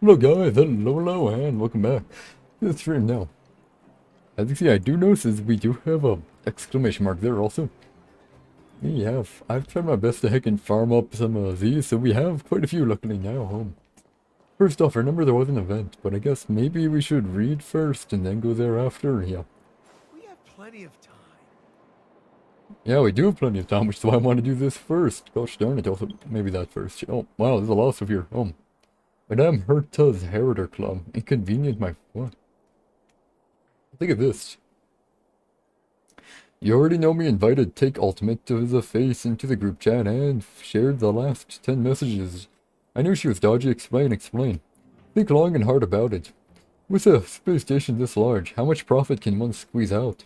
Hello guys, hello, and welcome back to the stream now. As you see, I do notice we do have a exclamation mark there also. I've tried my best to heck and farm up some of these, so we have quite a few luckily now. First off, I remember there was an event, but I guess maybe we should read first and then go there after, yeah. We have plenty of time. Yeah, we do have plenty of time, which is why I want to do this first. Gosh darn it, also, maybe that first. Oh, wow, there's a lot of stuff here. Madame Herta's Herder Club. Inconvenient, my... What? Look at this. You already know me invited Take Ultimate to the face into the group chat and shared the last 10 messages. I knew she was dodgy. Explain. Think long and hard about it. With a space station this large, how much profit can one squeeze out?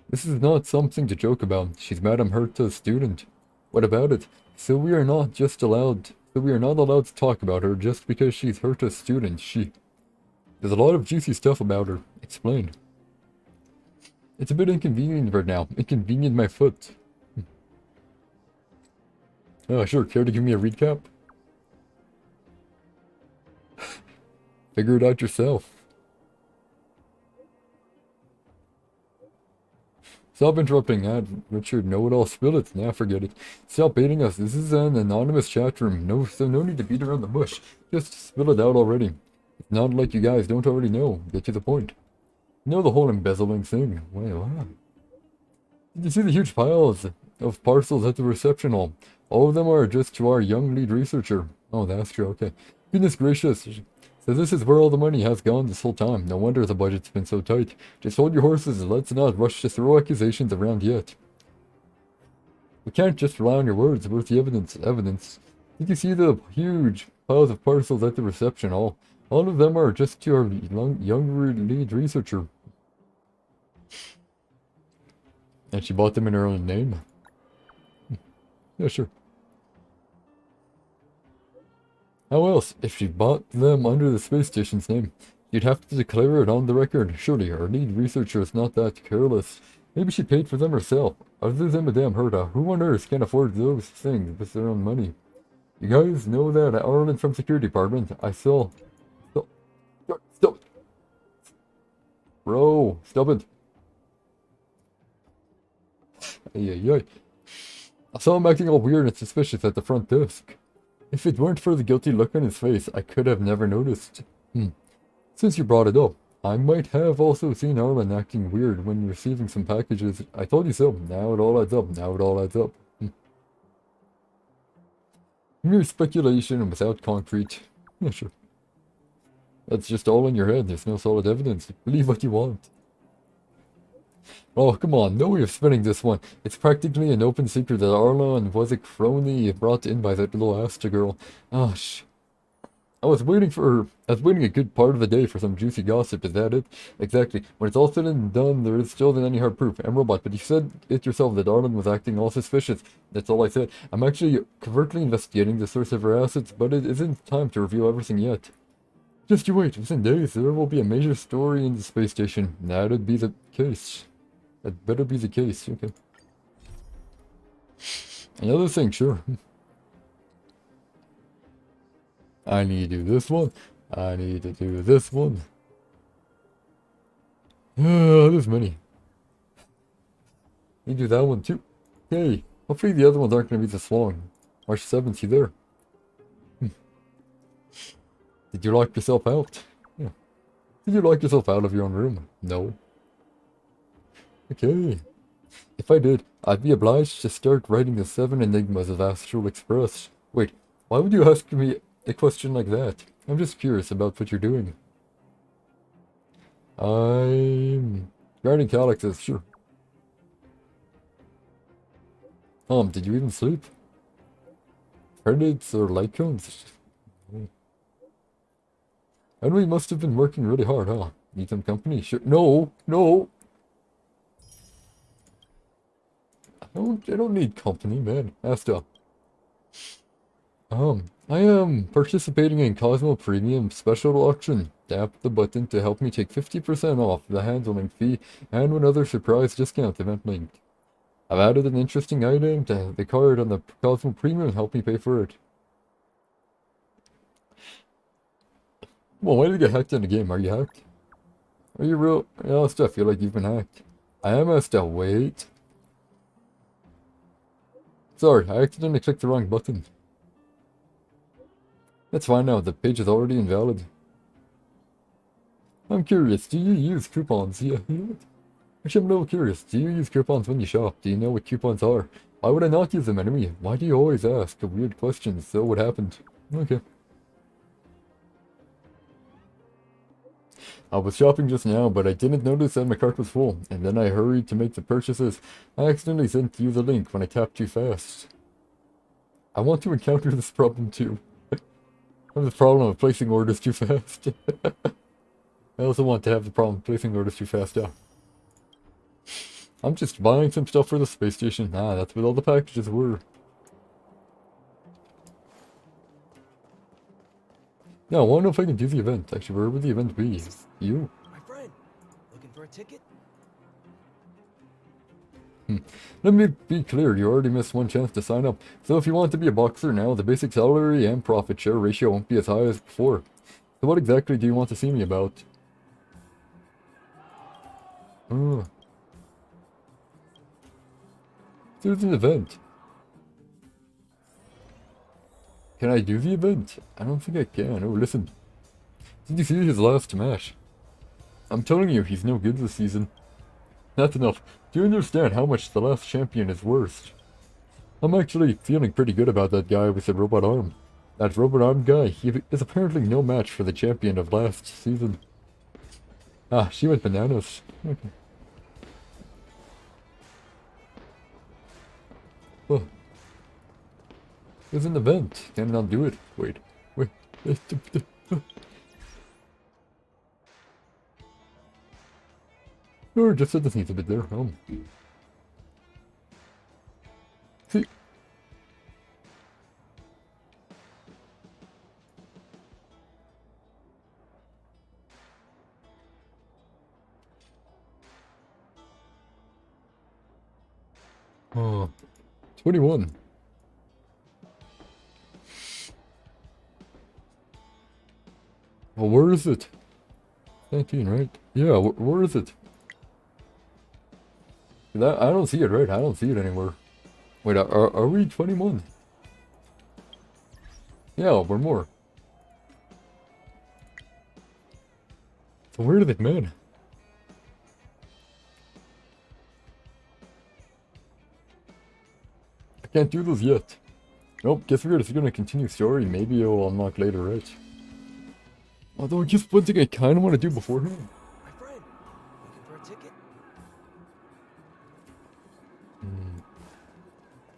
This is not something to joke about. She's Madame Herta's student. What about it? So we are not allowed to talk about her just because she's Herta's student. There's a lot of juicy stuff about her. Explain. It's a bit inconvenient right now. Inconvenient my foot. Oh, sure. Care to give me a recap? Figure it out yourself. Stop interrupting, Richard. Know-it-all. Spill it. Nah, forget it. Stop baiting us. This is an anonymous chat room. No need to beat around the bush. Just spill it out already. It's not like you guys don't already know. Get to the point. You know the whole embezzling thing. Wait, what? Did you see the huge piles of parcels at the reception hall? All of them are just to our young lead researcher. Oh, that's true, okay. Goodness gracious. So this is where all the money has gone this whole time. No wonder the budget's been so tight. Just hold your horses and let's not rush to throw accusations around yet. We can't just rely on your words. Where's the evidence? Evidence. Did you see the huge piles of parcels at the reception hall? All of them are just to our young lead researcher. And she bought them in her own name? Yeah, sure. How else, if she bought them under the space station's name? You'd have to declare it on the record. Surely, our lead researcher is not that careless. Maybe she paid for them herself. Other than Madame Herta, who on earth can afford those things with their own money? You guys know that Arlen from Security Department, I saw... Stop it! Bro, stop it! Ay. I saw him acting all weird and suspicious at the front desk. If it weren't for the guilty look on his face, I could have never noticed. Since you brought it up, I might have also seen Arlen acting weird when receiving some packages. I told you so. Now it all adds up. Mere speculation and without concrete. Yeah, sure. That's just all in your head. There's no solid evidence. Believe what you want. Oh, come on, no way of spinning this one. It's practically an open secret that Arlon was a crony brought in by that little Asta girl. Gosh. I was waiting a good part of the day for some juicy gossip, is that it? Exactly. When it's all said and done, there is still any hard proof. I'm robot, but you said it yourself that Arlen was acting all suspicious. That's all I said. I'm actually covertly investigating the source of her assets, but it isn't time to reveal everything yet. Just you wait, within days, there will be a major story in the space station. That'd be the case. That better be the case, okay. Another thing, sure. I need to do this one. I need to do this one. There's many. You do that one too. Hey, hopefully the other ones aren't going to be this long. March 7th, you there? Did you lock yourself out? Yeah. Did you lock yourself out of your own room? No. Okay. If I did, I'd be obliged to start writing the 7 enigmas of Astral Express. Wait, why would you ask me a question like that? I'm just curious about what you're doing. I'm... guarding calyxes, sure. Did you even sleep? Credits or light cones? And we must have been working really hard, huh? Need some company? Sure. No! I don't need company, man. Asta. I am participating in Cosmo Premium Special Auction. Tap the button to help me take 50% off the handling fee and another surprise discount event link. I've added an interesting item to the card on the Cosmo Premium. Help me pay for it. Well, why did you get hacked in the game? Are you hacked? Are you real? Yeah, I still feel like you've been hacked. I am still. Wait. Sorry, I accidentally clicked the wrong button. That's fine now, the page is already invalid. I'm curious, do you use coupons? Yeah, you know what? Actually, I'm a little curious. Do you use coupons when you shop? Do you know what coupons are? Why would I not use them anyway? Why do you always ask weird questions? So what happened? Okay. I was shopping just now, but I didn't notice that my cart was full, and then I hurried to make the purchases. I accidentally sent you the link when I tapped too fast. I want to encounter this problem too. I have the problem of placing orders too fast. I also want to have the problem of placing orders too fast, yeah. I'm just buying some stuff for the space station. Ah, that's what all the packages were. Yeah, I want to know if I can do the event. Actually, where would the event be? You. My friend, looking for a ticket? Let me be clear, you already missed one chance to sign up. So if you want to be a boxer now, the basic salary and profit share ratio won't be as high as before. So what exactly do you want to see me about? Oh. There's an event. Can I do the event? I don't think I can. Oh, listen. Did you see his last match? I'm telling you, he's no good this season. That's enough. Do you understand how much the last champion is worth? I'm actually feeling pretty good about that guy with the robot arm. That robot arm guy, he is apparently no match for the champion of last season. Ah, she went bananas. Okay. Oh. There's an event. Can I not do it? Wait. Wait. Or just said this needs a bit there. See. Oh. 21. Well, where is it? 19, right? Yeah, where is it? I don't see it, right? I don't see it anywhere. Wait, are we 21? Yeah, we're more. So where did it, man? I can't do those yet. Nope, guess we're just gonna continue story. Maybe it'll unlock later, right? Although, just one thing I kind of want to do beforehand. My friend, looking for a ticket?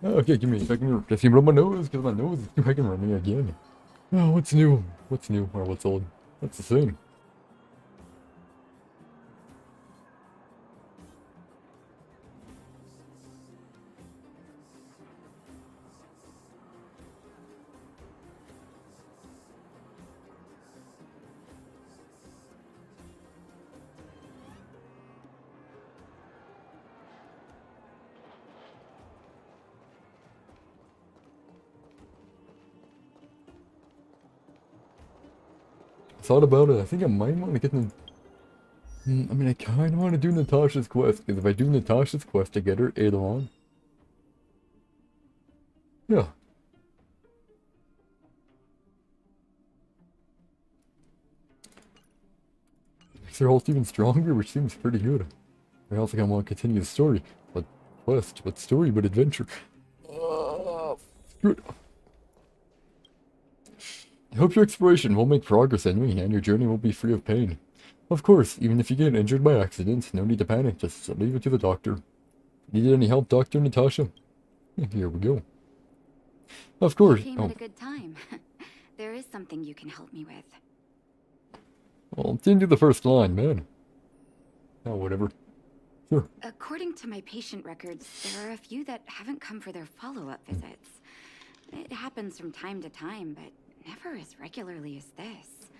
Oh, okay, give me a second. Just rub my nose, because my nose is too fucking running again. Oh, what's new? What's new, or what's old? That's the same. Thought about it. I think I might want to get the. I mean, I kind of want to do Natasha's quest, because if I do Natasha's quest, I get her later on. Yeah. Makes her ult even stronger, which seems pretty good. I also kind of want to continue the story. But quest, but story, but adventure. Good. I hope your exploration will make progress anyway, and your journey will be free of pain. Of course, even if you get injured by accident, no need to panic, just leave it to the doctor. Need any help, Dr. Natasha? Here we go. Of course. You came at a good time. There is something you can help me with. Well, didn't do the first line, man. Oh, whatever. Sure. According to my patient records, there are a few that haven't come for their follow-up visits. It happens from time to time, but never as regularly as this.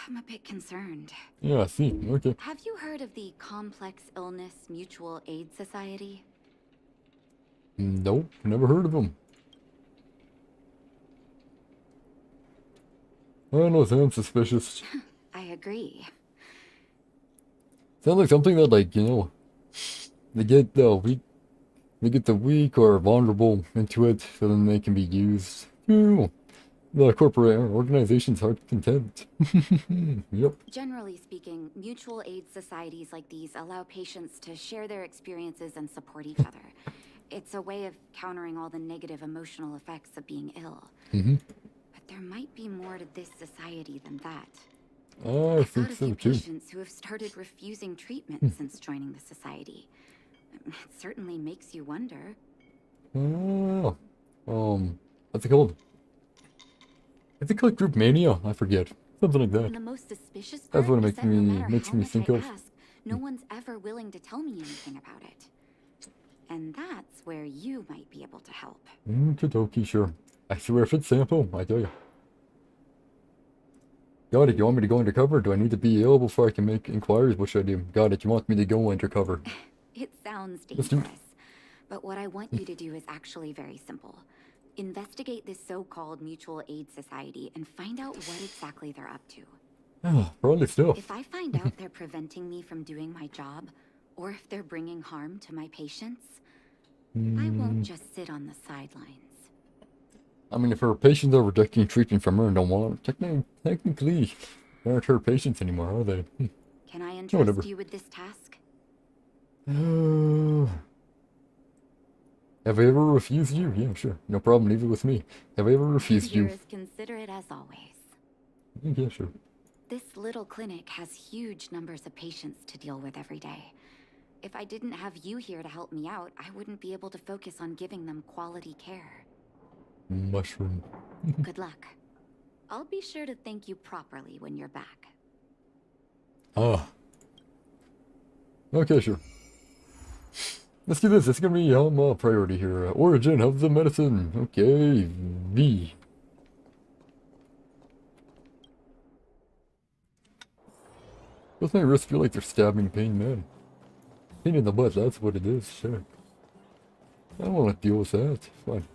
I'm a bit concerned. Yeah, I see. Okay. Have you heard of the Complex Illness Mutual Aid Society? Nope, never heard of them. I don't know, sounds suspicious. I agree. Sounds like something that, like, you know, they get the weak or vulnerable into it, so then they can be used to the corporate organization's heart content. Yep. Generally speaking, mutual aid societies like these allow patients to share their experiences and support each other. It's a way of countering all the negative emotional effects of being ill. Mm-hmm. But there might be more to this society than that. I I've think got a so few too. patients who have started refusing treatment since joining the society. It certainly makes you wonder. Oh, what's it called? Is it called group mania? I forget. Something like that. And the most suspicious That's part what it is that no matter makes how me much think I of. ask, no one's ever willing to tell me anything about it. And that's where you might be able to help. Okie sure. I swear if it's sample, I tell you. Got it, you want me to go undercover? Do I need to be ill before I can make inquiries? What should I do? Got it, you want me to go undercover. It sounds Let's do it. dangerous, but what I want you to do is actually very simple. Investigate this so-called mutual aid society and find out what exactly they're up to. Oh, probably stuff. If I find out they're preventing me from doing my job, or if they're bringing harm to my patients, I won't just sit on the sidelines. I mean, if her patients are rejecting treatment from her and don't want it, technically, they aren't her patients anymore, are they? Can I Whatever. entrust you with this task? Have I ever refused you? Yeah, sure. No problem, leave it with me. Have I ever refused You're you? as considerate as always. Yeah, sure. This little clinic has huge numbers of patients to deal with every day. If I didn't have you here to help me out, I wouldn't be able to focus on giving them quality care. Mushroom. Good luck. I'll be sure to thank you properly when you're back. Ah. Okay, sure. Let's do this. It's gonna be my priority here. Origin of the medicine. Okay, V. Does my wrist feel like they're stabbing pain, man? Pain in the butt, that's what it is, sure. I don't want to deal with that. Fine.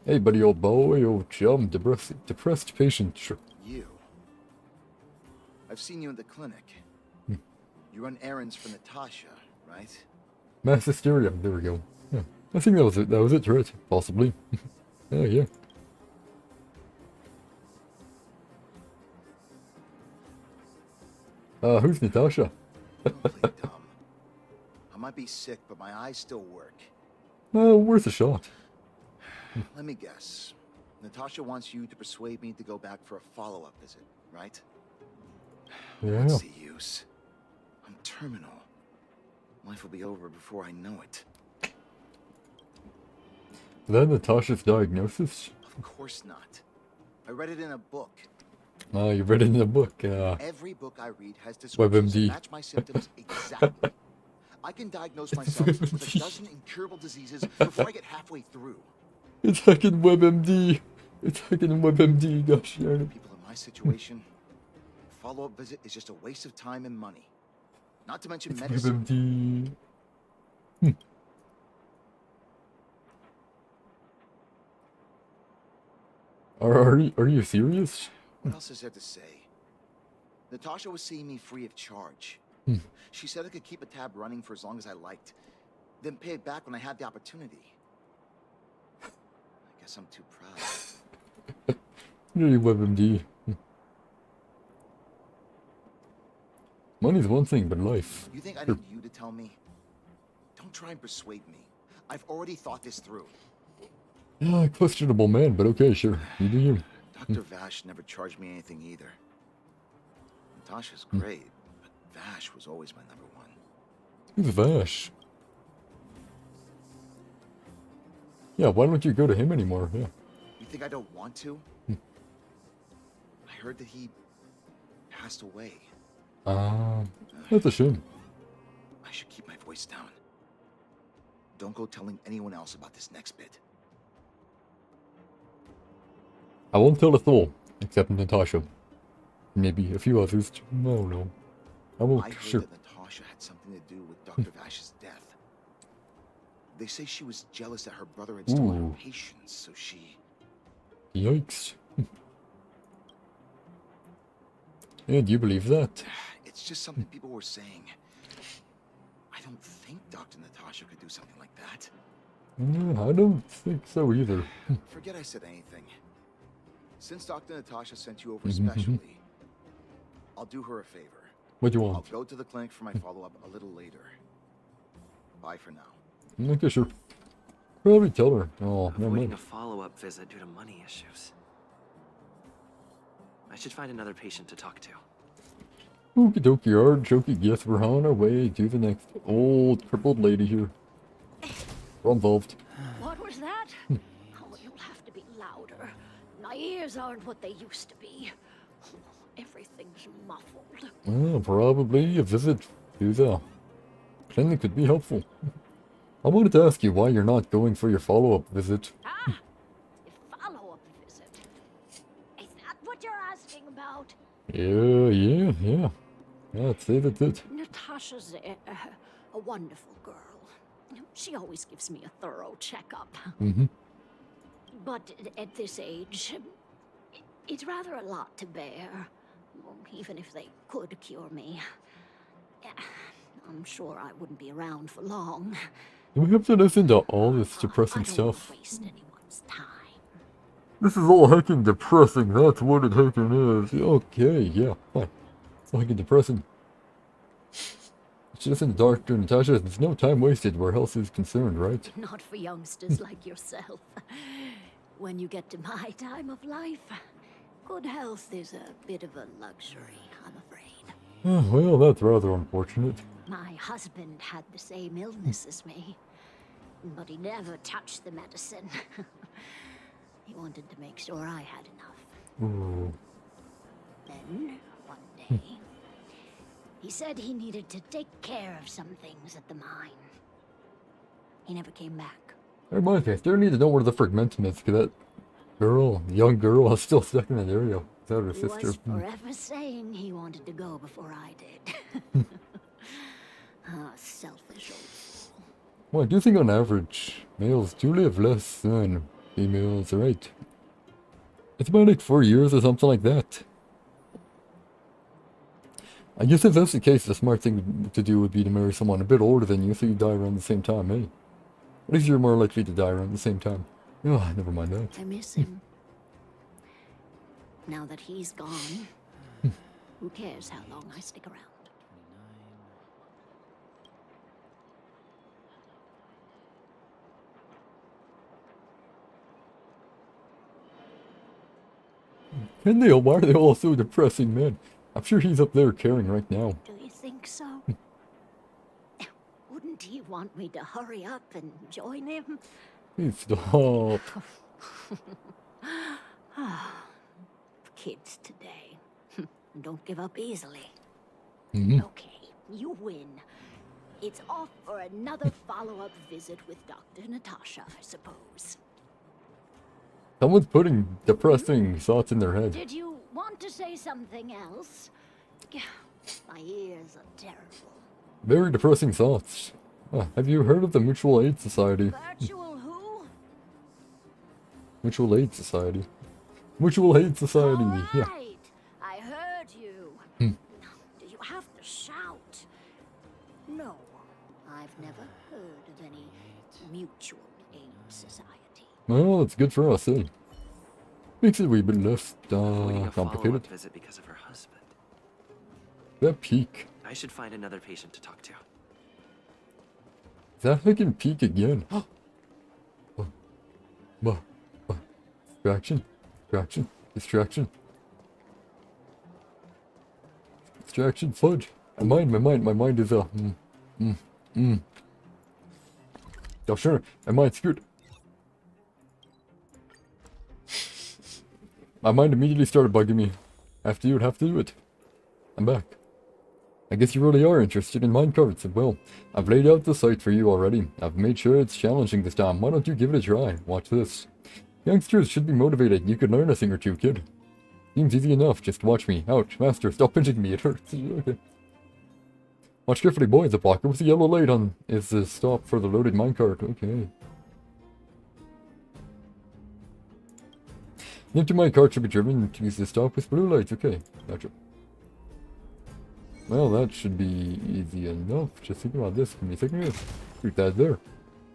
Hey, buddy, old boy, old chum, depressed patient, sure. You. I've seen you in the clinic. You run errands for Natasha, right? Mass hysteria, there we go. Yeah. I think that was it, right? Possibly. Oh, yeah. Who's Natasha? Don't play dumb. I might be sick, but my eyes still work. Worth a shot. Let me guess. Natasha wants you to persuade me to go back for a follow-up visit, right? Yeah. What's the use? I'm terminal. Life will be over before I know it. Is that Natasha's diagnosis? Of course not. I read it in a book. You read it in the book. Every book I read has descriptions that WebMD. match my symptoms exactly. I can diagnose myself with a dozen incurable diseases before I get halfway through. It's fucking WebMD. It's fucking WebMD, gosh darn it. People in my situation, a follow-up visit is just a waste of time and money. Not to mention medicine. WebMD. Are you serious? What else is there to say? Natasha was seeing me free of charge. She said I could keep a tab running for as long as I liked, then pay it back when I had the opportunity. I guess I'm too proud. Really WebMD. Money's one thing, but life. You think I need you to tell me? Don't try and persuade me. I've already thought this through. Yeah, questionable man, but okay, sure. You do you. Dr. Vash never charged me anything either. Natasha's great, but Vash was always my number one. Who's Vash? Yeah, why don't you go to him anymore? Yeah. You think I don't want to? I heard that he passed away. That's a shame. I should keep my voice down. Don't go telling anyone else about this next bit. I won't tell a soul, except Natasha. Maybe a few others. No, no. I won't, I heard sure. that Natasha had something to do with Dr. Vash's death. They say she was jealous that her brother had stolen Ooh. her patients, so she... Yikes. And you believe that? It's just something people were saying. I don't think Dr. Natasha could do something like that. I don't think so either. Forget I said anything. Since Dr. Natasha sent you over specially, I'll do her a favor. What do you I'll want? go to the clinic for my follow-up a little later. Bye for now. Okay, sure. Probably tell her. Oh, never Avoiding mind. a follow-up visit due to money issues. I should find another patient to talk to. Okie dokie, artichoke, guess we're on our way to the next old crippled lady here. We're involved. What was that? Oh, you'll have to be louder. My ears aren't what they used to be. Everything's muffled. Well, probably a visit to the clinic could be helpful. I wanted to ask you why you're not going for your follow-up visit. Ah! A follow-up visit. Is that what you're asking about? Yeah. I'd say that's it. Natasha's a wonderful girl. She always gives me a thorough checkup. But at this age, it's rather a lot to bear. Even if they could cure me. I'm sure I wouldn't be around for long. Do we have to listen to all this depressing I don't stuff? wanna waste anyone's time. This is all heckin' depressing, that's what it heckin' is. Okay, yeah, fine. It's all heckin' depressing. It's just in the Dr. Natasha, there's no time wasted where health is concerned, right? Not for youngsters like yourself. When you get to my time of life, good health is a bit of a luxury, I'm afraid. Well, that's rather unfortunate. My husband had the same illness as me, but he never touched the medicine. He wanted to make sure I had enough. Ooh. Then, one day, he said he needed to take care of some things at the mine. He never came back. That reminds me, I still need to know where the fragmentum is, because that girl, young girl, is still stuck in that area. Is that her He sister? was forever saying he wanted to go before I did. Ah, selfish old fool. Well, I do think on average, males do live less than females, right? It's about like 4 years or something like that. I guess if that's the case, the smart thing to do would be to marry someone a bit older than you so you die around the same time, eh? At least you're more likely to die around the same time. Oh, never mind that. I miss him. Now that he's gone, who cares how long I stick around? And why are they all so depressing, man? I'm sure he's up there caring right now. Do you think so? Wouldn't he want me to hurry up and join him? Please stop. Kids today. Don't give up easily. Mhm. Okay, you win. It's off for another follow-up visit with Dr. Natasha, I suppose. Someone's putting depressing thoughts in their head. Did you want to say something else? My ears are terrible. Very depressing thoughts. Have you heard of the Mutual Aid Society? Virtual who? Mutual Aid Society. Mutual Aid Society, yeah. Right. I heard you. Do you have to shout? No, I've never heard of any mutual aid society. Well, that's good for us, eh? Makes it a wee bit less, Avoiding a follow-up complicated. visit because of her husband. That peak. I should find another patient to talk to. Is that fucking peak again? Distraction. Distraction. Distraction. Distraction. Fudge. My mind is, Oh, sure. My mind's screwed. My mind immediately started bugging me. Have to do it. I'm back. I guess you really are interested in minecarts. Well, I've laid out the site for you already. I've made sure it's challenging this time. Why don't you give it a try? Watch this. Youngsters should be motivated. You could learn a thing or two, kid. Seems easy enough. Just watch me. Ouch. Master, stop pinching me. It hurts. Okay. Watch carefully, boy. The blocker with the yellow light on is the stop for the loaded minecart. Okay. The empty minecart should be driven to use the stop with blue lights. Okay. Gotcha. Well, that should be easy enough. Just think about this. Give me a second. Shoot that there.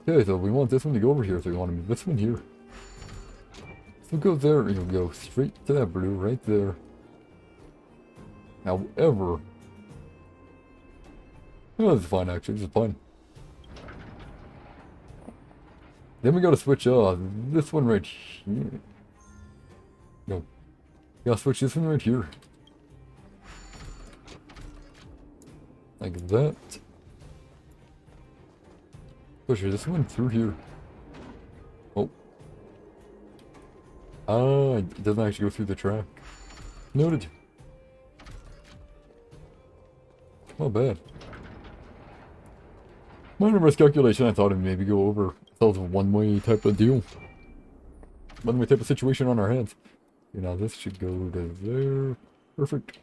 Okay, so we want this one to go over here, so we want to move this one here. So go there, you'll go straight to that blue right there. However, oh, this is fine actually, this is fine. Then we gotta switch this one right here. No. We gotta switch this one right here. Like that. Push this one through here. Oh. Ah, it doesn't actually go through the track. Noted. Not bad. Minor miscalculation, I thought it'd maybe go over. That was a one-way type of deal. One-way type of situation on our hands. You know, this should go to there. Perfect.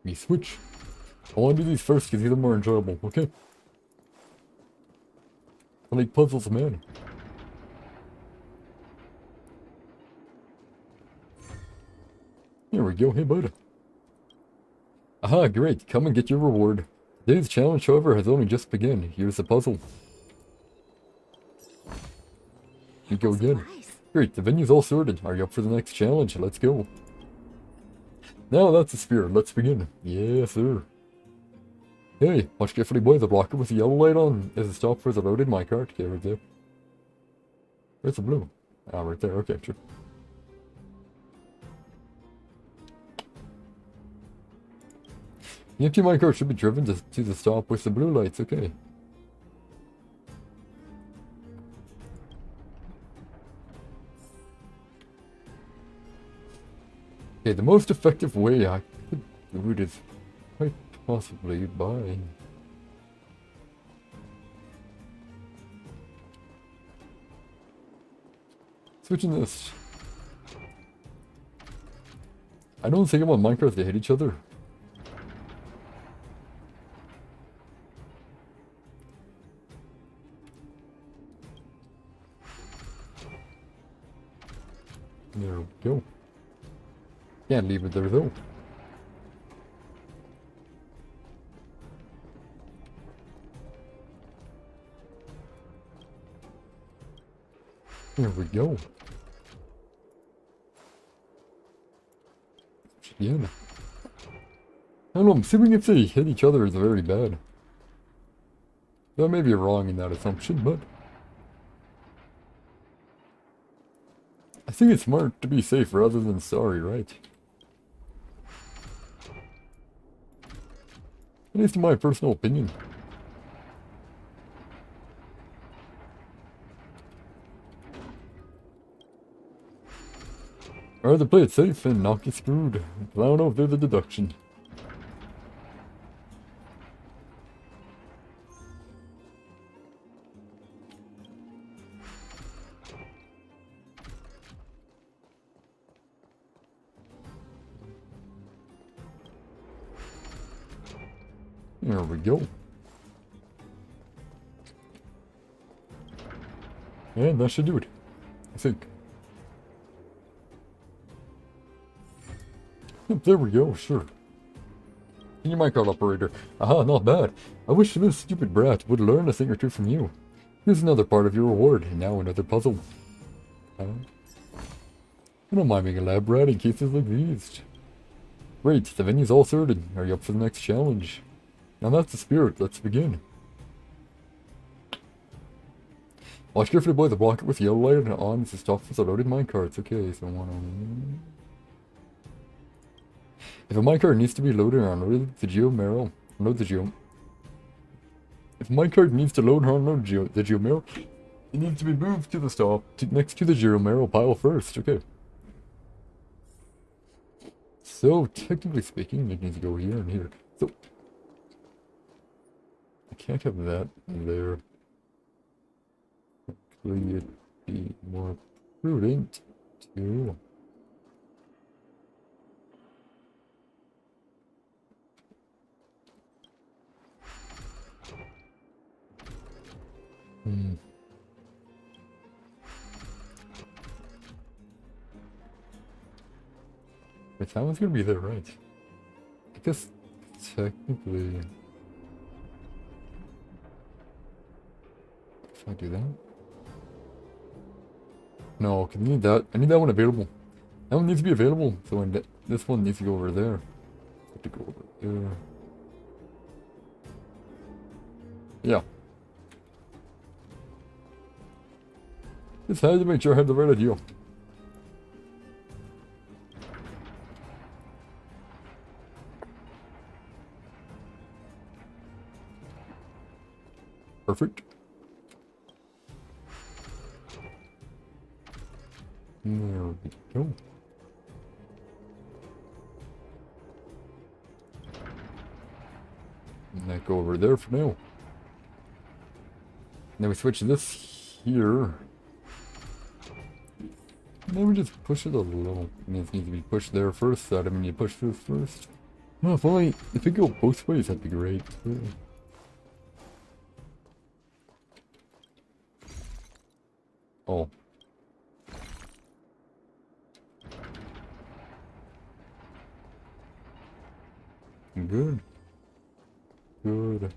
Me switch. I want to do these first because these are more enjoyable, okay? I like puzzles, man. Here we go, hey bud. Aha, great, come and get your reward. Today's challenge, however, has only just begun. Here's the puzzle. You go again. Great, the venue's all sorted. Are you up for the next challenge? Let's go. Now that's the spirit, let's begin. Yes, sir. Hey, watch carefully, boy. The blocker with the yellow light on is a stop for the loaded minecart. Okay, right there. Where's the blue? Ah, right there. Okay, sure. The empty minecart should be driven to the stop with the blue lights. Okay. Okay, the most effective way I could do it is quite possibly by switching this. I don't think about Minecraft, they hit each other. There we go. Can't leave it there though. There we go. Again. I don't know, I'm assuming if they hit each other is very bad. That may be wrong in that assumption, but I think it's smart to be safe rather than sorry, right? At least in my personal opinion. I'd rather play it safe and not get screwed. I don't know if there's a deduction. There we go. And that should do it, I think. Yep, there we go, sure. Senior minecart operator. Aha, not bad. I wish this stupid brat would learn a thing or two from you. Here's another part of your reward, and now another puzzle. I don't mind being a lab rat in cases like these. Great, the venue's all sorted. Are you up for the next challenge? Now that's the spirit, let's begin. Watch carefully, boy. The blocker with yellow light on is the stop for the loaded minecarts. Okay, so one on. If a minecart needs to be loaded or unloaded, the geomarrow. Unload the geo. If a minecart needs to load or unload the geomarrow, it needs to be moved to the stop next to the geomarrow pile first. Okay. So, technically speaking, it needs to go here and here. So, I can't have that there. Actually, it'd be more prudent to. Wait, that one's gonna be there, right? I guess technically, if I do that, no, cause I need that. I need that one available. That one needs to be available. So when this one needs to go over there. Have to go over there. Yeah. Just had to make sure I had the right idea. Perfect. There we go. And that go over there for now. Then we switch this here. And then we just push it a little. And this needs to be pushed there first, so I mean you push this first. No, if it go both ways, that'd be great. Oh. Good. Good.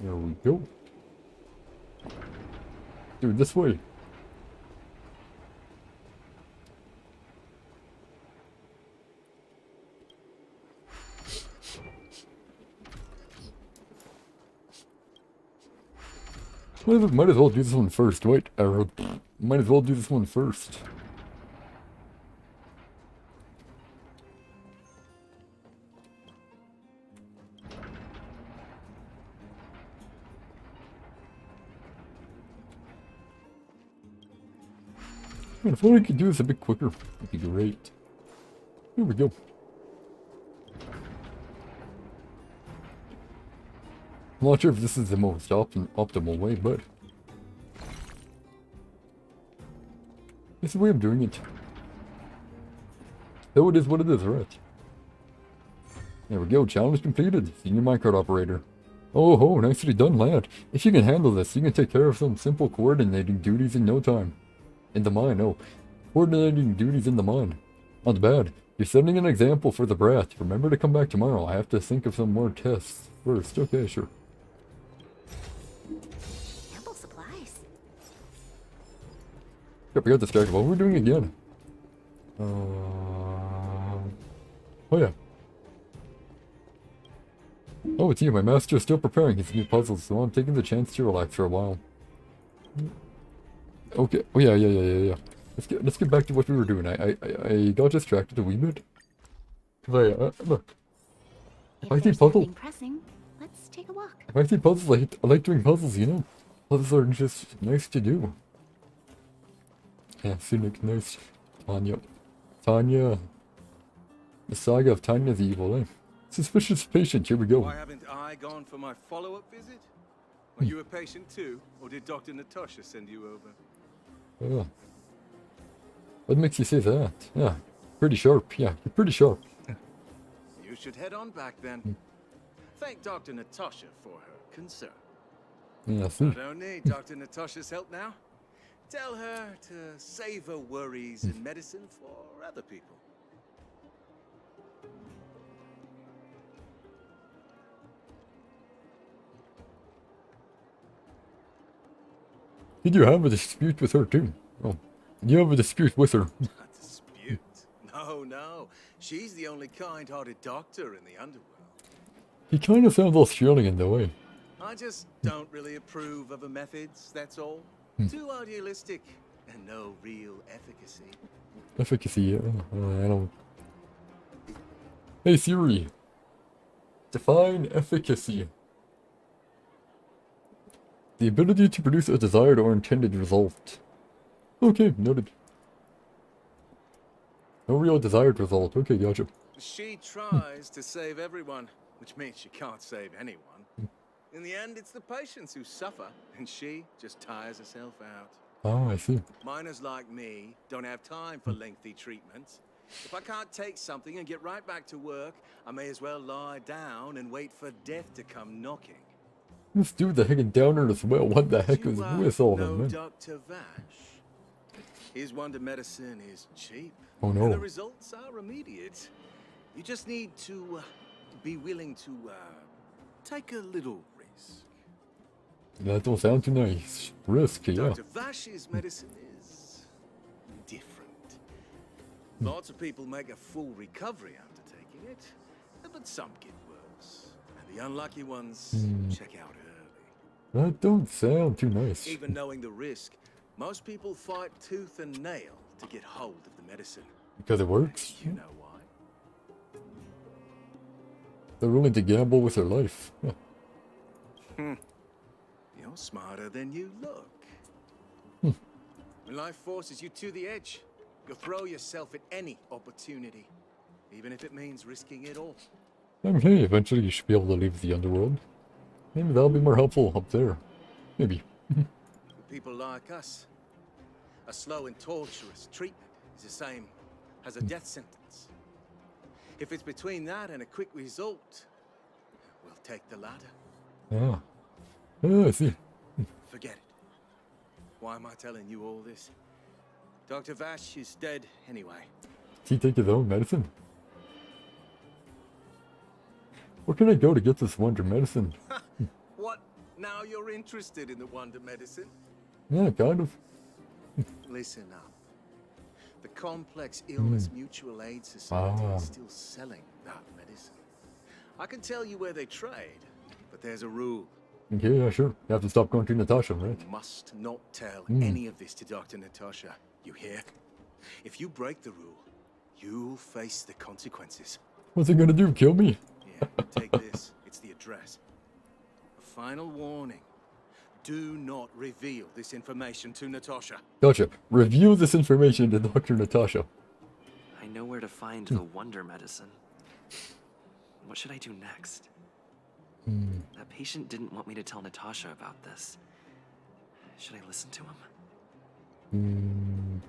There we go. Dude, this way. Might as well do this one first. Wait, might as well do this one first. Man, if only we could do this a bit quicker, it'd be great. Here we go. I'm not sure if this is the most optimal way, but this is the way I'm doing it. Though it is what it is, right? There we go, challenge completed. Senior minecart operator. Oh ho, nicely done, lad. If you can handle this, you can take care of some simple coordinating duties in no time. In the mine, oh. Coordinating duties in the mine. Not bad. You're setting an example for the brat. Remember to come back tomorrow. I have to think of some more tests first. Okay, sure. Ample supplies. Yep, I got distracted. What were we doing again? Oh yeah. Oh, it's you. My master is still preparing his new puzzles, so I'm taking the chance to relax for a while. Okay. Oh yeah. Let's get back to what we were doing. I got distracted a wee bit. Look. If I see puzzles, Pressing, let's take a walk. if I see puzzles, I like doing puzzles. You know, puzzles are just nice to do. Yeah, Sunic, nice. Tanya. The saga of Tanya the Evil, eh? Suspicious patient. Here we go. Why haven't I gone for my follow-up visit? Are you a patient too, or did Dr. Natasha send you over? Oh. What makes you say that? Yeah, pretty sharp. Yeah, you're pretty sharp. You should head on back then. Thank Dr. Natasha for her concern. Yeah, I see. don't need Dr. Natasha's help now. Tell her to save her worries and medicine for other people. Did you have a dispute with her too? Oh, you have a dispute with her. A dispute? No. She's the only kind-hearted doctor in the underworld. He kind of sounds Australian though, eh? I just don't really approve of her methods, that's all. Too idealistic and no real efficacy. Efficacy, yeah. I don't. Hey Siri. Define efficacy. The ability to produce a desired or intended result. Okay, noted. No real desired result. Okay, gotcha. She tries to save everyone, which means she can't save anyone. In the end, it's the patients who suffer, and she just tires herself out. Oh, I see. Miners like me don't have time for lengthy treatments. If I can't take something and get right back to work, I may as well lie down and wait for death to come knocking. This dude the heckin' downer as well. What the heck is with all of them, man? Dr. Vash? His wonder medicine is cheap. Oh And the no. results are immediate. You just need to be willing to take a little risk. That don't sound too nice. Risk, yeah. Dr. Vash's medicine is different. Lots of people make a full recovery after taking it, but some get worse. And the unlucky ones check out early. That don't sound too nice. Even knowing the risk, most people fight tooth and nail to get hold of the medicine. Because it works. You know why? They're willing to gamble with their life. Yeah. You're smarter than you look. When life forces you to the edge, you'll throw yourself at any opportunity, even if it means risking it all. I mean, hey, eventually you should be able to leave the underworld. Maybe that'll be more helpful up there. Maybe. For people like us, a slow and torturous treatment is the same as a death sentence. If it's between that and a quick result, we'll take the latter. Yeah. Oh, I see. Forget it. Why am I telling you all this? Dr. Vash is dead anyway. Does he take his own medicine? Where can I go to get this wonder medicine? What? Now you're interested in the wonder medicine? Yeah, kind of. Listen up. The Complex Illness Mutual Aid Society is still selling that medicine. I can tell you where they trade, but there's a rule. Okay, yeah, sure. You have to stop going to Natasha, right? You must not tell any of this to Dr. Natasha. You hear? If you break the rule, you'll face the consequences. What's he gonna do? Kill me? Yeah, take this. It's the address. A final warning. Do not reveal this information to Natasha. Gotcha. Review this information to Dr. Natasha. I know where to find the wonder medicine. What should I do next? That patient didn't want me to tell Natasha about this. Should I listen to him?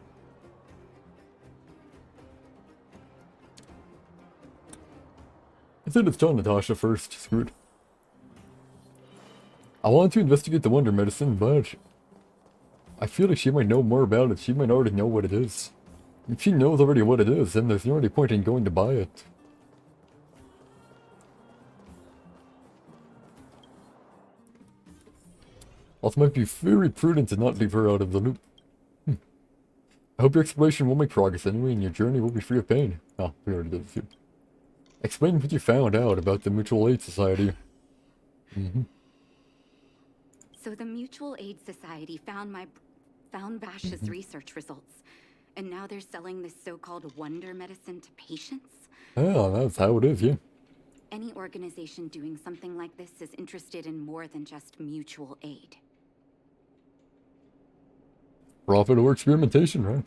I said let's tell Natasha first. Screwed. I want to investigate the wonder medicine, but I feel like she might know more about it. She might already know what it is. If she knows already what it is, then there's no really point in going to buy it. Also, might be very prudent to not leave her out of the loop. I hope your exploration will make progress anyway, and your journey will be free of pain. Oh, we already did this too. Explain what you found out about the Mutual Aid Society. So the Mutual Aid Society found Vash's research results, and now they're selling this so-called wonder medicine to patients? Yeah, that's how it is, yeah. Any organization doing something like this is interested in more than just mutual aid. Profit or experimentation, right?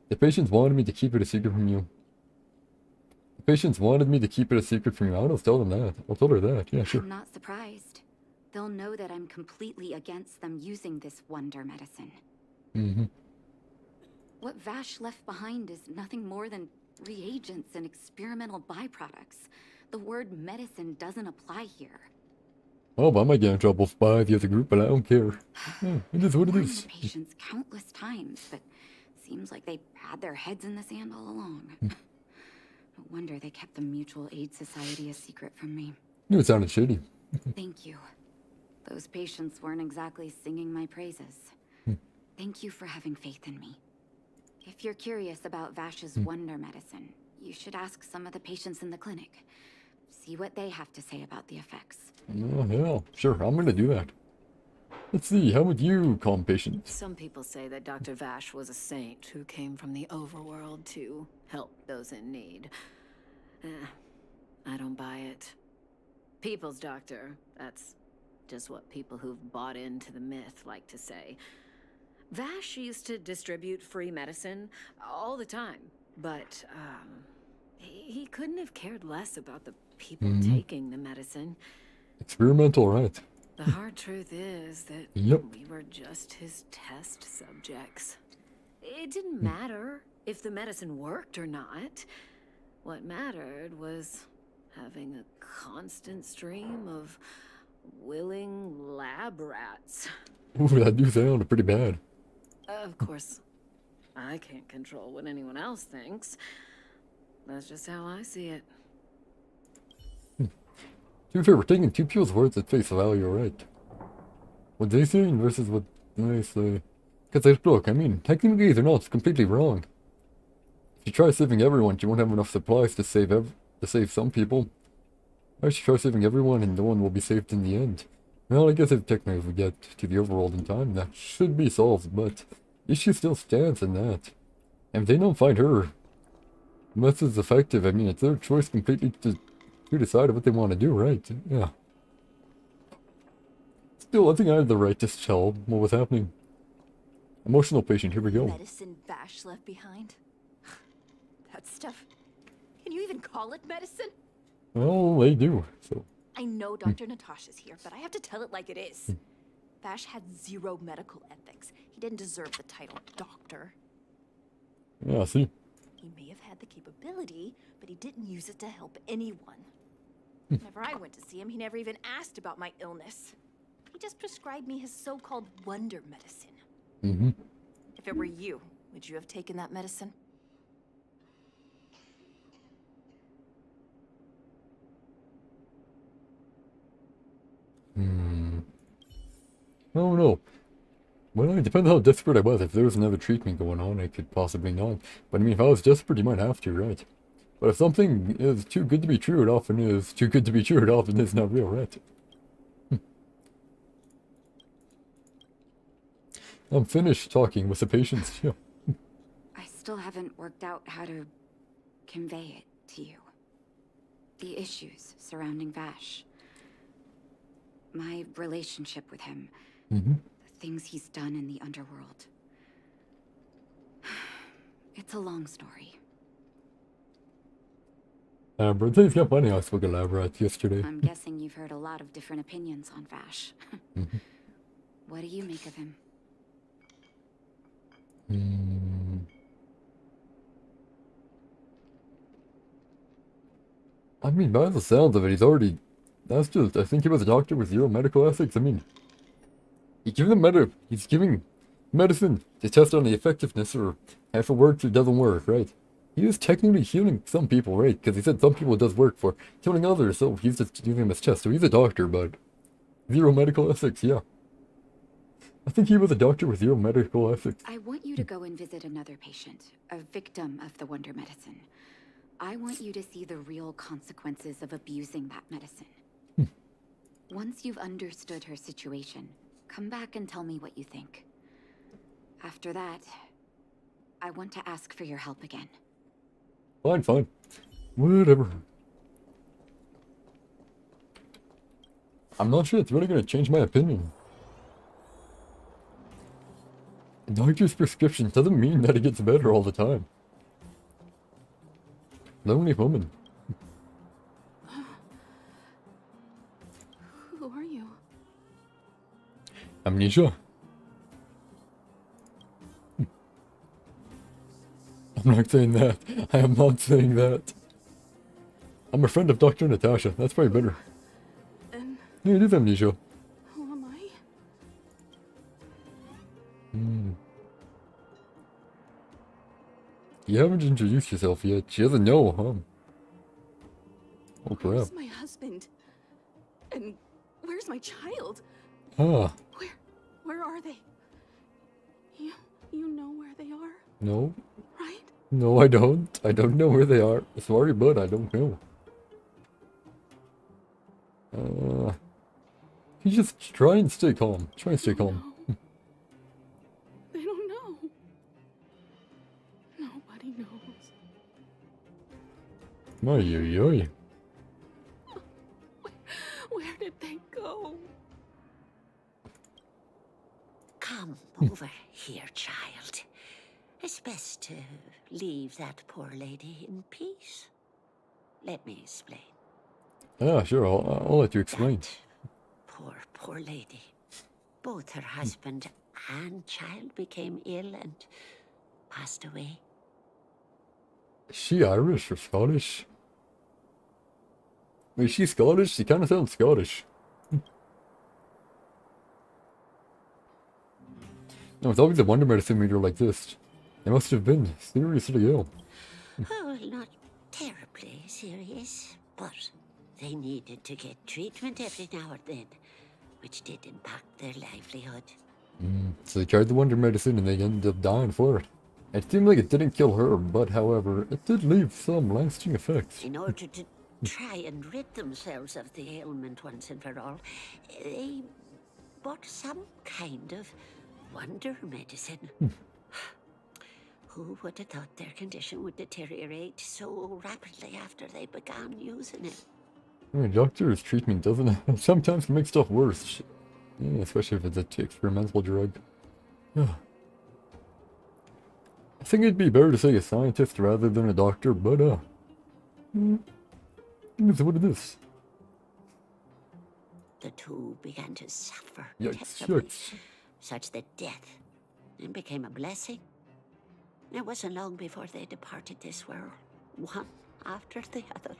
The patients wanted me to keep it a secret from you. The patients wanted me to keep it a secret from you. I'll tell them that. I'll tell her that. Yeah, sure. I'm not surprised. They'll know that I'm completely against them using this wonder medicine. What Vash left behind is nothing more than reagents and experimental byproducts. The word medicine doesn't apply here. Oh, I might get in trouble by the other group, but I don't care. Yeah, it is what it Warned is. the patients countless times, but seems like they had their heads in the sand all along. No wonder they kept the Mutual Aid Society a secret from me. Knew it sounded shady. Thank you. Those patients weren't exactly singing my praises. Thank you for having faith in me. If you're curious about Vash's wonder medicine, you should ask some of the patients in the clinic. See what they have to say about the effects. Oh, yeah, sure. I'm gonna do that. Let's see. How would you calm patients? Some people say that Dr. Vash was a saint who came from the overworld to help those in need. I don't buy it. People's doctor, that's just what people who've bought into the myth like to say. Vash used to distribute free medicine all the time, but he couldn't have cared less about the people taking the medicine. Experimental, right? The hard truth is that Yep. we were just his test subjects. It didn't matter if the medicine worked or not. What mattered was having a constant stream of willing lab rats. Ooh, that do sound pretty bad. Of course, I can't control what anyone else thinks. That's just how I see it. To be fair, we're taking two people's words at face value, right? What they say versus what they say. Because, look, I mean, technically they're not completely wrong. If you try saving everyone, you won't have enough supplies to save some people. I should try saving everyone and no one will be saved in the end. Well, I guess if technically we get to the overworld in time, that should be solved, but the issue still stands in that. And if they don't find her, unless it's effective, I mean, it's their choice completely to decide what they want to do, right? Yeah. Still, I think I had the right to tell what was happening. Emotional patient, here we go. Medicine Vash left behind? That stuff... Can you even call it medicine? Well, they do, so... I know Dr. Natasha's here, but I have to tell it like it is. Vash had zero medical ethics. He didn't deserve the title doctor. Yeah, see? He may have had the capability, but he didn't use it to help anyone. Whenever I went to see him, he never even asked about my illness. He just prescribed me his so-called wonder medicine. Mm-hmm. If it were you, would you have taken that medicine? Oh no. Well, it depends how desperate I was. If there was another treatment going on, I could possibly not. But I mean, if I was desperate, you might have to, right? But if something is too good to be true, it often is. Too good to be true, it often is not real, right? I'm finished talking with the patients, yeah. I still haven't worked out how to convey it to you. The issues surrounding Vash. My relationship with him. The things he's done in the underworld. It's a long story. But he's got plenty I spoke to Labrat yesterday. I'm guessing you've heard a lot of different opinions on Vash. What do you make of him? I mean, by the sounds of it, he's already... That's just... I think he was a doctor with zero medical ethics. I mean... He's giving medicine to test on the effectiveness, or if it works or doesn't work, right? He is technically healing some people, right? Because he said some people it does work for. Killing others, so he's just using them as tests. So he's a doctor, but... Zero medical ethics, yeah. I think he was a doctor with zero medical ethics. I want you to go and visit another patient, a victim of the wonder medicine. I want you to see the real consequences of abusing that medicine. Once you've understood her situation, come back and tell me what you think. After that, I want to ask for your help again. Fine, fine. Whatever. I'm not sure it's really going to change my opinion. A doctor's prescription doesn't mean that it gets better all the time. Lonely woman. Who are you? Amnesia. I'm not saying that. I am not saying that. I'm a friend of Dr. Natasha. That's probably better. And Yeah, it is amnesia. who am I? You haven't introduced yourself yet. She doesn't know, huh? Oh crap. Where's my husband? And where's my child? Ah, Where are they? You know where they are, no. right? No, I don't. I don't know where they are. Sorry, but I don't know. You just try and stay calm. Try and stay calm. They don't know. Nobody knows. Oy, oy, oy. Where did they go? Come over here, child. It's best to leave that poor lady in peace. Let me explain. Ah, sure. I'll let you explain. That poor lady. Both her husband and child became ill and passed away. Is she Irish or Scottish? Is she Scottish? She kind of sounds Scottish. No, it's always a wonder medicine reader like this. They must have been seriously ill. Oh, not terribly serious, but they needed to get treatment every now and then, which did impact their livelihood. So they tried the wonder medicine and they ended up dying for it. It seemed like it didn't kill her, but however, it did leave some lasting effects. In order to try and rid themselves of the ailment once and for all, they bought some kind of wonder medicine. Who would have thought their condition would deteriorate so rapidly after they began using it? I mean, doctor's treatment doesn't sometimes make stuff worse. Yeah, especially if it's an experimental drug. Yeah. I think it'd be better to say a scientist rather than a doctor, but it's what it is. The two began to suffer Yikes, terribly, yikes. such that death then became a blessing. It wasn't long before they departed this world, one after the other.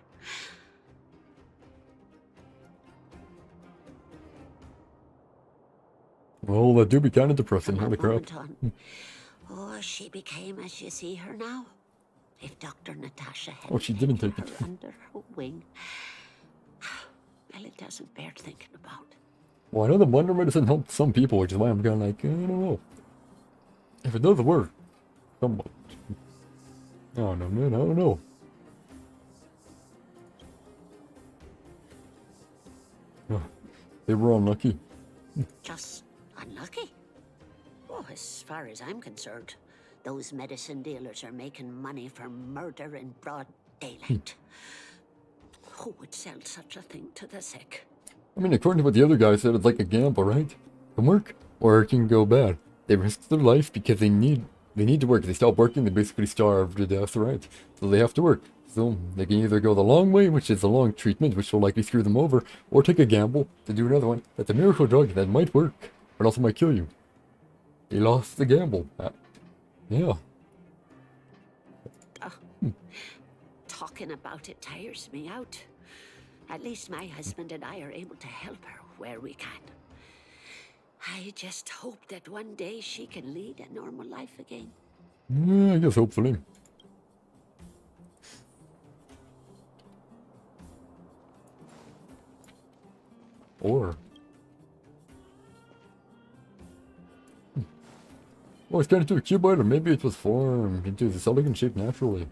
Well, that do be kind of depressing, From holy that crap. moment on, oh, she became as you see her now. If Dr. Natasha had Oh, she didn't take it. her under her wing, well, it doesn't bear thinking about. Well, I know the wonder medicine helped some people, which is why I'm kind of like, I don't know. If it does work, somewhat. I don't know, man, I don't know. Oh, they were unlucky. Just unlucky. Oh, as far as I'm concerned, those medicine dealers are making money from murder in broad daylight. Who would sell such a thing to the sick? I mean, according to what the other guy said, it's like a gamble, right? It can work, or it can go bad. They risk their life because they need to work. If they stop working, they basically starve to death, right? So they have to work. So they can either go the long way, which is a long treatment, which will likely screw them over, or take a gamble to do another one. That's a miracle drug that might work, but also might kill you. They lost the gamble. Yeah. Talking about it tires me out. At least my husband and I are able to help her where we can. I just hope that one day she can lead a normal life again. Yeah, I guess hopefully. Or... well, it's turned into a cuboid, or maybe it was formed into this elegant shape naturally.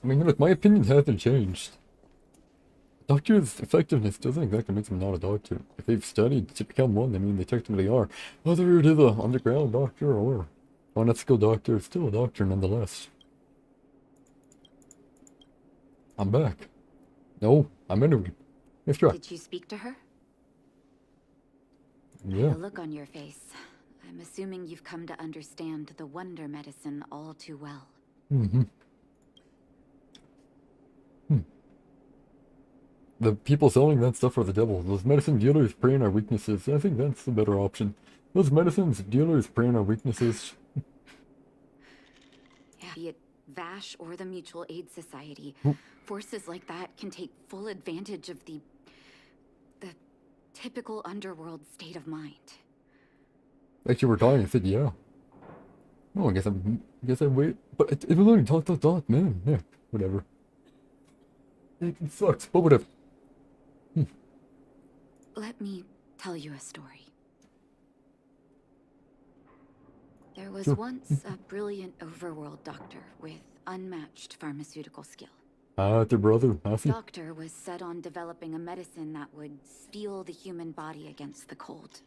I mean, look, my opinion hasn't changed. Doctor's effectiveness doesn't exactly make them not a doctor. If they've studied to become one, I mean, they technically are. Whether it is an underground doctor or an ethical doctor, it's still a doctor nonetheless. I'm back. No, I'm anyway. Let's try. Did you speak to her? Yeah. The look on your face. I'm assuming you've come to understand the wonder medicine all too well. The people selling that stuff are the devil. Those medicine dealers prey on our weaknesses. I think that's the better option. Those medicines dealers prey on our weaknesses. Yeah. Be it Vash or the Mutual Aid Society, forces like that can take full advantage of the typical underworld state of mind. Like you were talking, I said, yeah. Oh, I guess I wait. But it was only dot, man. Yeah, whatever. It sucks, but whatever. Let me tell you a story. There was once a brilliant overworld doctor with unmatched pharmaceutical skill. Their brother, Matthew. Doctor was set on developing a medicine that would steel the human body against the cold.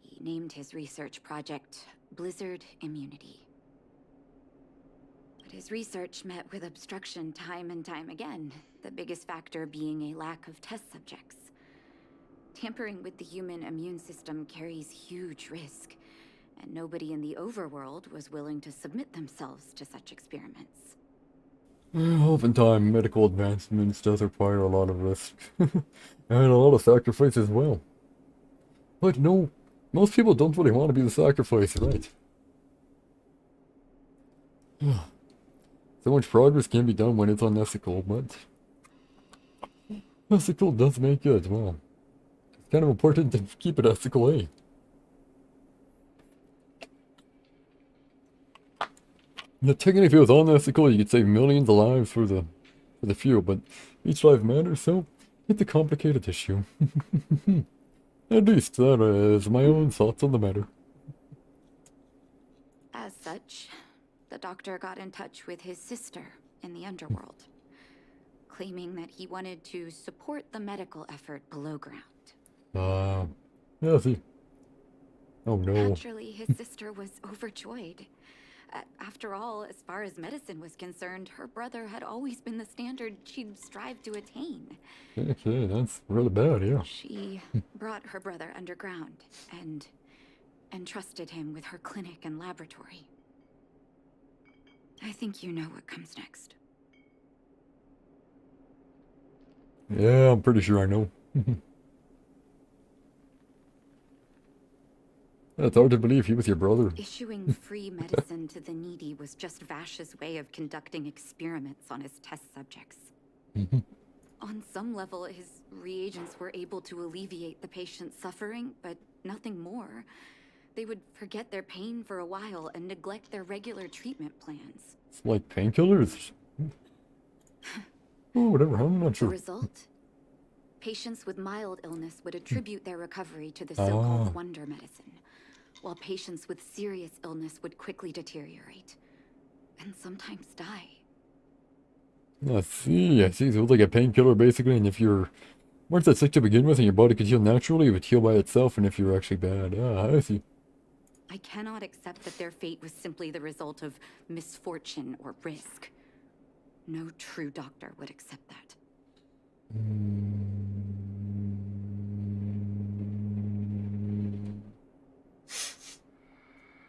He named his research project Blizzard Immunity. But his research met with obstruction time and time again, the biggest factor being a lack of test subjects. Tampering with the human immune system carries huge risk, and nobody in the overworld was willing to submit themselves to such experiments. Oftentimes, medical advancements does require a lot of risk. And a lot of sacrifice as well. But no, most people don't really want to be the sacrifice, right? So much progress can be done when it's unethical, but... ethical does make it, well... it's kind of important to keep it ethical, eh? Yeah, technically, if it was unethical, you could save millions of lives for the few, but each life matters, so it's a complicated issue. At least that is my own thoughts on the matter. As such, the doctor got in touch with his sister in the underworld, claiming that he wanted to support the medical effort below ground. Yeah, see. Oh no. Naturally, his sister was overjoyed. After all, as far as medicine was concerned, her brother had always been the standard she'd strive to attain. Okay, that's really bad, yeah. She brought her brother underground and entrusted him with her clinic and laboratory. I think you know what comes next. Yeah, I'm pretty sure I know. It's hard to believe he was your brother. Issuing free medicine to the needy was just Vash's way of conducting experiments on his test subjects. On some level, his reagents were able to alleviate the patient's suffering, but nothing more. They would forget their pain for a while and neglect their regular treatment plans. It's like painkillers. Oh, whatever, I'm not The sure. result? Patients with mild illness would attribute their recovery to the so-called wonder medicine, while patients with serious illness would quickly deteriorate, and sometimes die. I see. So it's like a painkiller basically, and if you're once that's sick to begin with and your body could heal naturally, it would heal by itself, and if you're actually bad. I see. I cannot accept that their fate was simply the result of misfortune or risk. No true doctor would accept that.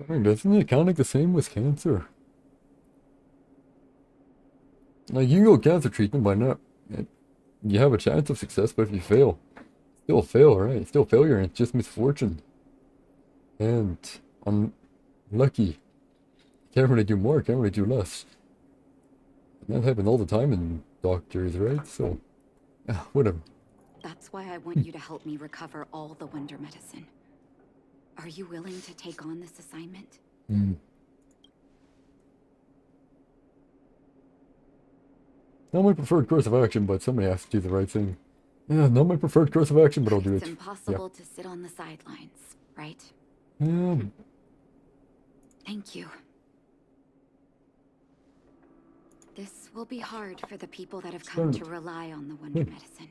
I mean, doesn't it kind of like the same with cancer? Like, you can go cancer treatment by not. You have a chance of success, but if you fail, still fail, right? Still failure, and it's just misfortune. And unlucky. Can't really do more, can't really do less. And that happens all the time in doctors, right? So, whatever. That's why I want you to help me recover all the wonder medicine. Are you willing to take on this assignment? Not my preferred course of action, but somebody has to do the right thing. Yeah, not my preferred course of action, but I'll do it. It's impossible to sit on the sidelines, right? Yeah. Thank you. This will be hard for the people that have come to rely on the wonder medicine.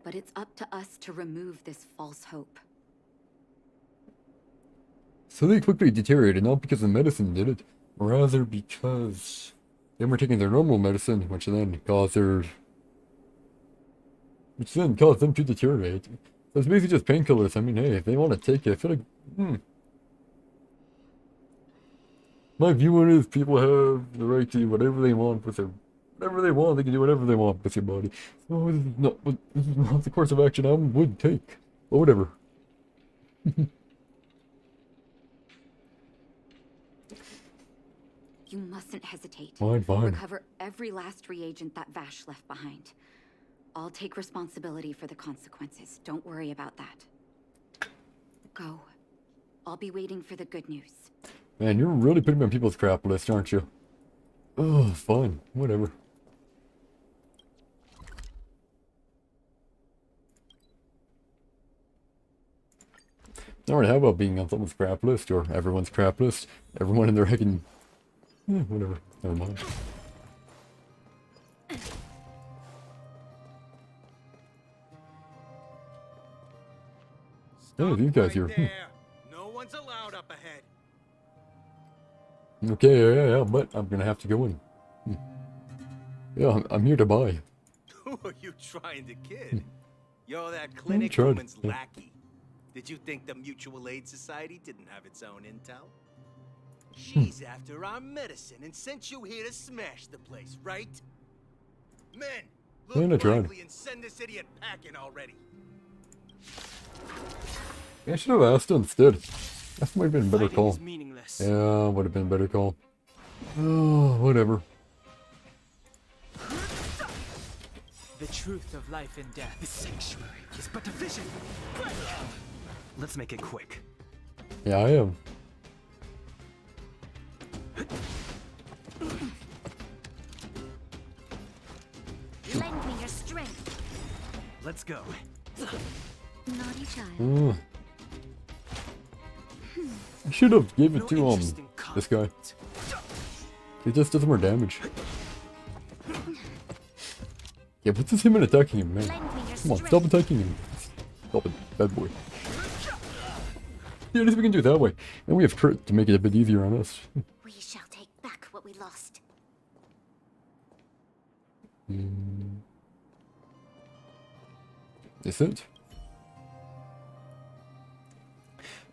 But it's up to us to remove this false hope. So they quickly deteriorated, not because the medicine did it, rather because they were taking their normal medicine, which then caused them to deteriorate. So it's basically just painkillers. I mean, hey, if they want to take it, I feel like, My view on it is people have the right to do whatever they want with whatever they want. They can do whatever they want with your body. So this is not the course of action I would take. But whatever. You mustn't hesitate. Fine. Recover every last reagent that Vash left behind. I'll take responsibility for the consequences. Don't worry about that. Go. I'll be waiting for the good news. Man, you're really putting me on people's crap list, aren't you? Oh, fine. Whatever. Alright, how about being on someone's crap list, or everyone's crap list? Everyone in their heckin'... whatever. Never mind. Hey, you guys here. No one's allowed up ahead. Okay, yeah, but I'm gonna have to go in. Yeah, I'm here to buy. Who are you trying to kid? You're that clinic woman's lackey. Did you think the Mutual Aid Society didn't have its own intel? She's after our medicine and sent you here to smash the place, right? Men, look lively and send this idiot packing already. I should have asked instead. That might have been a better call. Meaningless. Yeah, would have been a better call. Oh, whatever. The truth of life and death. The sanctuary is but a vision. Let's make it quick. Yeah, I am. Lend me your strength. Let's go. Naughty child. I should have gave it No to interesting this guy. conflict. He just does more damage. Yeah, what's this him and attacking him, man? Lend me your Come on, strength. stop attacking him. Stop it, bad boy. Yeah, at least we can do it that way. And we have crit to make it a bit easier on us. We shall take back what we lost. Is it?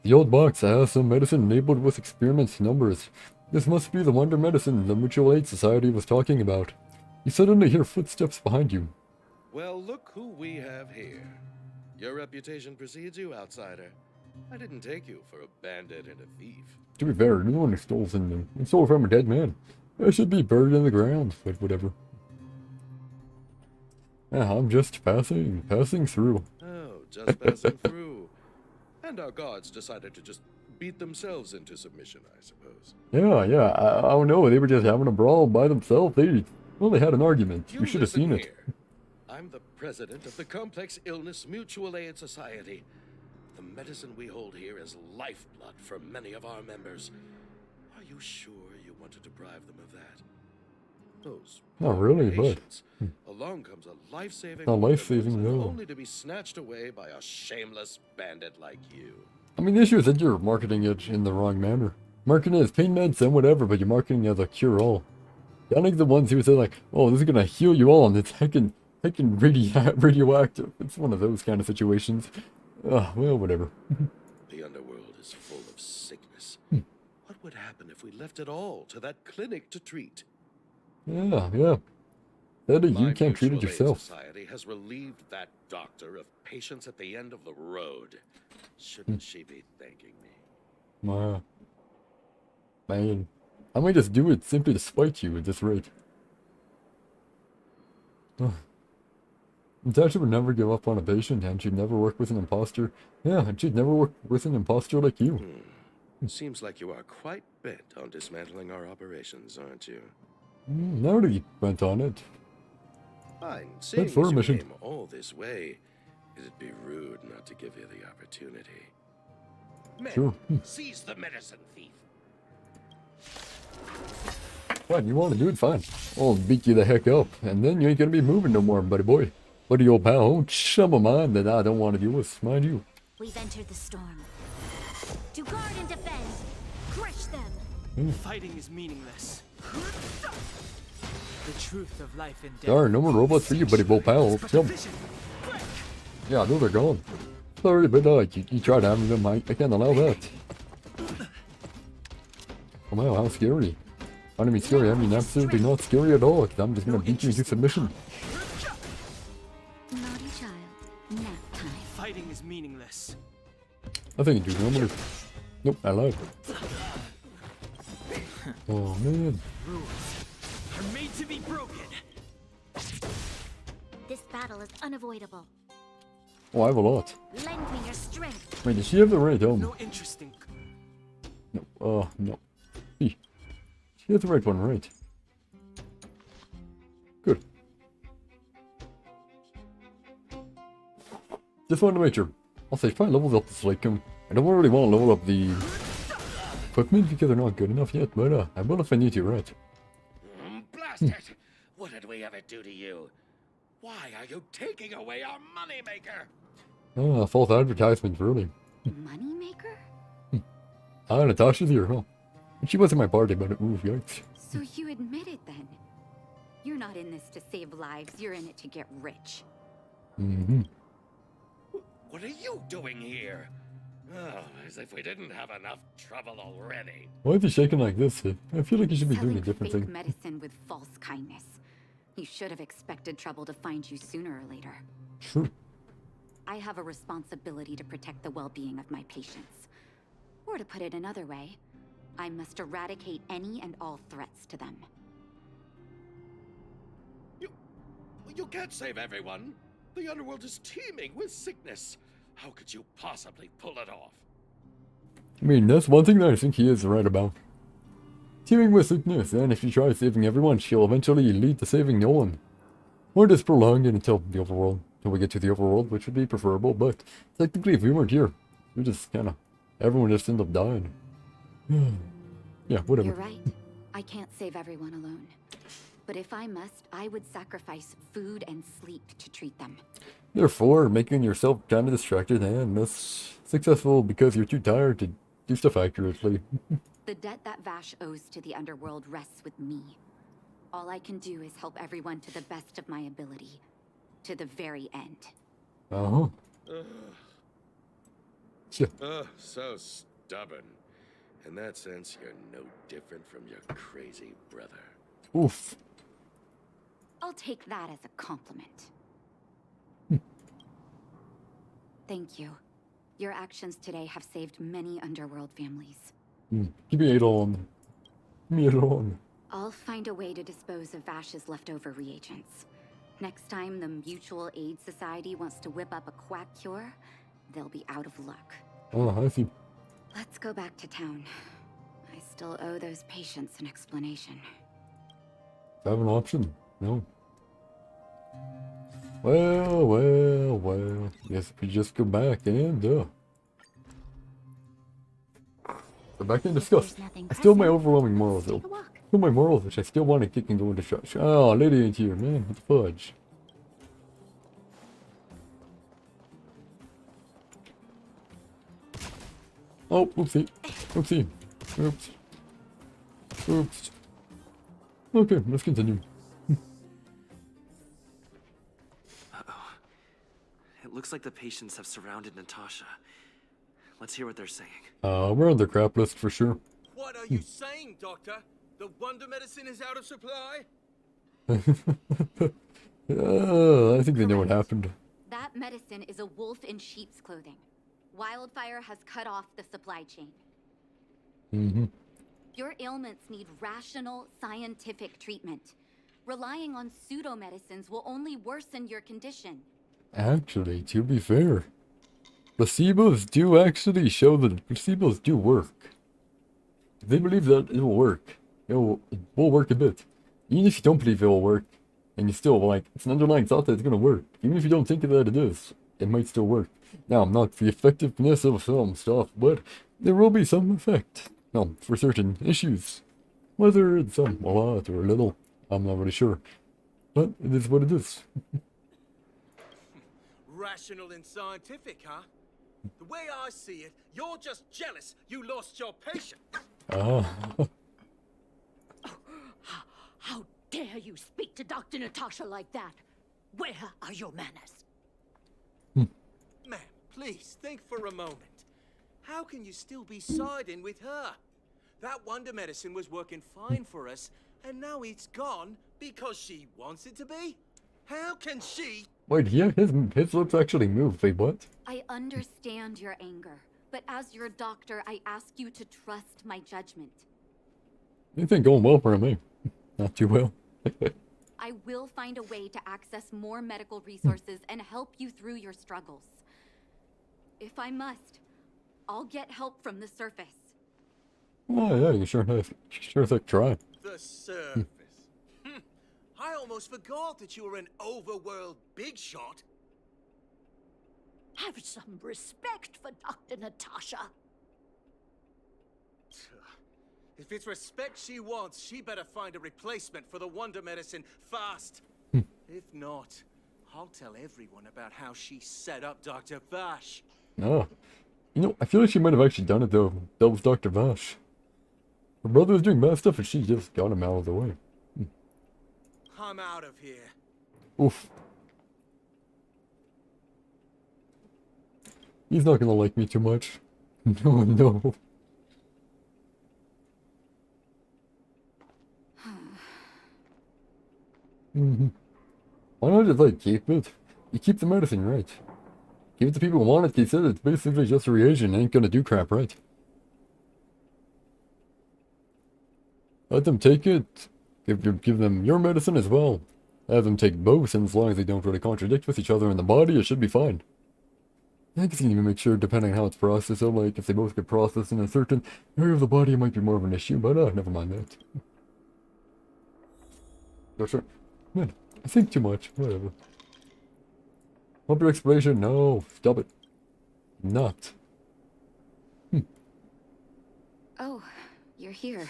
The old box has some medicine labeled with experiment numbers. This must be the wonder medicine the Mutual Aid Society was talking about. You suddenly hear footsteps behind you. Well, look who we have here. Your reputation precedes you, outsider. I didn't take you for a bandit and a thief. To be fair, no one stole from them. It stole from a dead man. I should be buried in the ground, but whatever. Yeah, I'm just passing through. Oh, just passing through. And our guards decided to just beat themselves into submission, I suppose. Yeah, I don't know, they were just having a brawl by themselves. They had an argument. You should have listen seen it. here. I'm the president of the Complex Illness Mutual Aid Society. The medicine we hold here is lifeblood for many of our members. Are you sure you want to deprive them of that? Those Not really, but patients. Along comes a life-saving not life-saving, medicine, no. only to be snatched away by a shameless bandit like you. I mean, the issue is that you're marketing it in the wrong manner. Marketing it as pain meds and whatever, but you're marketing it as a cure-all. I think the ones who say like, oh, this is gonna heal you all, and it's heckin' radioactive. It's one of those kind of situations. Well, whatever. The underworld is full of sickness. What would happen if we left it all to that clinic to treat? Yeah. That you My can't treat it Mutual Aid yourself. Society has relieved that doctor of patients at the end of the road. Shouldn't she be thanking me? Man, I might just do it simply to spite you at this rate. Natasha would never give up on a patient, and she'd never work with an imposter. Yeah, and she'd never work with an imposter like you. Seems like you are quite bent on dismantling our operations, aren't you? Now that you went on it. Fine. Seeing as for a you mission. came all this way, it'd be rude not to give you the opportunity. Men, Sure. seize the medicine thief. Fine, you want to do it, fine. I'll beat you the heck up, and then you ain't gonna be moving no more, buddy boy. Buddy old pal, don't shove a mind that I don't want to deal with, mind you. We've entered the storm. To guard and defend. Crush them. Fighting is meaningless. The truth of life and death. Darn, no more robots for you, buddy old pal. Jump. Vision. Quick. Yeah, those are gone. Sorry, but you tried having them, I can't allow that. Oh wow, how scary. I don't mean scary, I mean absolutely not scary at all, 'cause I'm just gonna beat you into submission. Naughty child. Nap time. Fighting is meaningless. I think you do normally. Nope, I lied. Oh man. Rules are made to be broken. This battle is unavoidable. Oh, I have a lot. Lend me your strength. Wait, does she have the right No interesting. No, no. She has the right one, right? Good. Just wanted to make sure. I'll say, probably levels up the Slakum. I don't really want to level up the equipment because they're not good enough yet, but I will if I need to, right? Blast it! What did we ever do to you? Why are you taking away our moneymaker? False advertisement, really. Moneymaker? Natasha's here, huh? She wasn't my party, but ooh, yikes. So you admit it then? You're not in this to save lives, you're in it to get rich. Mm-hmm. What are you doing here? Oh, as if we didn't have enough trouble already. Why is he shaking like this? I feel like you should be doing Selling a different fake thing. medicine with false kindness. You should have expected trouble to find you sooner or later. Sure. I have a responsibility to protect the well-being of my patients. Or to put it another way, I must eradicate any and all threats to them. You can't save everyone. The underworld is teeming with sickness. How could you possibly pull it off? I mean, that's one thing that I think he is right about. teeming with sickness, and if she tries saving everyone, she'll eventually lead to saving no one. Or just prolong it until the overworld, until we get to the overworld, which would be preferable, but technically if we weren't here, we just kinda, everyone just end up dying. Yeah, whatever. You're right. I can't save everyone alone. But if I must, I would sacrifice food and sleep to treat them. Therefore, making yourself kinda distracted and thus successful because you're too tired to do stuff accurately. The debt that Vash owes to the underworld rests with me. All I can do is help everyone to the best of my ability. To the very end. Uh-huh. Yeah. So stubborn. In that sense, you're no different from your crazy brother. Oof. I'll take that as a compliment. Thank you. Your actions today have saved many underworld families. Give me 8 on. Give me 8 on. I'll find a way to dispose of Vash's leftover reagents. Next time the Mutual Aid Society wants to whip up a quack cure, they'll be out of luck. Oh, I see. Let's go back to town. I still owe those patients an explanation. I have an option? No. Well. Guess we just go back and, go back and discuss. I still have my overwhelming morals, though. Still my morals, which I still want to kick and go into church. Oh, lady ain't here, man. What the fudge? Oh, oopsie. Oopsie. Oops. Oops. Okay, let's continue. Uh-oh. It looks like the patients have surrounded Natasha. Let's hear what they're saying. We're on the crap list for sure. What are you saying, Doctor? The wonder medicine is out of supply? I think they know what happened. That medicine is a wolf in sheep's clothing. Wildfire has cut off the supply chain. Your ailments need rational, scientific treatment. Relying on pseudo-medicines will only worsen your condition. Actually, to be fair, placebos do actually show that placebos do work. If they believe that it will work, it will work a bit. Even if you don't believe it will work, and you still, like, it's an underlying thought that it's gonna work. Even if you don't think that it is, it might still work. Now, not the effectiveness of some stuff, but there will be some effect. No, for certain issues. Whether it's a lot or a little, I'm not really sure. But it is what it is. Rational and scientific, huh? The way I see it, you're just jealous you lost your patient. How dare you speak to Dr. Natasha like that? Where are your manners? Ma'am, please think for a moment. How can you still be siding with her? That wonder medicine was working fine for us, and now it's gone because she wants it to be? How can she? Wait, yeah, his lips actually moved. Wait, what? I understand your anger, but as your doctor, I ask you to trust my judgment. Anything going well for me? Not too well. I will find a way to access more medical resources and help you through your struggles. If I must, I'll get help from the surface. Oh yeah, you sure think try. The surface. I almost forgot that you were an overworld big shot. Have some respect for Dr. Natasha. If it's respect she wants, she better find a replacement for the wonder medicine fast. If not, I'll tell everyone about how she set up Dr. Vash. No. You know, I feel like she might have actually done it though. That was Dr. Vash. Her brother was doing bad stuff and she just got him out of the way. I'm out of here. Oof. He's not gonna like me too much. No. Why not just, like, keep it? You keep the medicine, right? Give it to people who want it. They said it's basically just a reagent. Ain't gonna do crap, right? Let them take it. Give them your medicine as well. Have them take both, and as long as they don't really contradict with each other in the body, it should be fine. I guess you can even make sure, depending on how it's processed, so like if they both get processed in a certain area of the body, it might be more of an issue, but never mind that. Oh, sure. Man, I think too much. Whatever. Want your explanation? No, stop it. Not. Oh, you're here.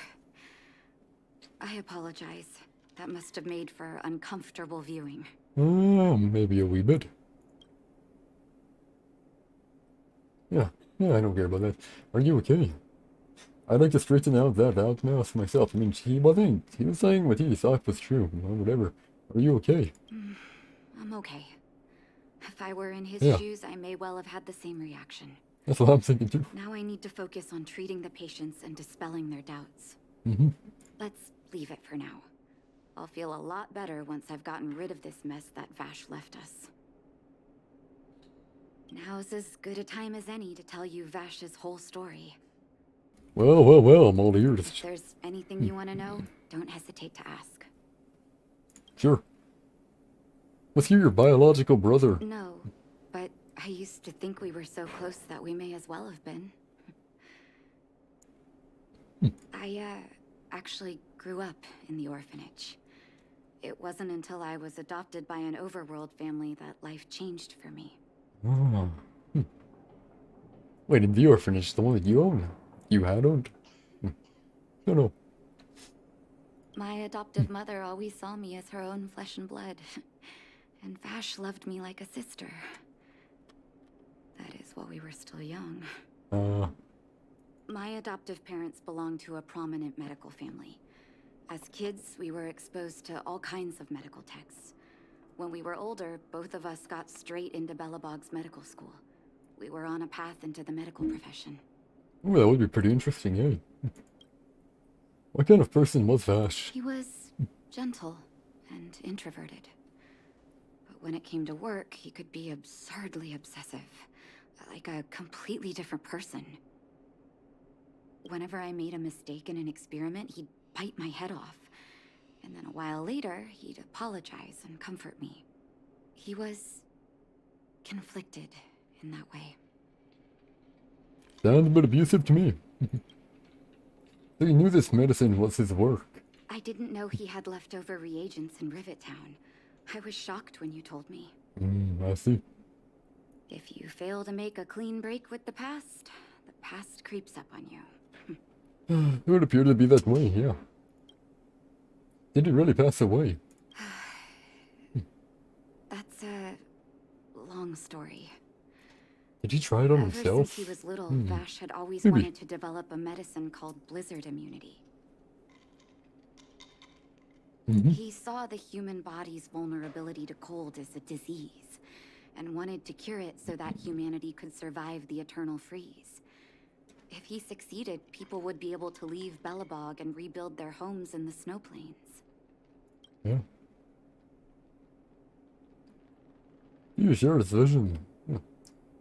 I apologize. That must have made for uncomfortable viewing. Maybe a wee bit. Yeah, I don't care about that. Are you okay? I'd like to straighten out that outmouth myself. I mean, he was saying what he thought was true, or whatever. Are you okay? I'm okay. If I were in his Yeah. shoes, I may well have had the same reaction. That's what I'm thinking too. Now I need to focus on treating the patients and dispelling their doubts. Mm-hmm. Let's leave it for now. I'll feel a lot better once I've gotten rid of this mess that Vash left us. Now's as good a time as any to tell you Vash's whole story. Well, I'm all ears. If there's anything you want to know, don't hesitate to ask. Sure. Was he your biological brother? No, but I used to think we were so close that we may as well have been. I, actually grew up in the orphanage. It wasn't until I was adopted by an overworld family that life changed for me. Oh. Wait, in the orphanage, the one that you own? You had owned? No. My adoptive mother always saw me as her own flesh and blood. And Vash loved me like a sister. That is while we were still young. My adoptive parents belonged to a prominent medical family. As kids, we were exposed to all kinds of medical texts. When we were older, both of us got straight into Belobog's medical school. We were on a path into the medical profession. Oh, that would be pretty interesting, eh? What kind of person was Vash? He was gentle and introverted. But when it came to work, he could be absurdly obsessive. Like a completely different person. Whenever I made a mistake in an experiment, he'd bite my head off. And then a while later, he'd apologize and comfort me. He was conflicted in that way. Sounds a bit abusive to me. So you knew this medicine was his work. I didn't know he had leftover reagents in Rivet Town. I was shocked when you told me. I see. If you fail to make a clean break with the past creeps up on you. It would appear to be that way, yeah. Did he really pass away? That's a long story. Did he try it on Ever himself? since he was little, Vash had always Maybe. wanted to develop a medicine called blizzard immunity. He saw the human body's vulnerability to cold as a disease, and wanted to cure it so that humanity could survive the eternal freeze. If he succeeded, people would be able to leave Belobog and rebuild their homes in the snow plains. Yeah. You shared his vision.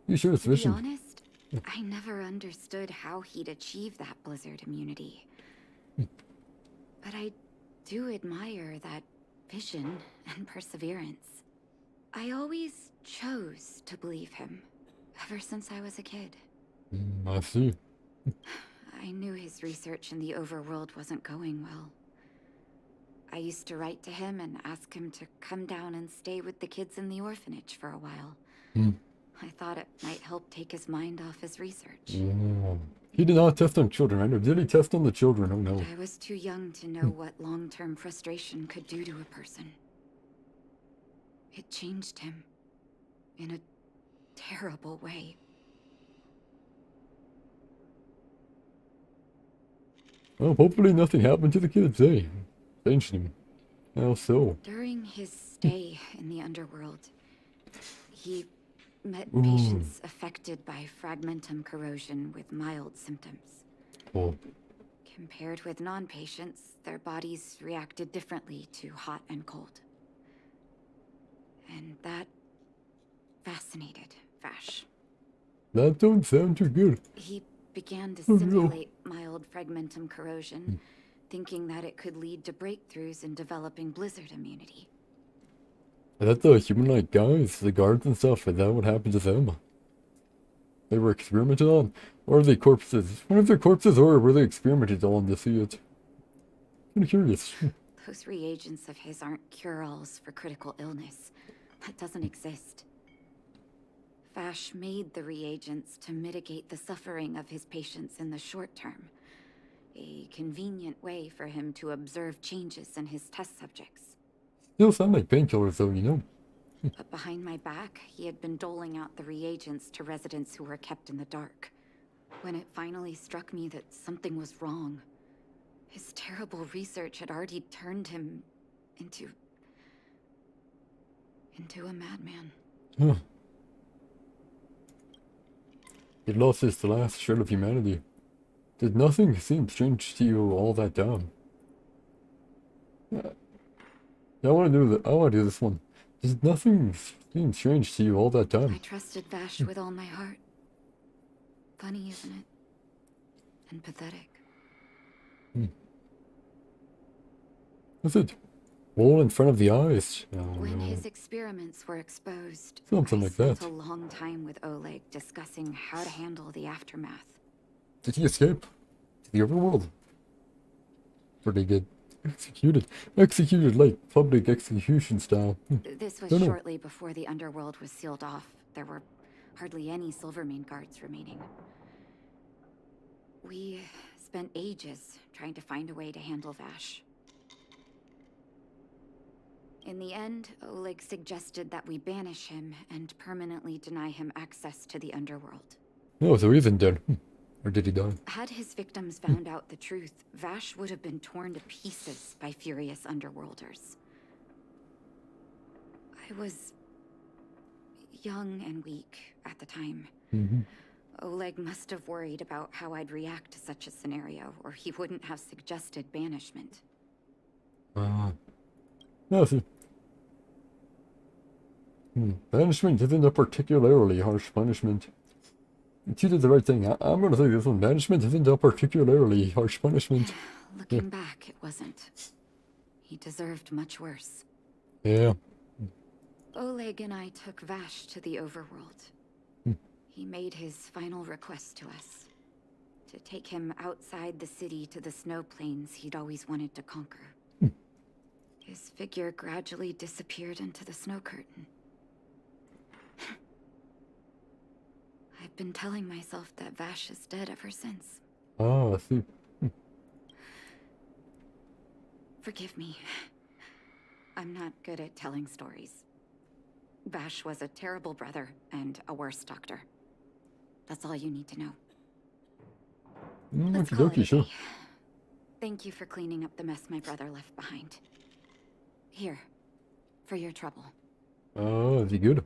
You shared his To be vision. honest, I never understood how he'd achieve that blizzard immunity. But I do admire that vision and perseverance. I always chose to believe him, ever since I was a kid. I see. I knew his research in the overworld wasn't going well. I used to write to him and ask him to come down and stay with the kids in the orphanage for a while. I thought it might help take his mind off his research. He did not test on children, right? Or did he test on the children? Oh no. I was too young to know what long-term frustration could do to a person. It changed him in a terrible way. Well, hopefully nothing happened to the kids, eh? Changed him. How so? During his stay in the underworld, he met patients affected by fragmentum corrosion with mild symptoms. Oh. Compared with non-patients, their bodies reacted differently to hot and cold. And that fascinated Vash. That don't sound too good. He began to no. simulate mild fragmentum corrosion, thinking that it could lead to breakthroughs in developing blizzard immunity. That's the human-like guys, the guards and stuff. Is that what happened to them? they were experimented on? Or are they corpses? One of their corpses, or were they experimented on to see it? Kind of curious. Those reagents of his aren't cure-alls for critical illness. That doesn't exist. Vash made the reagents to mitigate the suffering of his patients in the short term. A convenient way for him to observe changes in his test subjects. Still sound like painkillers though, you know. But behind my back, he had been doling out the reagents to residents who were kept in the dark. When it finally struck me that something was wrong, his terrible research had already turned him into a madman. Huh. He lost his last shred of humanity. Did nothing seem strange to you all that time? Yeah, I want to do that. I want to do this one. Did nothing seem strange to you all that time? I trusted Vash with all my heart. Funny, isn't it? And pathetic. What's it? All in front of the eyes. Oh, When no. his experiments were exposed, Something I like spent that. a long time with Oleg discussing how to handle the aftermath. Did he escape to the overworld? Or did he get executed? Executed like public execution style. This was Don't know. shortly before the underworld was sealed off. There were hardly any Silvermane guards remaining. We spent ages trying to find a way to handle Vash. In the end, Oleg suggested that we banish him and permanently deny him access to the underworld. No, so he isn't dead. Or did he die? Had his victims found out the truth, Vash would have been torn to pieces by furious underworlders. I was young and weak at the time. Oleg must have worried about how I'd react to such a scenario, or he wouldn't have suggested banishment. Yeah, see. Banishment isn't a particularly harsh punishment. You did the right thing. I'm gonna say this one. Banishment isn't a particularly harsh punishment. Looking back, it wasn't. He deserved much worse. Yeah. Oleg and I took Vash to the overworld. He made his final request to us. To take him outside the city to the snow plains he'd always wanted to conquer. His figure gradually disappeared into the snow curtain. I've been telling myself that Vash is dead ever since. Ah, I see. Forgive me. I'm not good at telling stories. Vash was a terrible brother and a worse doctor. That's all you need to know. Let's call it a Sure. day. Thank you for cleaning up the mess my brother left behind. Here, for your trouble. Oh, is he good?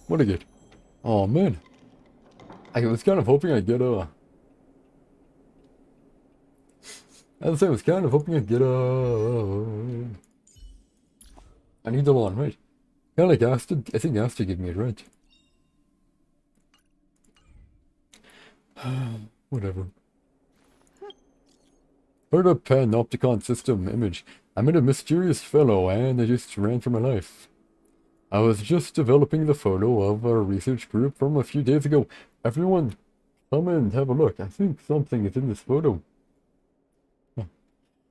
What I get? Oh man. I was kind of hoping I'd get a... As I say, I was kind of hoping I'd get a... I need the one, right? Kind of like Asta. I think Asta gave me it right. Whatever. Heard a panopticon system image. I met a mysterious fellow and I just ran for my life. I was just developing the photo of our research group from a few days ago. Everyone, come and have a look. I think something is in this photo.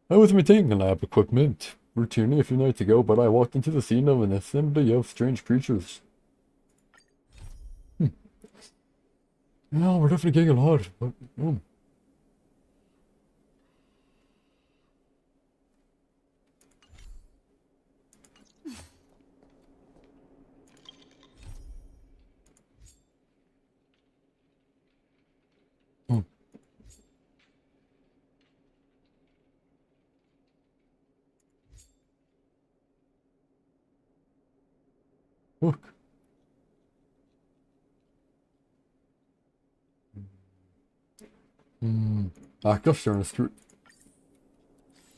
I was maintaining lab equipment routinely a few nights ago, but I walked into the scene of an assembly of strange creatures. No, we're definitely getting a lot. But, Look. Gosh darn, it's true.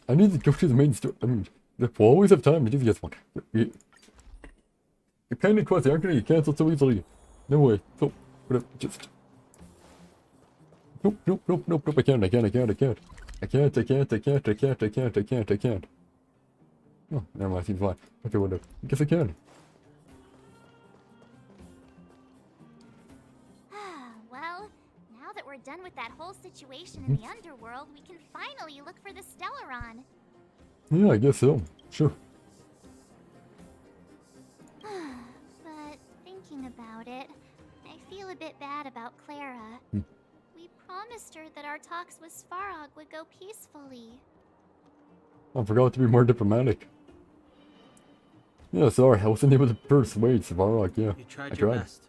I need to go to the main store. I mean, we'll always have time to do this one. Your pending quests aren't going to get cancelled so easily. No way. So, whatever, just... Nope. I can't. Oh, never mind, seems fine. Okay, whatever. I guess I can. done with that whole situation in the underworld, we can finally look for the Stellaron. Yeah, I guess so. Sure. But thinking about it, I feel a bit bad about Clara. We promised her that our talks with Svarog would go peacefully. I forgot to be more diplomatic. Yeah, sorry, I wasn't able to persuade Svarog, yeah. You tried your best.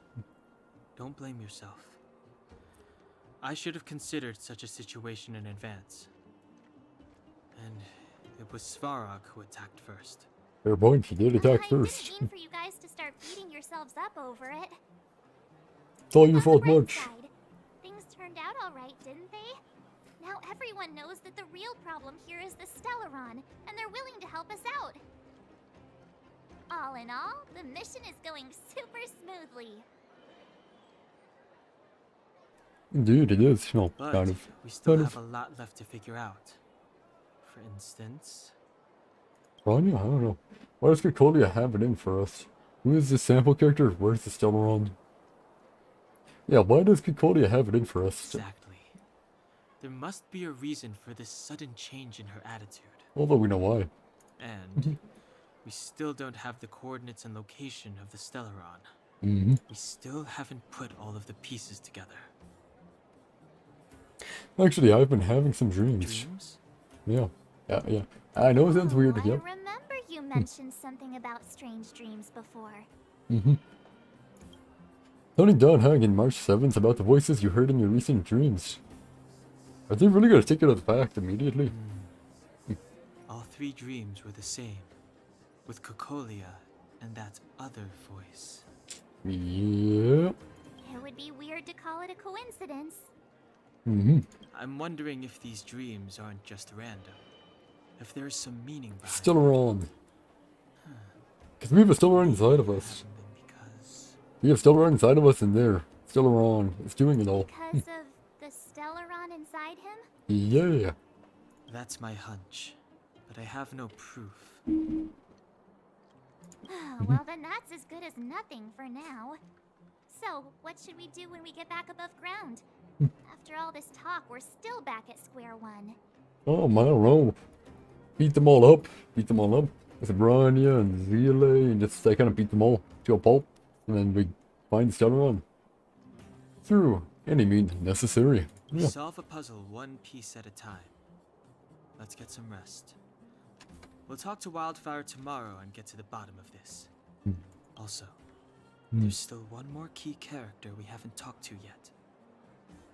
Don't blame yourself. I should have considered such a situation in advance. And it was Svarog who attacked first. Fair point, he did attack I first. didn't mean for you guys to start beating yourselves up over it. It's all your On the fault, bright March. side, things turned out all right, didn't they? Now everyone knows that the real problem here is the Stellaron, and they're willing to help us out. All in all, the mission is going super smoothly. Indeed, it is. No, But kind of. we still Kind have of. a lot left to figure out. For instance, Rania? I don't know. Why does Kokolia have it in for us? Who is this sample character? Where's the Stellaron? Yeah, why does Kokolia have it in for us? exactly. There must be a reason for this sudden change in her attitude. Although we know why. And we still don't have the coordinates and location of the Stellaron. Mm-hmm. We still haven't put all of the pieces together. Actually, I've been having some dreams. Dreams? Yeah. Yeah. I know it sounds weird, I yep. remember you mentioned something about strange dreams before. Mm-hmm. Tony Don Hagen, March 7th, about the voices you heard in your recent dreams. Are they really gonna take it as fact immediately? All three dreams were the same, with Kokolia and that other voice. Yeah. It would be weird to call it a coincidence. Mm-hmm. I'm wondering if these dreams aren't just random. If there's some meaning behind Still them. around. Because we have a Stellaron inside of us. Haven't been because We have Stellaron inside of us in there. Stellaron. It's doing it all. Because of the Stellaron inside him? Yeah. that's my hunch, but I have no proof. Well, then that's as good as nothing for now. So, what should we do when we get back above ground? After all this talk, we're still back at square one. Oh, I don't know. Beat them all up. Beat them all up. With Branya and Zile and just kind of beat them all to a pulp. And then we find Stellaron. Through any means necessary. We Yeah. solve a puzzle one piece at a time. Let's get some rest. We'll talk to Wildfire tomorrow and get to the bottom of this. Also, there's still one more key character we haven't talked to yet.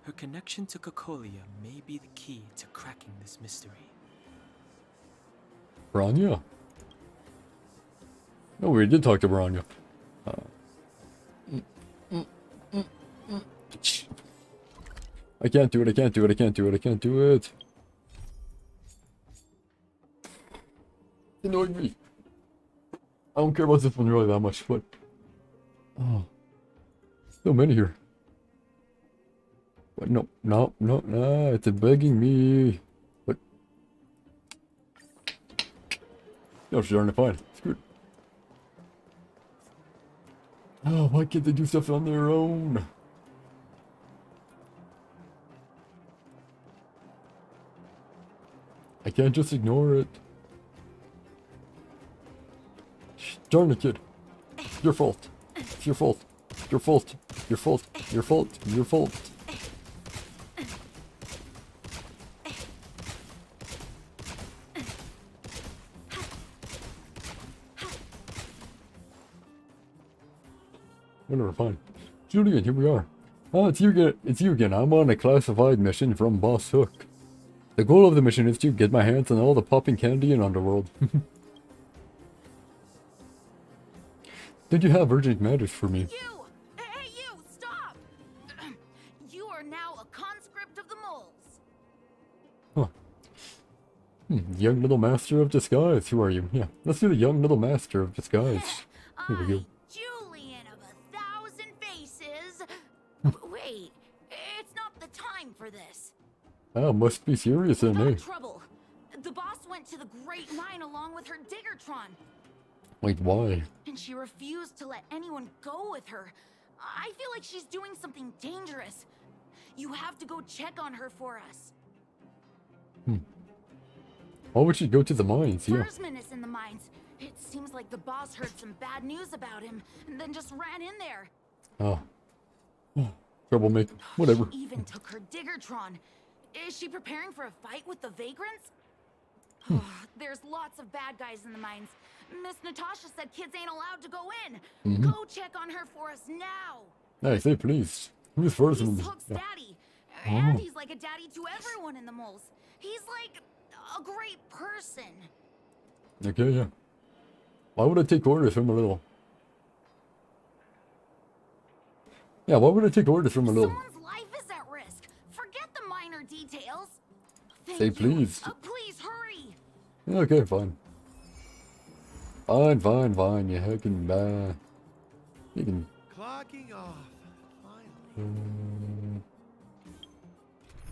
Her connection to Kokolia may be the key to cracking this mystery. Branya? No, we did talk to Branya. I can't do it, I can't do it, I can't do it, I can't do it. It annoyed me. I don't care about this one really that much, but... Oh. So many here. But no, it's begging me. But... No, she's already fine. Screw it. Oh, why can't they do stuff on their own? I can't just ignore it. Darn it, kid. Your fault. It's your fault. Your fault. Your fault. Your fault. Your fault. Whatever, fine. Julian, here we are. Oh, it's you again. It's you again. I'm on a classified mission from Boss Hook. The goal of the mission is to get my hands on all the popping candy in Underworld. Did you have urgent matters for me? You! Hey, you! Stop! You are now a conscript of the moles. Huh. Young little master of disguise. Who are you? Yeah, let's do the young little master of disguise. Here we go. Julian of 1,000 faces. Wait, it's not the time for this. Oh, must be serious then, Got eh? in trouble. The boss went to the Great Mine along with her Diggertron, Wait, why? and she refused to let anyone go with her. I feel like she's doing something dangerous. You have to go check on her for us. Why would she go to the mines? Yeah. Bursman is in the mines. It seems like the boss heard some bad news about him and then just ran in there. Oh. Troublemaker. Whatever. She even took her Diggertron. Is she preparing for a fight with the vagrants? There's lots of bad guys in the mines. Miss Natasha said kids ain't allowed to go in. Go check on her for us now. Hey, say please. Who's first in He's the... Hook's Yeah. daddy. And he's like a daddy to everyone in the moles. He's like a great person. Okay, yeah. Why would I take orders from a little... Yeah, why would I take orders from a little... Someone's life is at risk. Forget the minor details. Thank Say you. please. Please hurry. Okay, fine. Fine. You heckin' bad. You can... Clocking off. Finally.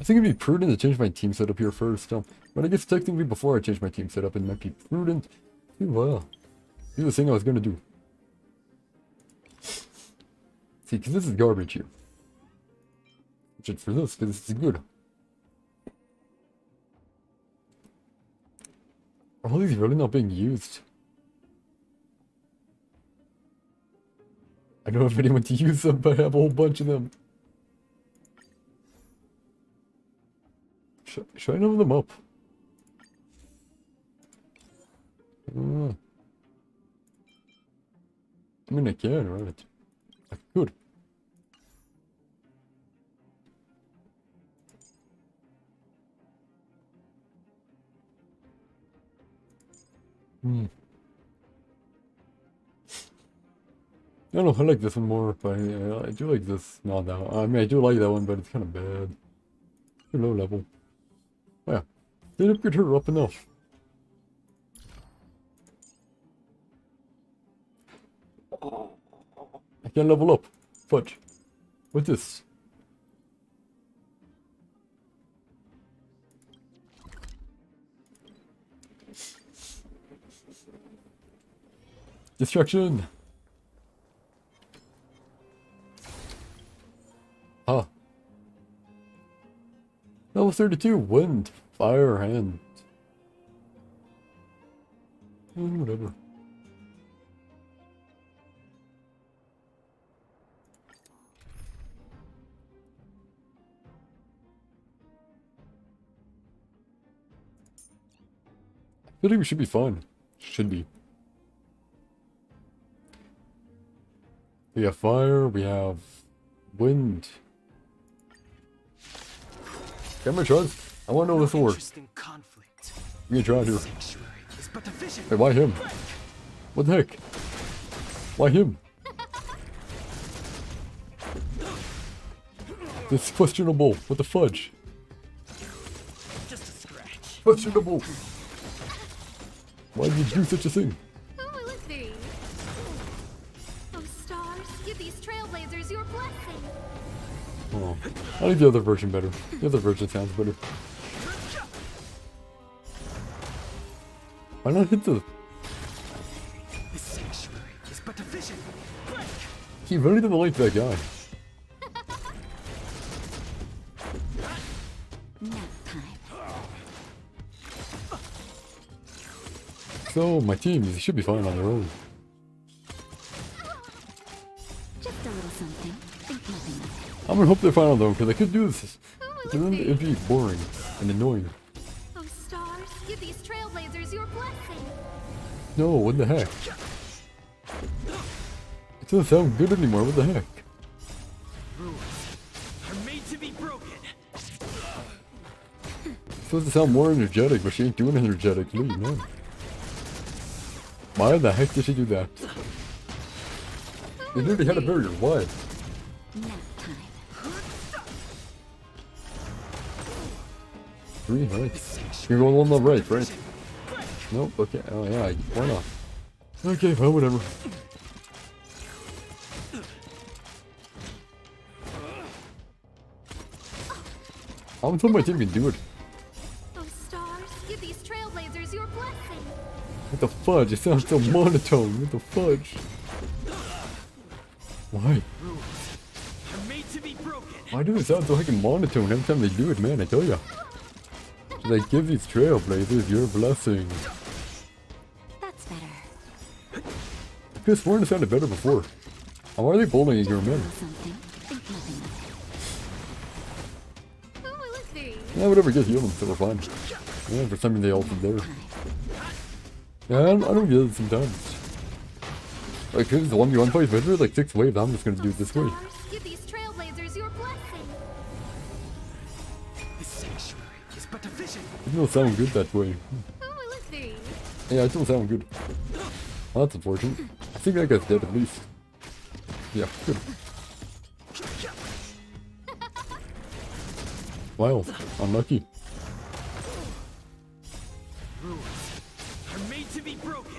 I think it'd be prudent to change my team setup here first. But I guess technically before I change my team setup, it might be prudent to do the thing I was gonna do. See, because this is garbage here. Check for this, because this is good. Are all these really not being used? I don't have anyone to use them, but I have a whole bunch of them. Should I level them up? I mean, I can, right? I could. I don't know, I like this one more, but I do like this. Not that one. I mean, I do like that one, but it's kind of bad. Too low level. Oh, yeah. Didn't upgrade her up enough. I can't level up. Fudge. What's this? Destruction! Ah. Level 32, wind, fire, and... whatever. I feel like we should be fine. Should be. We have fire, we have wind. Camera charge? I want to know this will work. Conflict. Give me a try here. Sanctuary is but a vision. Hey, why him? What the heck? Why him? This is questionable. What the fudge? Just a scratch. Questionable. Why did you do such a thing? Who will it be? Oh, stars, give these trailblazers your blessing. Oh, I like the other version better. The other version sounds better. Why not hit the... This sanctuary is but a vision. Break. He really didn't like that guy. Nap time. So, my team, they should be fine on their own. Just a little something. Think nothing of it. I'm gonna hope they're fine on their own, because I could do this. But then it'd be boring and annoying. Oh, stars, give these trailblazers your blessing. No, what the heck? It doesn't sound good anymore, what the heck? Rules are made to be broken. It's supposed to sound more energetic, but she ain't doing energetically, man. Why the heck did she do that? They literally had a barrier, why? Nap time. 3, right? You're going on the right, right? Nope, okay, oh yeah, why not? Okay, well, whatever. I'm telling my team can do it. Oh, stars, give these trailblazers your blessing. What the fudge? It sounds so monotone. What the fudge? Why? Rules are made to be broken. Why do it sound so fucking monotone every time they do it, man? I tell ya. Like, give these trailblazers your blessing. That's better. I could have sworn it sounded better before. Why are they bullying your men? Something. Think nothing of it. Oh, look there. Yeah, whatever, get healing, so we're fine. Yeah, for some reason they ulted there. Yeah, I don't get it sometimes. Like, here's the 1v1 fight, but if there's like 6 waves, I'm just gonna do it this way. Stars, give these trailblazers your blessing. The sanctuary is but a vision. It don't sound good that way. Oh, look there. Yeah, it don't sound good. Well, that's unfortunate. I think that guy's dead at least. Yeah, good. Wow, unlucky. Rules are made to be broken.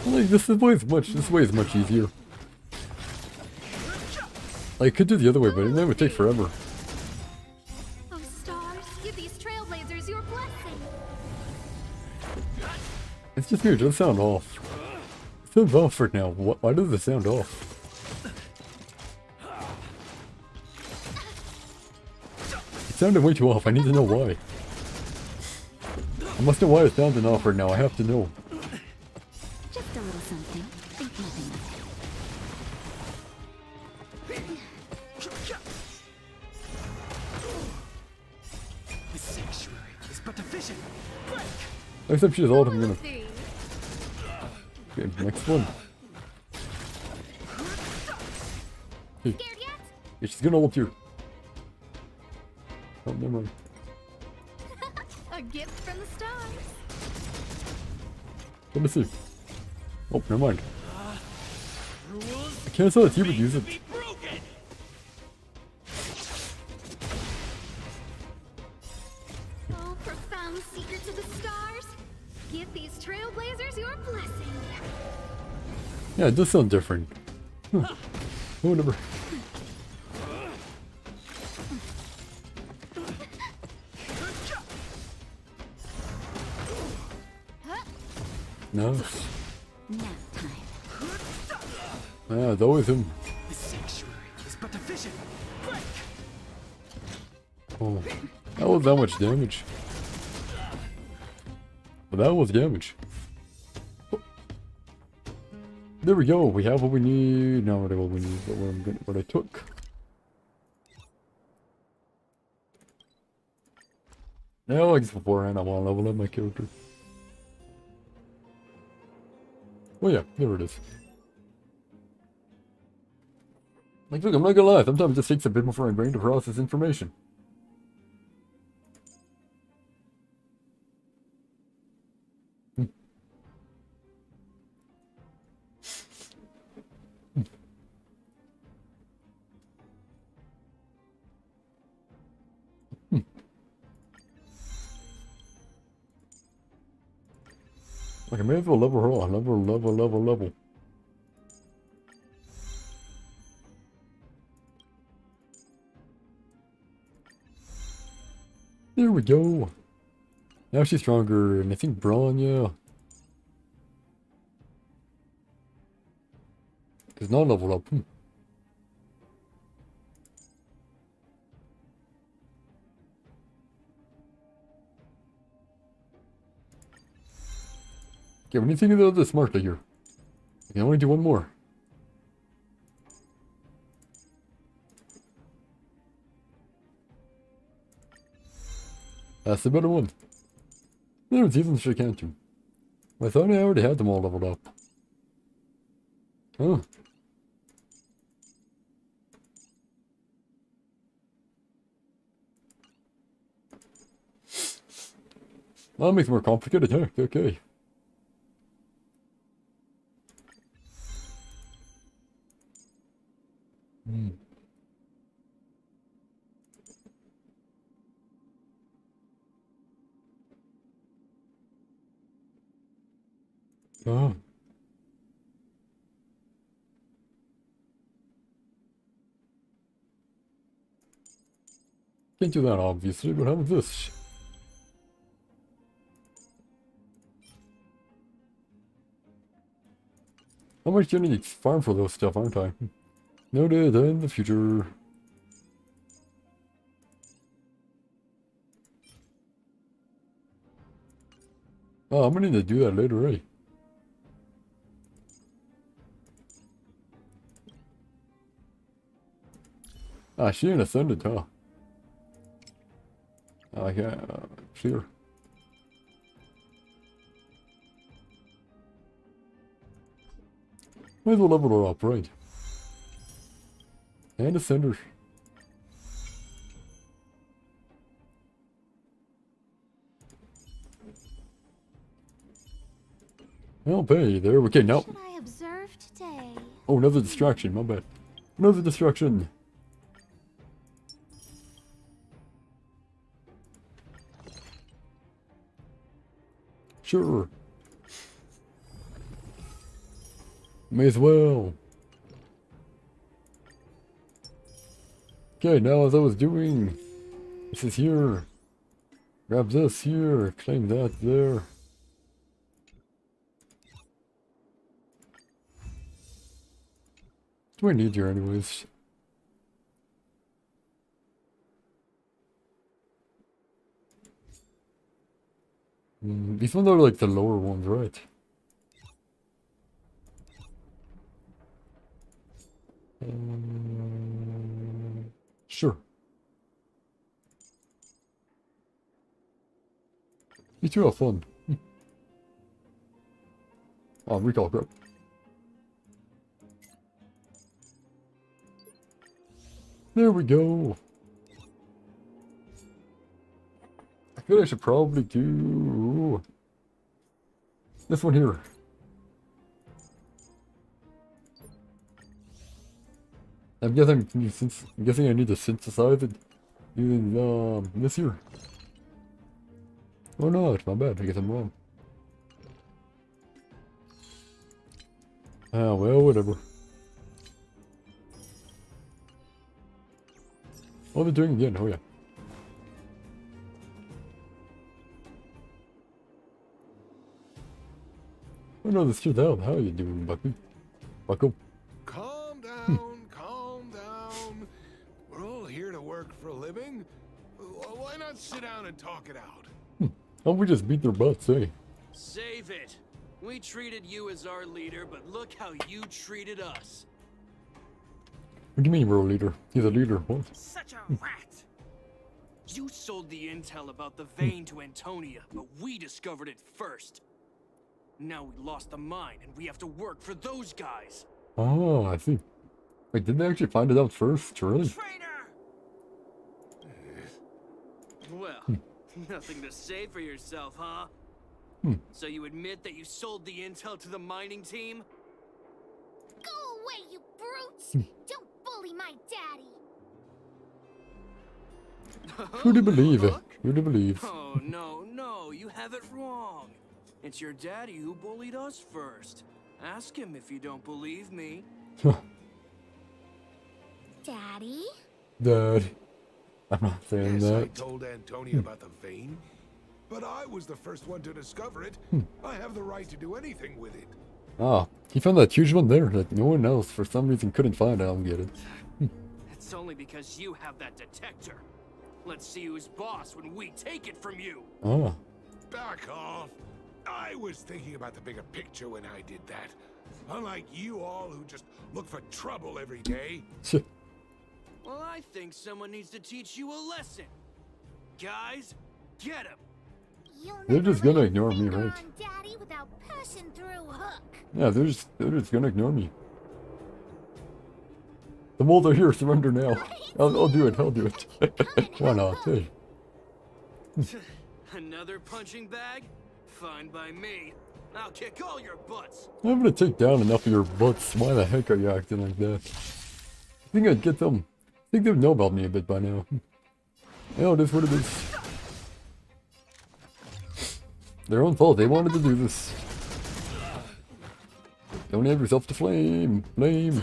Like, this way is much easier. Like, I could do the other way, but it would take forever. Oh, stars, give these trailblazers your blessing. It's just weird, it does sound off. It sounds off right now. Why does it sound off? It sounded way too off, I need to know why. I must know why it's sounding off right now, I have to know. Just a little something. Think nothing of it. The sanctuary is but a vision. Break. Except she's old, I'm gonna... There. Okay, next one. Hey. Scared yet? Yeah, she's gonna ult you. Oh, never mind. A gift from the stars. Let me see. Oh, never mind. Rules I can't tell if you would made use to it. be broken. Oh, profound secrets of the stars. Give these trailblazers your blessing. Yeah, it does sound different. Huh. Oh, whatever. Nice. Nap time. Yeah, it's always him. The sanctuary is but a vision. Break. Oh, that was that much damage. But that was damage. Oh. There we go. We have what we need. Not really what we need, but what I took. Now, I guess beforehand, I want to level up my character. Oh yeah, there it is. Like, look, I'm not gonna lie. Sometimes it just takes a bit more for my brain to process information. Like, I may as well level her on. Level. There we go. Now she's stronger, and I think Braun, yeah. Does not level up. Okay, we need to do this smartly here. I can only do one more. That's the better one. There's even shit, can't you? I thought I already had them all leveled up. Oh. That makes it more complicated, huh? Okay. Oh. Can't do that, obviously, but how about this? How much do you need to farm for those stuff, aren't I? Noted in the future. Oh, I'm gonna need to do that later, right? Ah, she ain't ascended, huh? Okay, clear. Might as well level her up, right? And ascender. Well, pay there. Okay, now. Should I observe today? Oh, another distraction. My bad. Another distraction. Sure. May as well. Okay, now as I was doing, this is here. Grab this here. Claim that there. Do I need you anyways? These ones are like the lower ones, right? Sure. You two have fun. Oh, recall grip. There we go. I feel I should probably do this one here. I'm guessing I need to synthesize it using this here. Oh no, it's my bad. I guess I'm wrong. Ah, well, whatever. What are they doing again? Oh yeah. Oh no, this shit out. How are you doing, Bucky? Bucko? Calm down, calm down. We're all here to work for a living. Why not sit down and talk it out? How don't we just beat their butts, eh? Save it. We treated you as our leader, but look how you treated us. What do you mean we're a leader? He's a leader. What? Such a rat. You sold the intel about the vein to Antonia, but we discovered it first. Now we lost the mine, and we have to work for those guys. Oh, I see. Wait, didn't they actually find it out first? Really? Traitor! Well, nothing to say for yourself, huh? So you admit that you sold the intel to the mining team? Go away, you brutes! Don't bully my daddy! Who do you believe it? Who do you believe? Oh, no, you have it wrong. It's your daddy who bullied us first. Ask him if you don't believe me. Daddy? Dad. I'm not saying Yes, I that. told Antonia about the vein, but I was the first one to discover it. I have the right to do anything with it. Ah, he found that huge one there that no one else for some reason couldn't find. I don't get it. It's only because you have that detector. Let's see who's boss when we take it from you. Ah. Back off. I was thinking about the bigger picture when I did that. Unlike you all who just look for trouble every day. Well, I think someone needs to teach you a lesson. Guys, get him. They're just gonna ignore me, right? Daddy without pushing through hook. Yeah, they're just gonna ignore me. The moles are here. Surrender now. I'll do it. I'll do it. Why not? Hey. Another punching bag? Fine by me. I'll kick all your butts. I'm gonna take down enough of your butts. Why the heck are you acting like that? I think I'd get them. I think they'd know about me a bit by now. Oh, it is what it is. Their own fault. They wanted to do this. Don't have yourself to flame. Flame.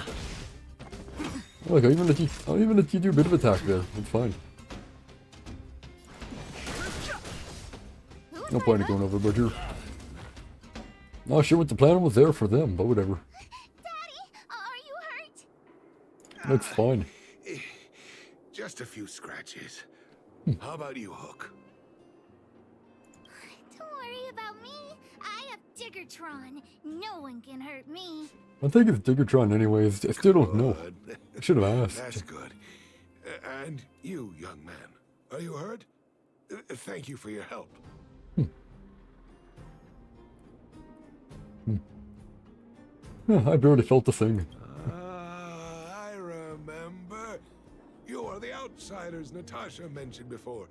Look, I'll even let you do a bit of attack there. It's fine. No point in going overboard here. Not sure what the plan was there for them, but whatever. Daddy, are you hurt? Looks fine. Just a few scratches. How about you, Hook? Don't worry about me. Diggertron. No one can hurt me. I think it's Diggertron anyways. I still don't know. I should have asked. That's good. And you, young man, are you hurt? Thank you for your help. Yeah, I barely felt the thing. I remember. You are the outsiders Natasha mentioned before,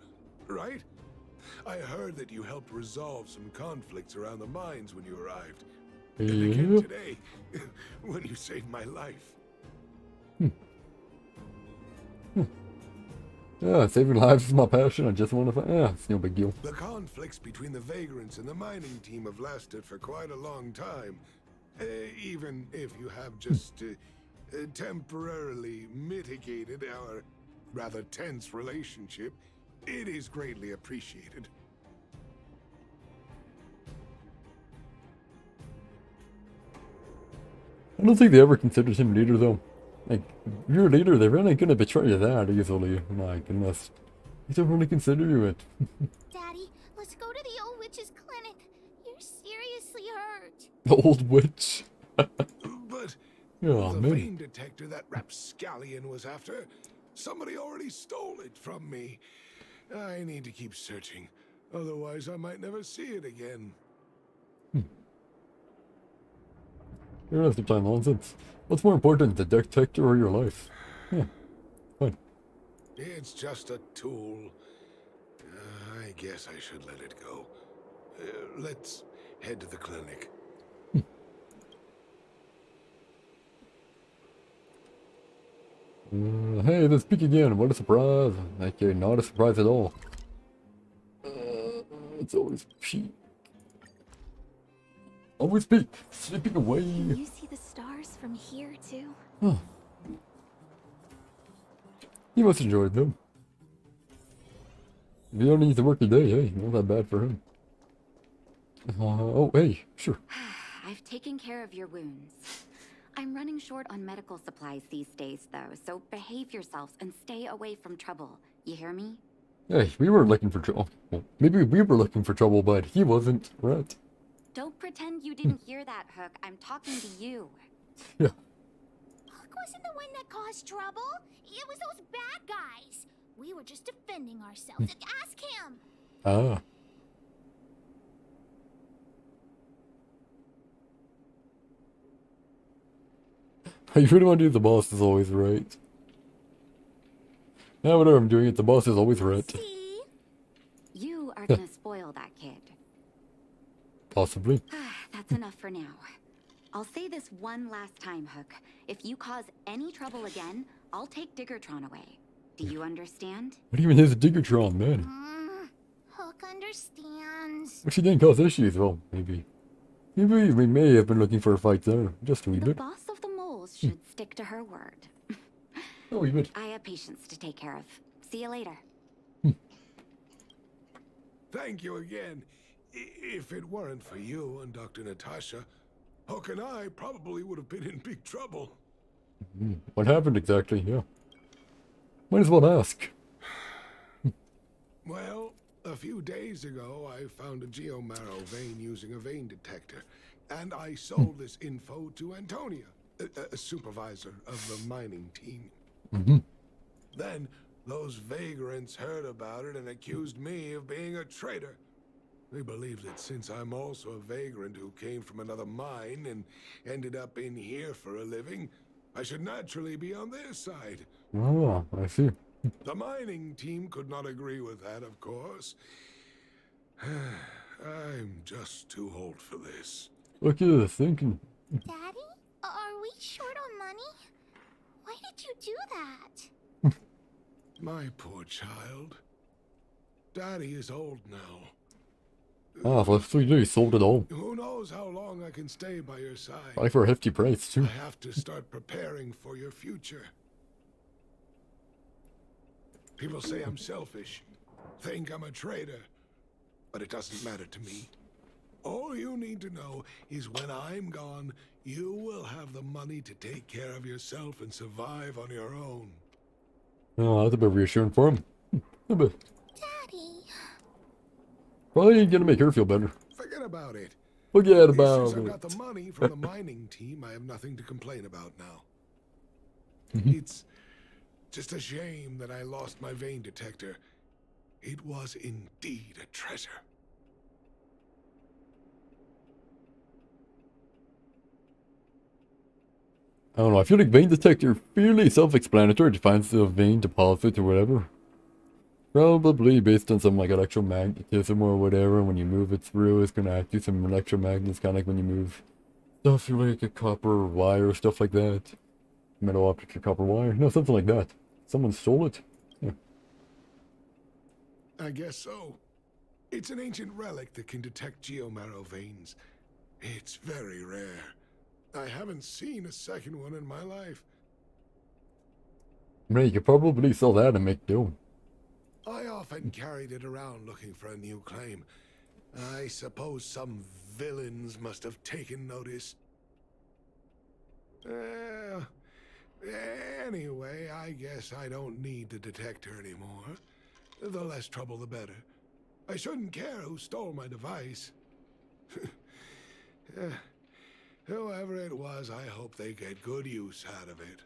right? I heard that you helped resolve some conflicts around the mines when you arrived. And again today, when you saved my life. Yeah, saving lives is my passion. I just want to find. Yeah, it's no big deal. The conflicts between the vagrants and the mining team have lasted for quite a long time. Even if you have just temporarily mitigated our rather tense relationship, it is greatly appreciated. I don't think they ever considered him leader though. Like, if you're a leader, they're really gonna betray you that easily. My goodness. They don't really consider you it. Daddy, let's go to the old witch's clinic. You're seriously hurt. The old witch. But Oh, the man. vein detector that rapscallion was after, somebody already stole it from me. I need to keep searching, otherwise I might never see it again. You don't have to play nonsense. What's more important, the detector or your life? Yeah, fine. It's just a tool. I guess I should let it go. Let's head to the clinic. Hey, they speak again. What a surprise. Okay, not a surprise at all. It's always peak. Always peak. Slipping away. Can you see the stars from here too? Oh. He must enjoy them. If he only needs to work a day, hey, not that bad for him. Oh, hey, sure. I've taken care of your wounds. I'm running short on medical supplies these days, though, so behave yourselves and stay away from trouble. You hear me? Hey, we were looking for trouble. Well, maybe we were looking for trouble, but he wasn't, right? Don't pretend you didn't hear that, Hook. I'm talking to you. Yeah. Hook wasn't the one that caused trouble. It was those bad guys. We were just defending ourselves. Ask him. Ah. You really want to do the boss is always right. Yeah, whatever I'm doing it, the boss is always right. See? You are gonna spoil that kid. Possibly. That's enough for now. I'll say this one last time, Hook. If you cause any trouble again, I'll take Diggertron away. Do you understand? What even is Diggertron, man? Hook understands. But she didn't cause issues, well, maybe. Maybe we may have been looking for a fight there. Just a wee The bit. boss of the moles should stick to her word. A wee bit. I have patients to take care of. See you later. Thank you again. If it weren't for you and Dr. Natasha, Hook and I probably would have been in big trouble. What happened exactly? Yeah. Might as well ask. Well, a few days ago, I found a geomarrow vein using a vein detector, and I sold this info to Antonia, a supervisor of the mining team. Then, those vagrants heard about it and accused me of being a traitor. They believe that since I'm also a vagrant who came from another mine and ended up in here for a living, I should naturally be on their side. Oh, I see. The mining team could not agree with that, of course. I'm just too old for this. Look at this thinking. Daddy? Are we short on money? Why did you do that? My poor child. Daddy is old now. Ah, for 3 days, sold it all. Who knows how long I can stay by your side? Buy for a hefty price, too. I have to start preparing for your future. People say I'm selfish, think I'm a traitor, but it doesn't matter to me. All you need to know is when I'm gone, you will have the money to take care of yourself and survive on your own. Oh, that's a bit reassuring for him. A bit. Daddy. Probably gonna make her feel better. Forget about it. Forget Since about I've got it. the money from the mining team, I have nothing to complain about now. Mm-hmm. It's just a shame that I lost my vein detector. It was indeed a treasure. I don't know, I feel like vein detector fairly self-explanatory. Defines the vein deposit or whatever. Probably based on some like electromagnetism or whatever. When you move it through, it's gonna act do some electromagnets, kind of like when you move stuff like a copper wire, stuff like that. Metal optic or copper wire. No, something like that. Someone stole it. Yeah. I guess so. It's an ancient relic that can detect geomarrow veins. It's very rare. I haven't seen a second one in my life. Man, you could probably sell that and make dough. I often carried it around looking for a new claim. I suppose some villains must have taken notice. Anyway, I guess I don't need the detector anymore. The less trouble, the better. I shouldn't care who stole my device. Whoever it was, I hope they get good use out of it.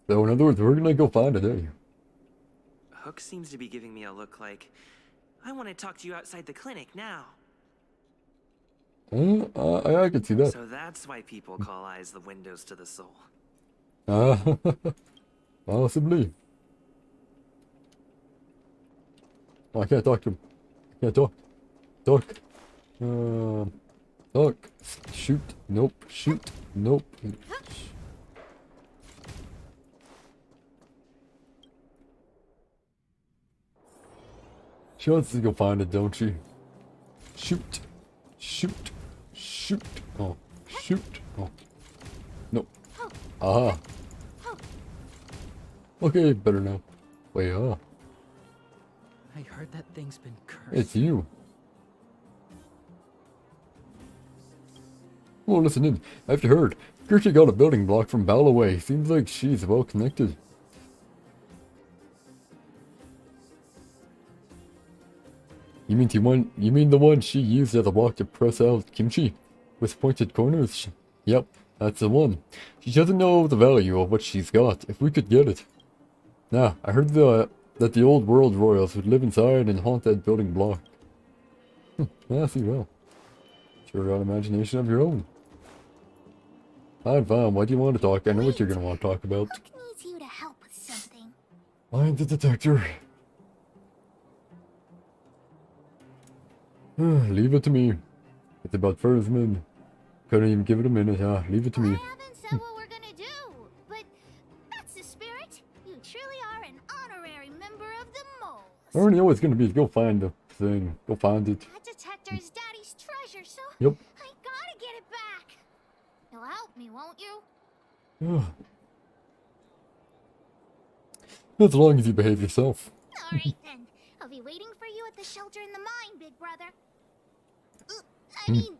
So in other words, we're gonna go find it, eh? Hook seems to be giving me a look like, I want to talk to you outside the clinic now. I can see that. So that's why people call eyes the windows to the soul. Possibly. Oh, I can't talk to him. I can't talk. Talk. Talk. Shoot. Nope. Shoot. Nope. She wants to go find it, don't she? Shoot. Shoot. Shoot. Oh. Shoot. Oh. Nope. Aha. Okay, better now. Wait, I heard that thing's been cursed. it's you. Well, listen in. I've heard. Gertie got a building block from Ballaway. Seems like she's well connected. You mean the one she used as a block to press out kimchi? With pointed corners? Yep, that's the one. She doesn't know the value of what she's got. If we could get it. Nah, I heard that the old world royals would live inside and haunt that building block. Yeah, I see well. Sure got imagination of your own. Fine, fine. What do you want to talk? I know what you're gonna want to talk about. Hook needs you to help with something. Find the detector. Leave it to me. It's about Fursman. Couldn't even give it a minute, huh? Leave it to me. I haven't said what we're gonna do, but that's the spirit. You truly are an honorary member of the moles. I already know what it's gonna be. Go find the thing. Go find it. That detector is Daddy's treasure, so Yep. I gotta get it back. You'll help me, won't you? As long as you behave yourself. All right then. I'll be waiting for you at the shelter in the mine, big brother. I mean,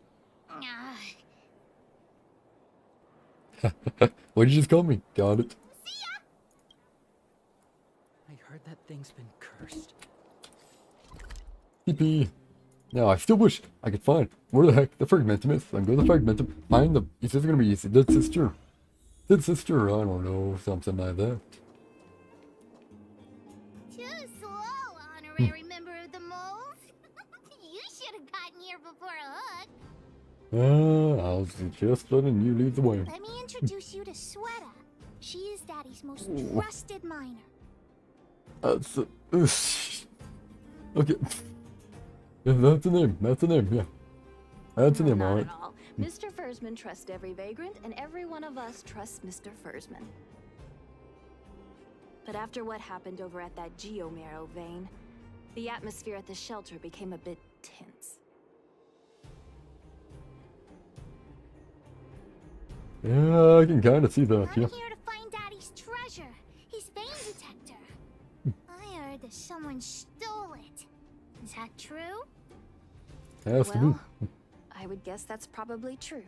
What did you just call me? Got it. see ya. I heard that thing's been cursed. TP. Now, I still wish I could find where the heck the fragmentum is. I'm going to fragmentum. Find the. Is this going to be easy? Dead sister. Dead sister. I don't know. Something like that. Too slow, honorary member of the moles. You should have gotten here before Hook. I was just letting you lead the way. Let me introduce you to Sweta. She is Daddy's most trusted miner. That's okay. Yeah, that's the name. That's the name. Yeah, that's the name. All Not right. at all. Mr. Fursman trusts every vagrant, and every one of us trusts Mr. Fursman. But after what happened over at that geomarrow vein, the atmosphere at the shelter became a bit tense. Yeah, I can kind of see that. I'm Yeah. here to find Daddy's treasure, his vein detector. I heard that someone stole it. Is that true? Has to Well, be. I would guess that's probably true.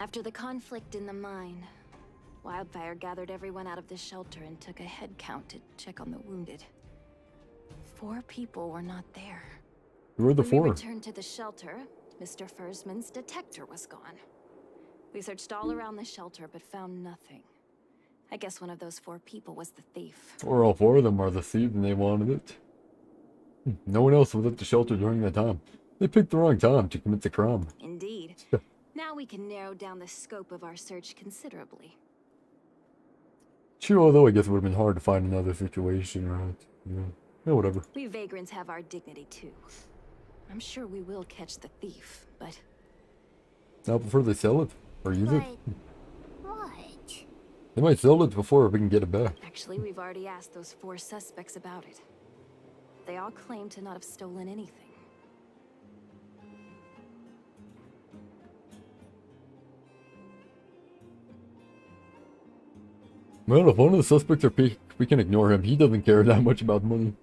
After the conflict in the mine, Wildfire gathered everyone out of the shelter and took a head count to check on the wounded. 4 people were not there. Who are the When 4? we returned to the shelter, Mr. Fursman's detector was gone. We searched all around the shelter but found nothing. I guess one of those 4 people was the thief. Or all 4 of them are the thieves and they wanted it. No one else was at the shelter during that time. They picked the wrong time to commit the crime. Indeed. Now we can narrow down the scope of our search considerably. True, although I guess it would have been hard to find another situation, right? Yeah, whatever. We vagrants have our dignity too. I'm sure we will catch the thief, but... Now before they sell it, or use it. What? They might sell it before we can get it back. Actually, we've already asked those 4 suspects about it. They all claim to not have stolen anything. Well, if one of the suspects are fake, we can ignore him. He doesn't care that much about money.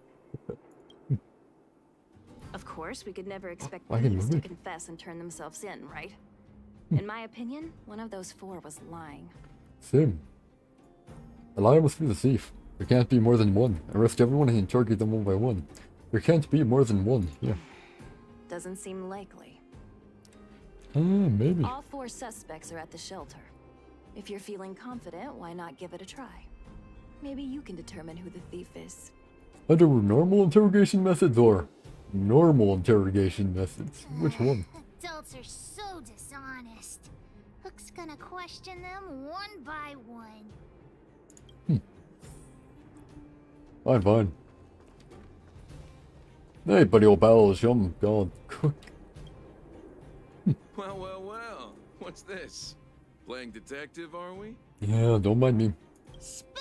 Of course, we could never expect I can thieves move to it. confess and turn themselves in, right? In my opinion, one of those 4 was lying. Same. A liar must be the thief. There can't be more than one. Arrest everyone and interrogate them one by one. There can't be more than one, yeah. Doesn't seem likely. Maybe. All 4 suspects are at the shelter. If you're feeling confident, why not give it a try? Maybe you can determine who the thief is. Under normal interrogation methods or normal interrogation methods? Which one? Adults are so dishonest. Hook's gonna question them one by one. Fine. Hey, buddy, old pal, I'm gone. Well. What's this? Playing detective, are we? Yeah, don't mind me.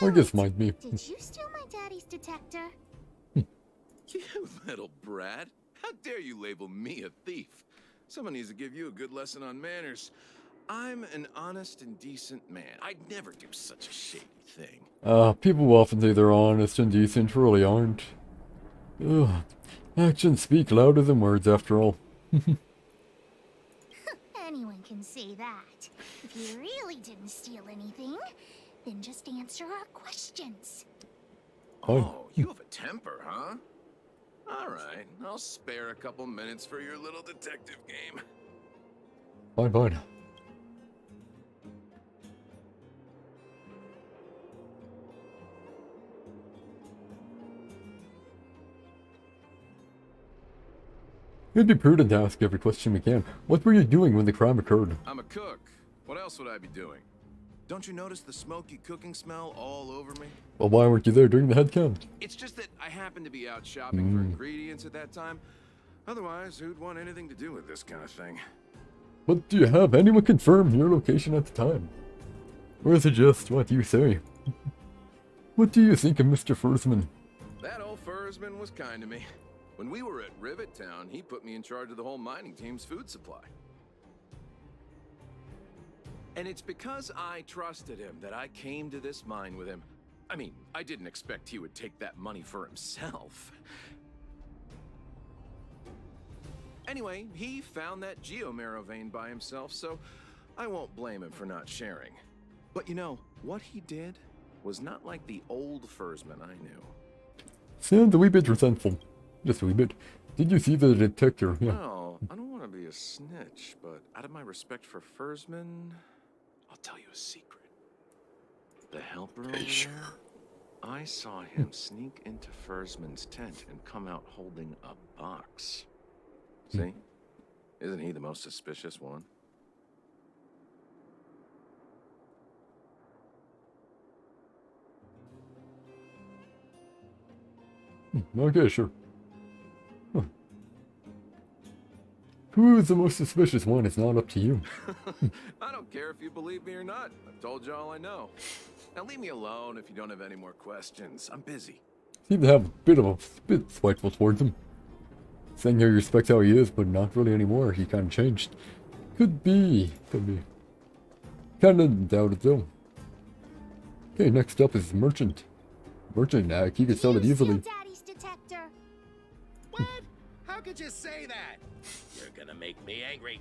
I guess mind me. Did you steal my daddy's detector? You little brat. How dare you label me a thief? Someone needs to give you a good lesson on manners. I'm an honest and decent man. I'd never do such a shady thing. People often say they're honest and decent, really aren't. Ugh. Actions speak louder than words, after all. Anyone can say that. If you really didn't steal anything, then just answer our questions. Oh, you have a temper, huh? All right, I'll spare a couple minutes for your little detective game. Fine. It'd be prudent to ask every question we can. What were you doing when the crime occurred? I'm a cook. What else would I be doing? Don't you notice the smoky cooking smell all over me? Well, why weren't you there during the head count? It's just that I happened to be out shopping for ingredients at that time. Otherwise, who'd want anything to do with this kind of thing? But do you have anyone confirm your location at the time? Or is it just what you say? What do you think of Mr. Fursman? That old Fursman was kind to me. When we were at Rivet Town, he put me in charge of the whole mining team's food supply. And it's because I trusted him that I came to this mine with him. I mean, I didn't expect he would take that money for himself. Anyway, he found that geomarrow vein by himself, so I won't blame him for not sharing. But you know, what he did was not like the old Fursman I knew. Sounds a wee bit resentful. Just a wee bit. Did you see the detector? Yeah. Well, I don't want to be a snitch, but out of my respect for Fursman, I'll tell you a secret. The helper over there, I saw him sneak into Fursman's tent and come out holding a box. See? Isn't he the most suspicious one? Okay, sure. Huh. Who is the most suspicious one? It's not up to you. I don't care if you believe me or not. I've told you all I know. Now leave me alone if you don't have any more questions. I'm busy. Seem to have a bit spiteful towards him. Saying he respects how he is, but not really anymore. He kind of changed. Could be. Kind of doubt it though. Okay, next up is Merchant. Merchant, he can sell it easily. Daddy's detector. What? How could you say that? You're gonna make me angry.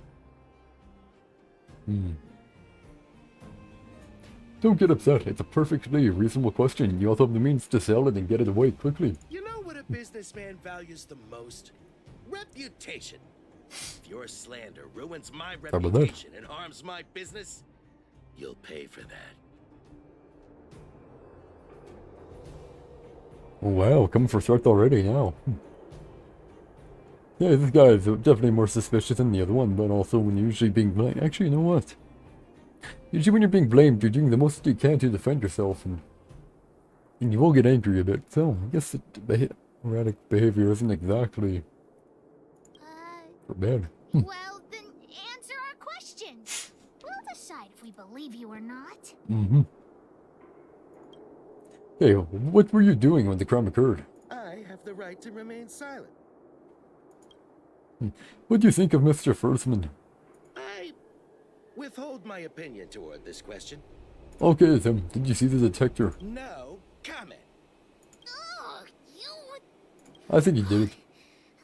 Don't get upset. It's a perfectly reasonable question. You also have the means to sell it and get it away quickly. You know what what a businessman values the most? Reputation. If your slander ruins my about that? reputation and harms my business, you'll pay for that. Oh, wow, coming for Sark already now. Yeah, this guy is definitely more suspicious than the other one, but also when you're usually being blamed. Actually, you know what? Usually when you're being blamed, you're doing the most you can to defend yourself, and you will get angry a bit. So, I guess erratic behavior isn't exactly bad. Well, then answer our questions. We'll decide if we believe you or not. Mm-hmm. Hey, what were you doing when the crime occurred? I have the right to remain silent. What do you think of Mr. Fursman? I withhold my opinion toward this question. Okay, Tim, did you see the detector? No comment. Ugh, you... I think he did it.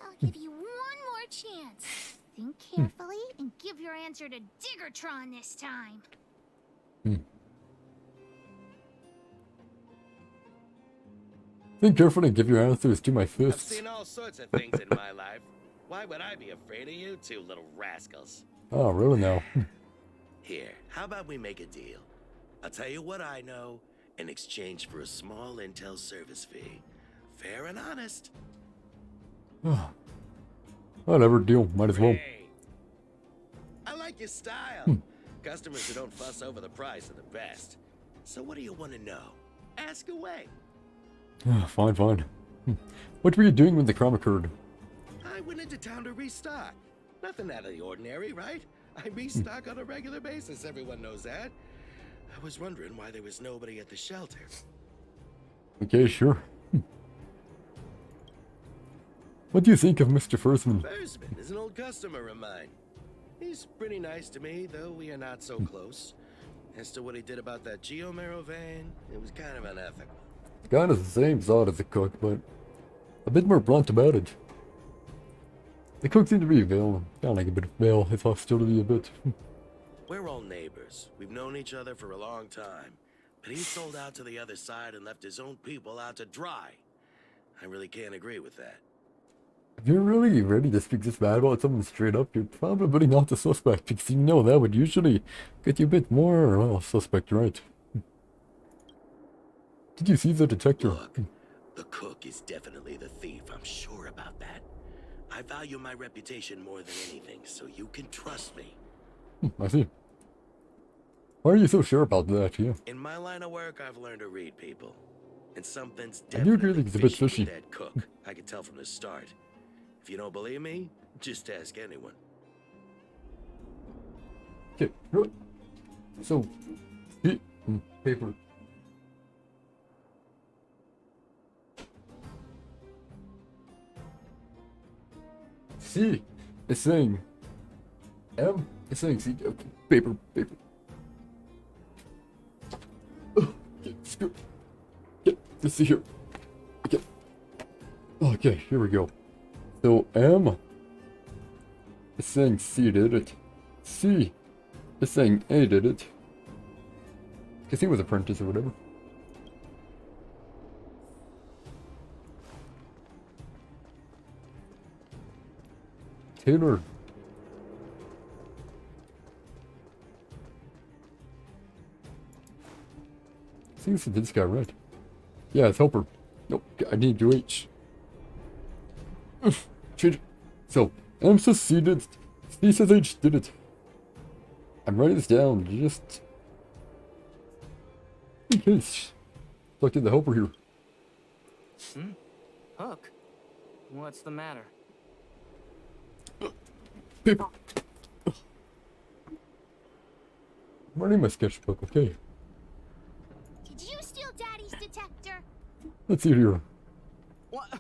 I'll give you one more chance. Think carefully and give your answer to Diggertron this time. Think carefully and give your answers to my I've fists. seen all sorts of things in my life. Why would I be afraid of you two little rascals? Oh, really now? Here, how about we make a deal? I'll tell you what I know in exchange for a small intel service fee. Fair and honest. Whatever, deal. Might as well. Great. I like your style. Customers who don't fuss over the price are the best. So what do you want to know? Ask away. Fine, fine. What were you doing when the crime occurred? I went into town to restock. Nothing out of the ordinary, right? I restock on a regular basis, everyone knows that. I was wondering why there was nobody at the shelter. Okay, sure. What do you think of Mr. Fursman? Fursman is an old customer of mine. He's pretty nice to me, though we are not so close. As to what he did about that Geomero vein, it was kind of unethical. Kind of the same thought as the cook, but a bit more blunt about it. The cook seemed to be kind of like a bit of veil his hostility a bit. We're all neighbors. We've known each other for a long time. But he sold out to the other side and left his own people out to dry. I really can't agree with that. If you're really ready to speak this bad about someone straight up, you're probably not the suspect, because you know that would usually get you a bit more, well, suspect, right? Did you see the detector? Look, the cook is definitely the thief. I'm sure about that. I value my reputation more than anything, so you can trust me. I see. Why are you so sure about that, yeah? In my line of work, I've learned to read people. And something's I do agree definitely that he's a bit fishy fishy. with that cook. I can tell from the start. If you don't believe me, just ask anyone. Okay, good. So, paper. C is saying M is saying C. Okay, paper. Okay, screw. Okay, let's see here. Okay, here we go. So M is saying C did it. C is saying A did it. Because he was apprentice or whatever. Taylor. Seems to this guy right. Yeah, it's helper. Nope, I need to H. Change it. So, M says C did. C says H did it. I'm writing this down just in case. Look at the helper here. Hook? What's the matter? Paper. I'm writing my sketchbook, okay. Did you steal Daddy's detector? Let's see here. What?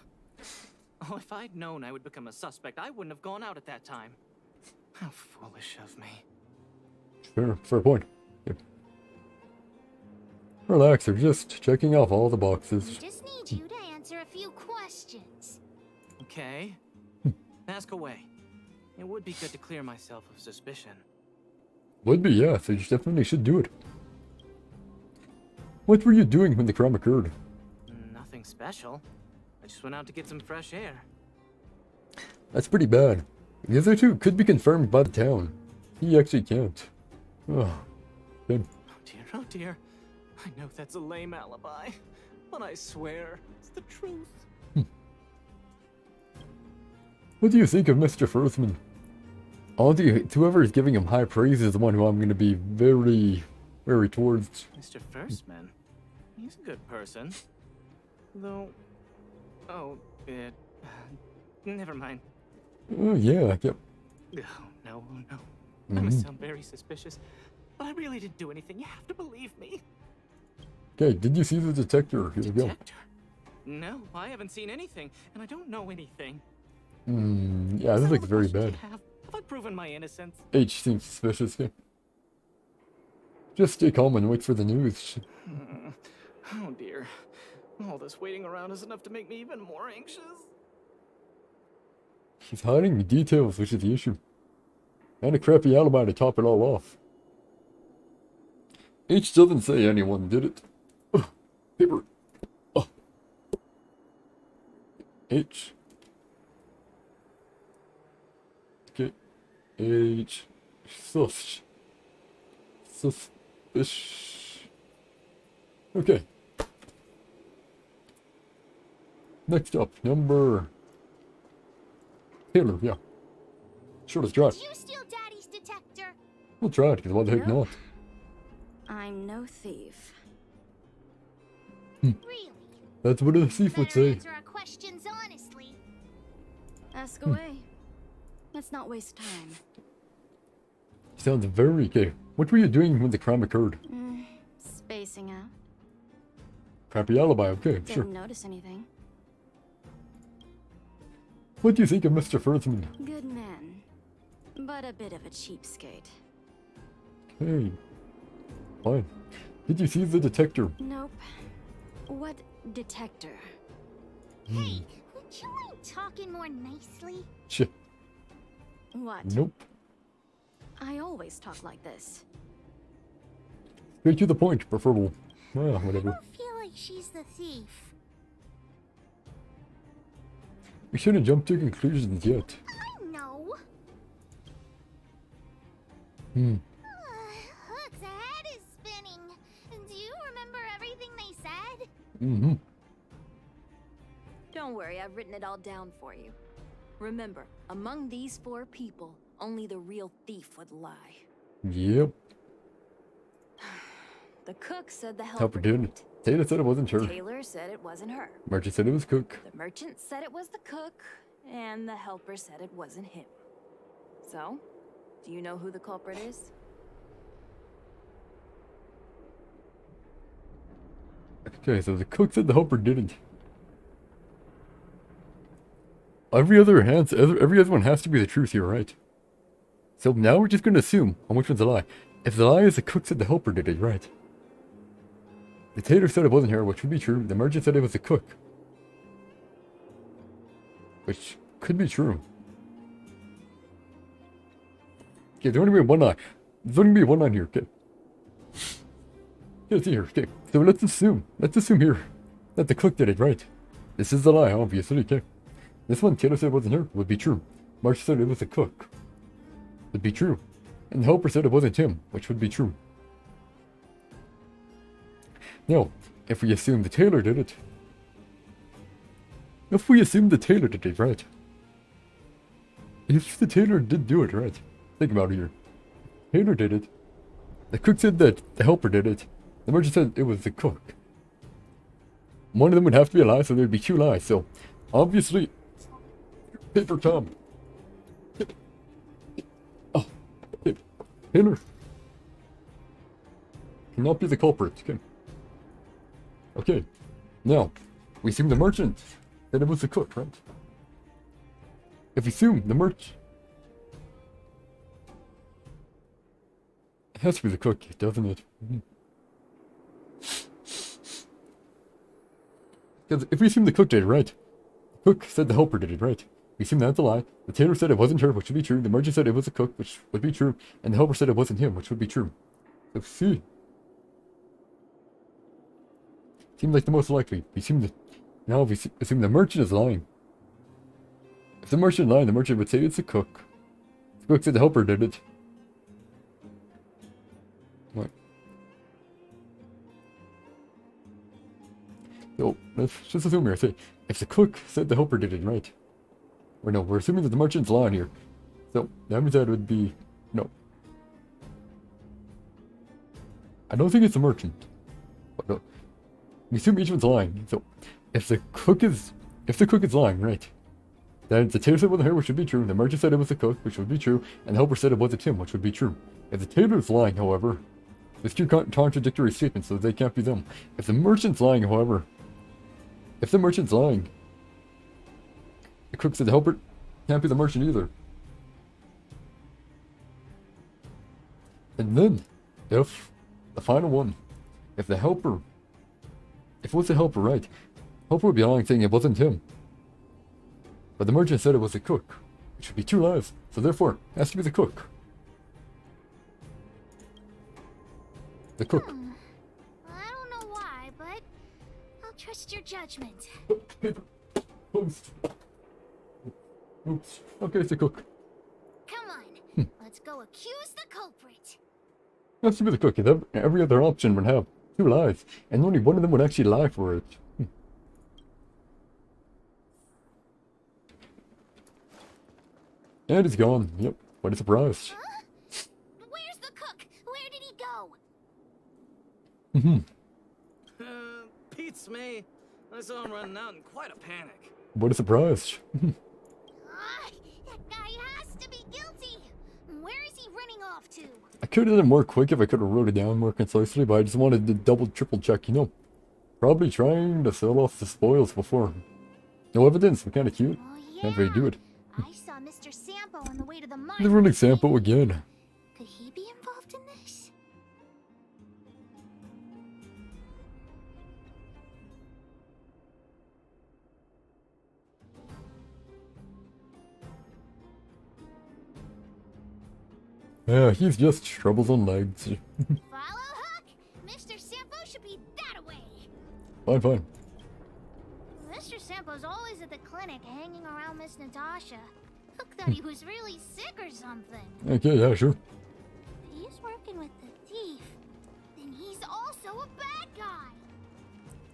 Oh, if I'd known I would become a suspect, I wouldn't have gone out at that time. How foolish of me. Fair point. Yep. Relax, they're just checking off all the We boxes. just need you to answer a few questions. Okay. Ask away. It would be good to clear myself of suspicion. Would be, yeah, so you definitely should do it. What were you doing when the crime occurred? Nothing special. I just went out to get some fresh air. That's pretty bad. The other two could be confirmed by the town. He actually can't. Oh, good. Oh dear. I know that's a lame alibi, but I swear it's the truth. What do you think of Mr. Firthman? Whoever is giving him high praise is the one who I'm going to be very, very towards. Mr. Firstman? He's a good person. Though... Oh, never mind. Oh, yeah, yep. Oh, no. I must sound very suspicious, but I really didn't do anything. You have to believe me. Okay, did you see the detector? Here we go. No, I haven't seen anything, and I don't know anything. Yeah, this looks very bad. Have I proven my innocence? H seems suspicious, yeah. Just stay calm and wait for the news. Oh dear. All this waiting around is enough to make me even more anxious. He's hiding the details, which is the issue. And a crappy alibi to top it all off. H doesn't say anyone did it. Paper. H. Okay. H. Suspicious. Okay. Next up, number... Taylor, yeah. Sure, let's try it. Did you steal Daddy's detector? We'll try it, because why the heck not? I'm no thief. Really? That's what a thief would Better say. answer our questions honestly. Ask away. Let's not waste time. Sounds very gay. What were you doing when the crime occurred? Spacing out. Crappy alibi, okay, Didn't sure. notice anything. What do you think of Mr. Firthman? Good man, but a bit of a cheapskate. Hey. Fine. Did you see the detector? Nope. What detector? Hey, would you mind talking more nicely? Shit. What? Nope. I always talk like this. Straight to the point, preferable. Well, whatever. I don't feel like she's the thief. We shouldn't jump to conclusions yet. I know. Hook's head is spinning. Do you remember everything they said? Don't worry, I've written it all down for you. Remember, among these 4 people, only the real thief would lie. Yep. The cook said the Helper helper did. it. Taylor said it wasn't her. Taylor said it wasn't her. Merchant said it was Cook. The merchant said it was the cook, and the helper said it wasn't him. So, do you know who the culprit is? Okay, so the cook said the helper didn't. Every other one has to be the truth here, right? So now we're just going to assume on which one's a lie. If the lie is the cook said the helper did it, right? The tailor said it wasn't her, which would be true. The merchant said it was the cook, which could be true. Okay, there's only be one lie. There's only be one line here, okay? Let's see here, okay. So let's assume here that the cook did it, right? This is the lie, obviously, okay? This one, Taylor said it wasn't her, would be true. March said it was the cook, would be true. And the helper said it wasn't him, which would be true. Now, if we assume the tailor did it, right? If the tailor did do it, right? Think about it here. Taylor did it. The cook said that the helper did it. The merchant said it was the cook. One of them would have to be a lie, so there'd be 2 lies. So, obviously, paper Tom. Oh, Taylor cannot be the culprit. Okay. Okay. Now, we assume the merchant said it was the cook, right? If we assume the merchant, it has to be the cook, doesn't it? Because if we assume the cook did it, right? The cook said the helper did it, right? We assume that's a lie. The tailor said it wasn't her, which would be true. The merchant said it was the cook, which would be true. And the helper said it wasn't him, which would be true. Let's see. Seems like the most likely. We assume Now if we assume the merchant is lying. If the merchant lied, the merchant would say it's a cook. The cook said the helper did it. What? So, let's just assume here. Say, if the cook said the helper did it, right? Or no, we're assuming that the merchant's lying here. So, that means that would be... No. I don't think it's the merchant. But no. We assume each one's lying. So, if the cook is lying, right? Then the tailor said it wasn't her, which would be true. The merchant said it was the cook, which would be true. And the helper said it wasn't him, which would be true. If the tailor is lying, however, there's two contradictory statements, so they can't be them. If the merchant's lying, however, the cook said the helper can't be the merchant either. And then, if the final one, if it was the helper, right? Helper would be lying, saying it wasn't him. But the merchant said it was the cook. It should be two lies, so therefore, it has to be the cook. The cook. I don't know why, but I'll trust your judgment. Paper. Post. Oops. Okay, it's the cook. Come on, let's go accuse the culprit. It has to be the cook. Every other option would have two lies, and only one of them would actually lie for it. And it's gone. Yep. What a surprise. Huh? Where's the cook? Where did he go? Beats me. I saw him running out in quite a panic. What a surprise. That guy has to be guilty. Where is he running off to? I could have done it more quick if I could have wrote it down more concisely, but I just wanted to double, triple check, you know. Probably trying to sell off the spoils before. No evidence, we're kind of cute. Oh, yeah. Can't really do it. I saw Mr. Sampo on the way to the mine. They're running Sampo again. Could he be involved in this? Yeah, he's just troubles on legs. Follow Hook? Mr. Sampo should be that way. Fine, fine. Mr. Sampo's always at the clinic hanging around Miss Natasha. Hook thought he was really sick or something. Okay, yeah, sure. If he's working with the thief, then he's also a bad guy.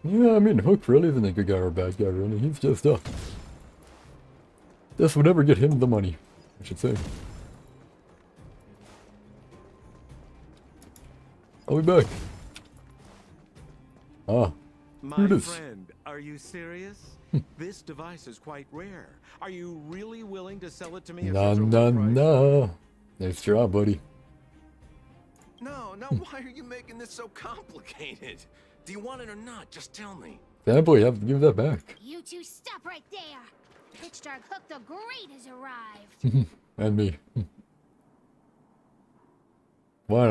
Yeah, I mean, Hook really isn't a good guy or a bad guy, really. He's just, this would never get him the money, I should say. I'll be back. Ah, my friend, are you serious? This device is quite rare. Are you really willing to sell it to me at such a low price? No. Nice job, buddy. No, why are you making this so complicated? Do you want it or not? Just tell me. Bad boy, you have to give that back. You two stop right there. Pitch Dark Hook the Great has arrived. And me. Why,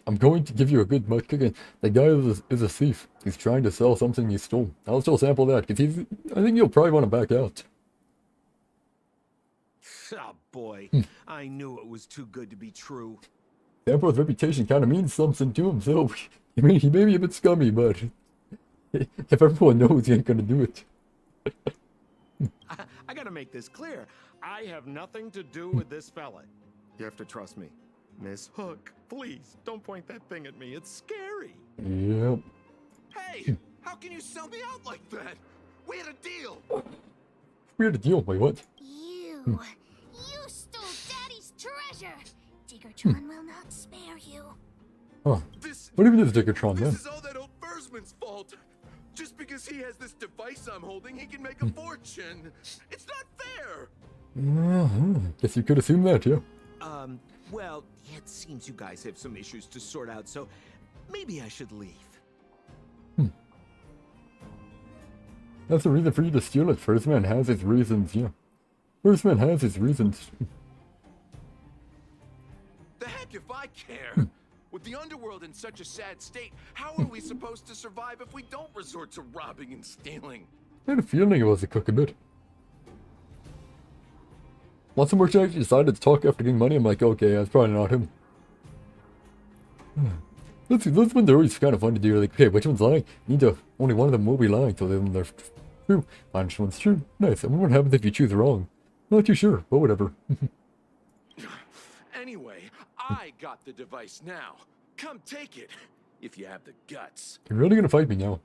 I'm going to give you a good butt kicking. The guy is a thief. He's trying to sell something he stole. I'll still sample that, because I think you'll probably want to back out. Oh boy, I knew it was too good to be true. Sample's reputation kind of means something to him, so he may be a bit scummy, but if everyone knows, he ain't gonna do it. I gotta make this clear. I have nothing to do with this fella. You have to trust me. Miss Hook, please, don't point that thing at me. It's scary. Yep. Hey, how can you sell me out like that? We had a deal. We had a deal. Wait, what? You stole Daddy's treasure. Diggertron will not spare you. Huh. What even is Diggertron then? This is all that old Bursman's fault. Just because he has this device I'm holding, he can make a fortune. It's not fair. Guess you could assume that, yeah. Well, it seems you guys have some issues to sort out, so maybe I should leave. That's the reason for you to steal it. First Man has his reasons, yeah. First Man has his reasons. The heck if I care. With the underworld in such a sad state, how are we supposed to survive if we don't resort to robbing and stealing? I had a feeling it was a cook a bit. Once the merchant actually decided to talk after getting money, I'm like, okay, that's probably not him. Those ones are always kind of fun to do. Like, okay, which one's lying? Only one of them will be lying, so then they're True. Honest one's true. Nice. I wonder what happens if you choose wrong. Not too sure, but whatever. Anyway, I got the device now. Come take it, if you have the guts. You're really gonna fight me now.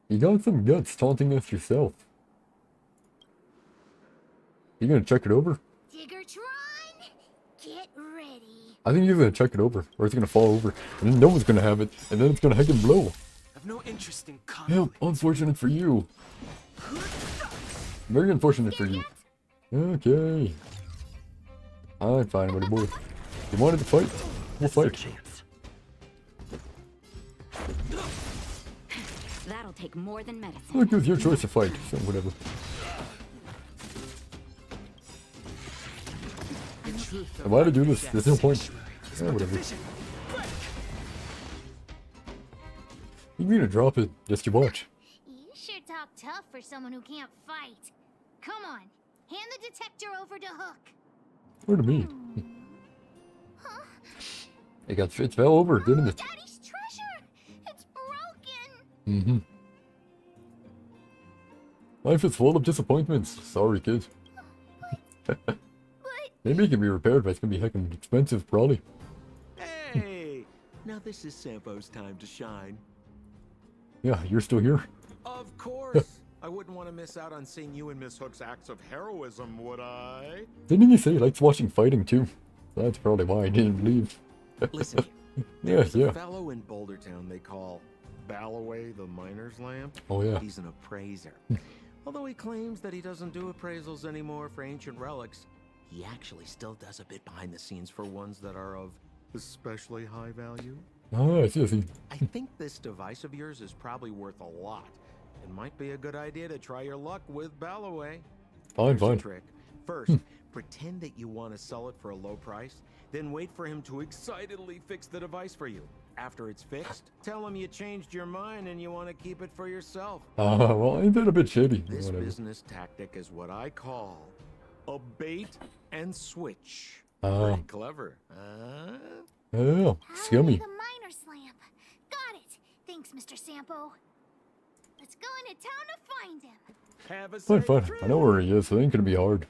You got some guts taunting us yourself. You gonna check it over? Diggertron, get ready. I think he's gonna check it over, or it's gonna fall over, and then no one's gonna have it, and then it's gonna hug and blow. I've no interest in Yeah, unfortunate for you. Very unfortunate for you. Okay. I'm fine with it, boy. You wanted to fight? We'll fight. That'll take more than medicine. Look, it was your choice to fight, so whatever. Why to do this? There's no point. Yeah, whatever. You're gonna drop it, just you watch. You sure talk tough for someone who can't fight. Come on, hand the detector over to Hook. Or to me. It fell over, didn't it? Daddy's treasure! It's broken! Mm-hmm. Life is full of disappointments. Sorry, kid. Maybe it can be repaired, but it's gonna be heckin' expensive, probably. Hey! Now this is Sampo's time to shine. Yeah, you're still here. Of course! I wouldn't want to miss out on seeing you and Miss Hook's acts of heroism, would I? Didn't you say he likes watching fighting, too? That's probably why I didn't leave. Listen, Yeah, there's yeah. a fellow in Bouldertown they call Ballaway the Miner's Lamp. Oh, yeah. He's an appraiser. Although he claims that he doesn't do appraisals anymore for ancient relics, he actually still does a bit behind the scenes for ones that are of especially high value. Ah, I see. I think this device of yours is probably worth a lot. It might be a good idea to try your luck with Ballaway. Fine, Here's the fine. trick. First, pretend that you want to sell it for a low price, then wait for him to excitedly fix the device for you. After it's fixed, tell him you changed your mind and you want to keep it for yourself. Well, ain't that a bit shady? This Whatever. business tactic is what I call a bait and switch. Ah. Pretty clever. Oh, scummy. The miner's lamp. Got it. Thanks, Mr. Sampo. Let's go into town to find him. Have a Fine, fine. I know where he is, so it ain't gonna be hard.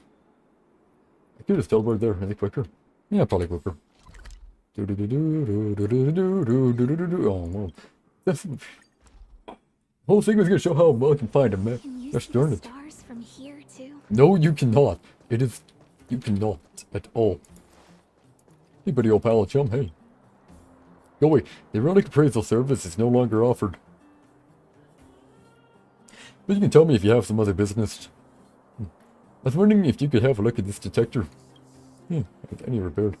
I could just teleport there. Any quicker? Yeah, probably quicker. Oh, well. This whole thing was gonna show how well I can find him, man. Gosh darn it. Stars from here too. No, you cannot. It is... You cannot at all. Hey, buddy, old pal of chum, hey. Go away. The relic appraisal service is no longer offered. But you can tell me if you have some other business. I was wondering if you could have a look at this detector. Yeah, I need repaired.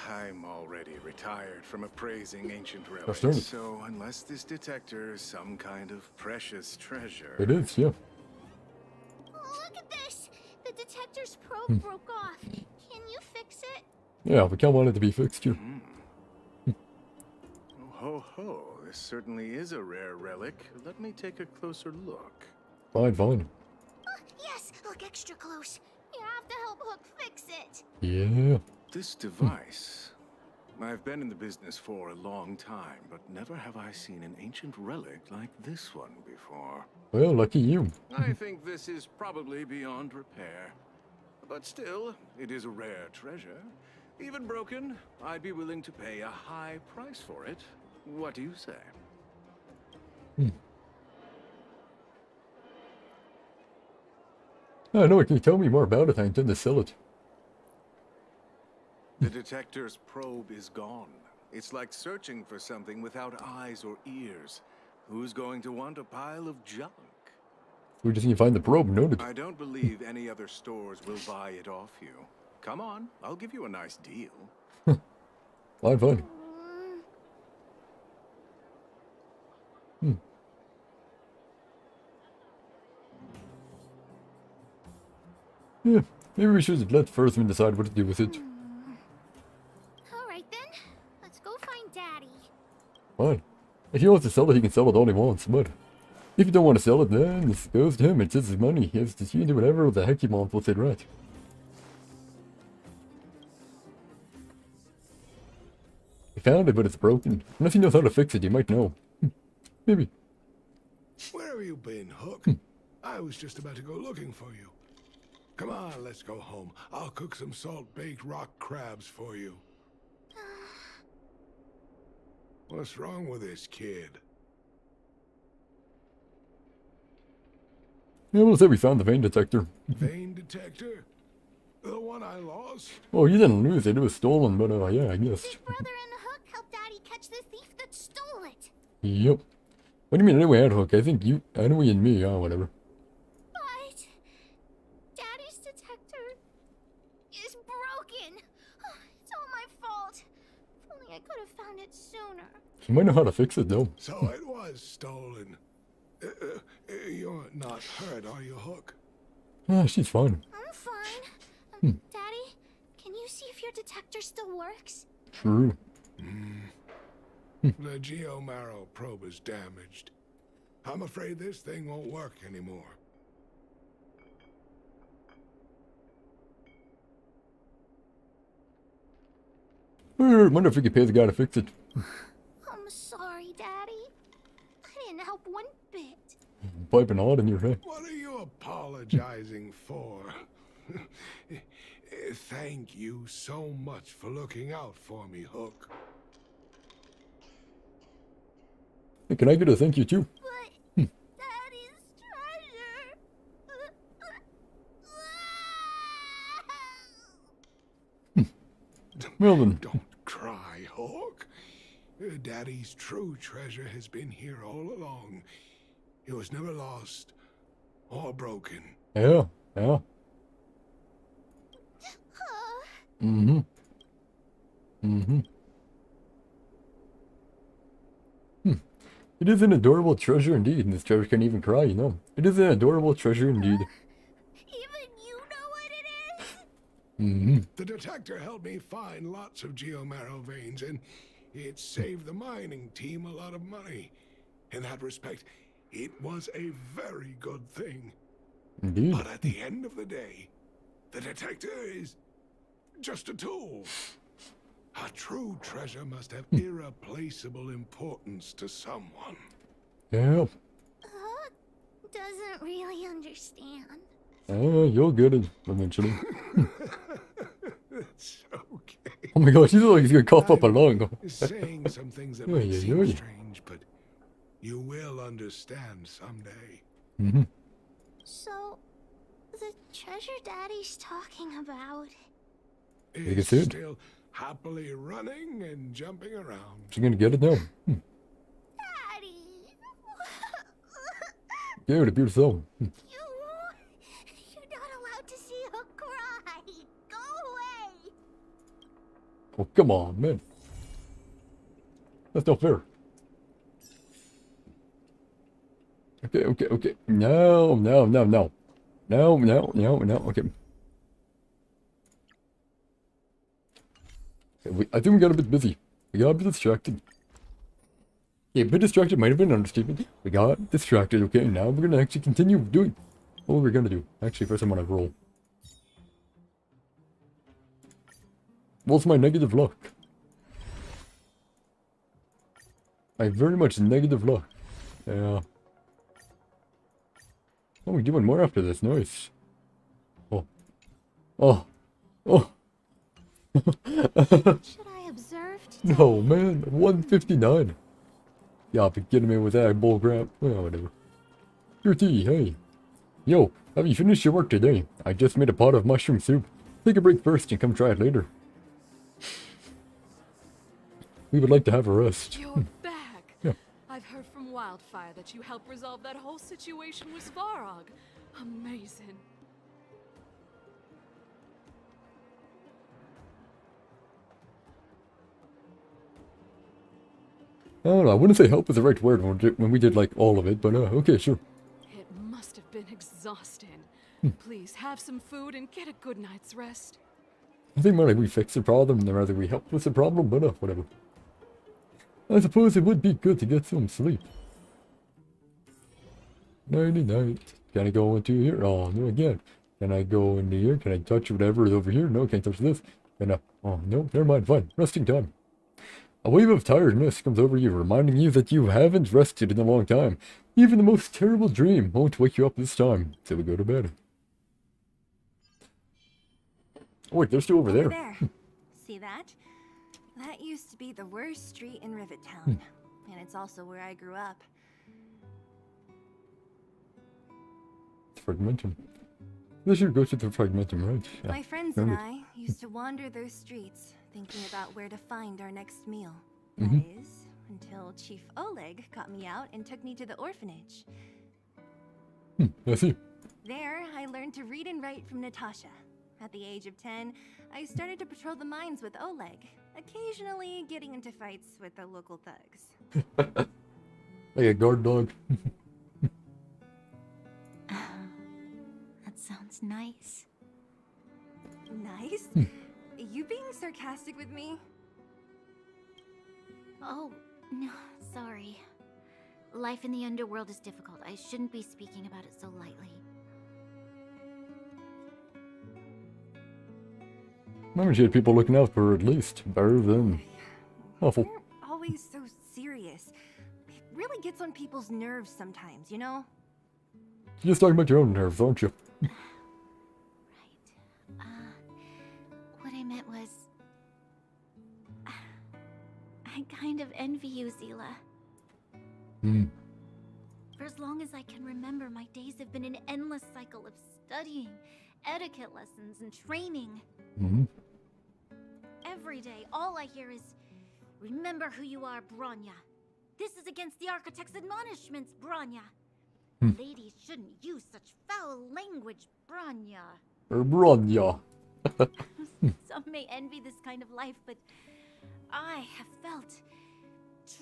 I'm already retired from appraising ancient Gosh darn relics, it. so unless this detector is some kind of precious treasure... It is, yeah. Look at this. The detector's probe broke off. Can you fix it? Yeah, we can't want it to be fixed here. Ho ho, this certainly is a rare relic. Let me take a closer look. Fine, fine. Yes, look extra close. You have to help Hook fix it. Yeah. This device... I've been in the business for a long time, but never have I seen an ancient relic like this one before. Well, lucky you. I think this is probably beyond repair. But still, it is a rare treasure. Even broken, I'd be willing to pay a high price for it. What do you say? I know, can you tell me more about it? I intend to sell it. The detector's probe is gone. It's like searching for something without eyes or ears. Who's going to want a pile of junk? We just need to find the probe, noted. I don't believe any other stores will buy it off you. Come on, I'll give you a nice deal. Fine, fine. Yeah, maybe we should let Furzman decide what to do with it. All right then. Let's go find Daddy. Fine. If he wants to sell it, he can sell it all he wants, but if you don't want to sell it, then this goes to him. It's his money. He can do whatever the heck he wants with it, right? He found it, but it's broken. Unless he knows how to fix it, you might know. Maybe. Where have you been, Hook? I was just about to go looking for you. Come on, let's go home. I'll cook some salt-baked rock crabs for you. What's wrong with this kid? Yeah, we'll say we found the vein detector. Vein detector? The one I lost? Oh, you didn't lose it. It was stolen, but yeah, I guess. Big Brother and Hook helped Daddy catch the thief that stole it. Yep. What do you mean anyway, Ad Hook? I think you, Anyway, and me, whatever. But Daddy's detector is broken. It's all my fault. If only I could have found it sooner. You might know how to fix it, though. So it was stolen. You're not hurt, are you, Hook? Ah, she's fine. I'm fine. Daddy, can you see if your detector still works? True. The geomarrow probe is damaged. I'm afraid this thing won't work anymore. I wonder if we could pay the guy to fix it. I'm sorry, Daddy. I didn't help one bit. Piping hot in your head. What are you apologizing for? Thank you so much for looking out for me, Hook. Hey, can I get a thank you too? But Daddy's treasure. Well then. Don't cry, Hook. Daddy's true treasure has been here all along. It was never lost or broken. Yeah, yeah. Mm-hmm. Mm-hmm. It is an adorable treasure indeed, and this treasure can't even cry, you know. It is an adorable treasure indeed. Even you know what it is? Mm-hmm. The detector helped me find lots of geomarrow veins, and it saved the mining team a lot of money. In that respect, it was a very good thing. Indeed. But at the end of the day, the detector is just a tool. A true treasure must have irreplaceable importance to someone. Yeah. Doesn't really understand. You'll get it eventually. It's okay. Oh my gosh, he's like he's gonna cough up a lung. Saying some things that Oy, might oy, seem oy. strange, but you will understand someday. Mm-hmm. So, the treasure Daddy's talking about. You can It's see it. still happily running and jumping around. She's gonna get it now. Daddy! Give it a beautiful. You're not allowed to see her cry. Go away. Oh, come on, man. That's not fair. Okay. No. Okay. I think we got a bit busy. We got a bit distracted. Yeah, a bit distracted might have been an understatement. We got distracted, okay? Now we're gonna actually continue doing what we're gonna do. Actually, first I'm gonna roll. What's my negative luck? I have very much negative luck. Yeah. Oh, we're doing more after this. Nice. Oh. Should I observe today? No, man. 159. Yeah, but getting me with that bull crap. Well, whatever. Your tea, hey. Yo, have you finished your work today? I just made a pot of mushroom soup. Take a break first and come try it later. We would like to have a rest. You're back. Yeah. I've heard from Wildfire that you helped resolve that whole situation with Svarog. Amazing. I don't know, I wouldn't say help is the right word when we did like all of it, but okay, sure. It must have been exhausting. Please have some food and get a good night's rest. I think more like we fix the problem than rather we help with the problem, but whatever. I suppose it would be good to get some sleep. Nighty night. Can I go into here? Oh, no again. Can I go into here? Can I touch whatever is over here? No, can't touch this. Can I? Oh, no, never mind, fine. Resting time. A wave of tiredness comes over you, reminding you that you haven't rested in a long time. Even the most terrible dream won't wake you up this time, so we go to bed. Oh wait, they're still over there. See that? That used to be the worst street in Rivet Town. And it's also where I grew up. Fragmentum. This should go to the Fragmentum, right? Yeah. My friends and I used to wander those streets, thinking about where to find our next meal. That is, until Chief Oleg got me out and took me to the orphanage. I see. There, I learned to read and write from Natasha. At the age of 10, I started to patrol the mines with Oleg, occasionally getting into fights with the local thugs. Like a guard dog. That sounds nice. Nice? You being sarcastic with me? Oh, no, sorry. Life in the underworld is difficult. I shouldn't be speaking about it so lightly. Maybe she had people looking out for her at least. Better than awful. You're always so serious. It really gets on people's nerves sometimes, you know? You're just talking about your own nerves, aren't you? What I meant was... I kind of envy you, Zila. For as long as I can remember, my days have been an endless cycle of studying, etiquette lessons, and training. Every day, all I hear is, remember who you are, Bronya. This is against the Architect's admonishments, Bronya. Ladies shouldn't use such foul language, Bronya. Bronya. Some may envy this kind of life, but I have felt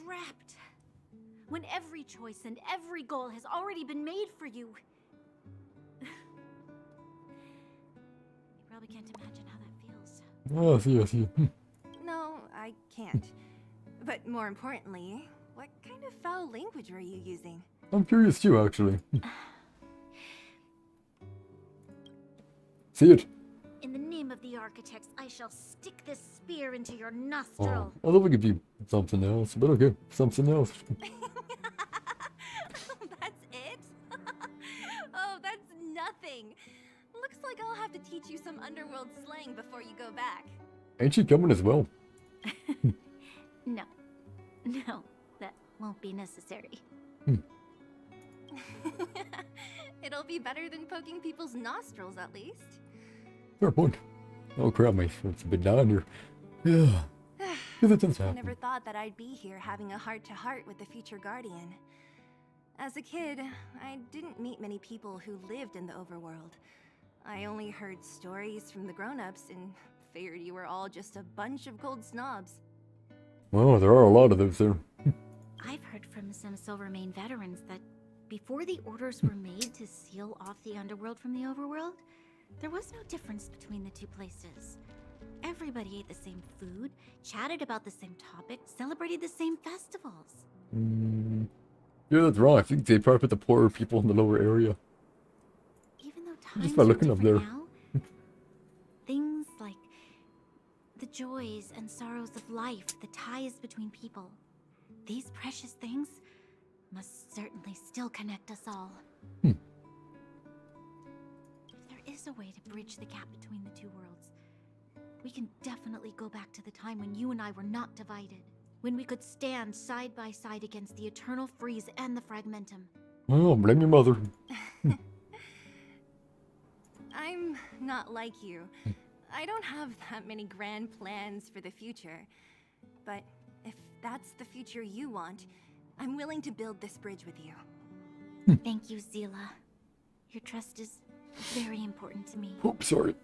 trapped. When every choice and every goal has already been made for you. You probably can't imagine how that feels. I see. No, I can't. But more importantly, what kind of foul language were you using? I'm curious too, actually. See it? In the name of the Architects, I shall stick this spear into your nostril. I thought we could be something else, but okay, something else. That's it? Oh, that's nothing. Looks like I'll have to teach you some underworld slang before you go back. Ain't she coming as well? No, that won't be necessary. It'll be better than poking people's nostrils, at least. Fair point. Oh crap, my throat's a bit down here. Yeah. If it does I happen. never thought that I'd be here having a heart-to-heart with the future Guardian. As a kid, I didn't meet many people who lived in the overworld. I only heard stories from the grown-ups and figured you were all just a bunch of cold snobs. Well, there are a lot of those there. I've heard from some Silvermane veterans that before the orders were made to seal off the underworld from the overworld, there was no difference between the two places. Everybody ate the same food, chatted about the same topics, celebrated the same festivals. Yeah, that's wrong. I think they probably put the poorer people in the lower area. Even though times Just by looking are up there. different now, things like the joys and sorrows of life, the ties between people, these precious things must certainly still connect us all. If there is a way to bridge the gap between the two worlds, we can definitely go back to the time when you and I were not divided. When we could stand side by side against the Eternal Freeze and the Fragmentum. Well, blame your mother. I'm not like you. I don't have that many grand plans for the future. But if that's the future you want, I'm willing to build this bridge with you. Thank you, Zila. Your trust is very important to me. Oops, sorry.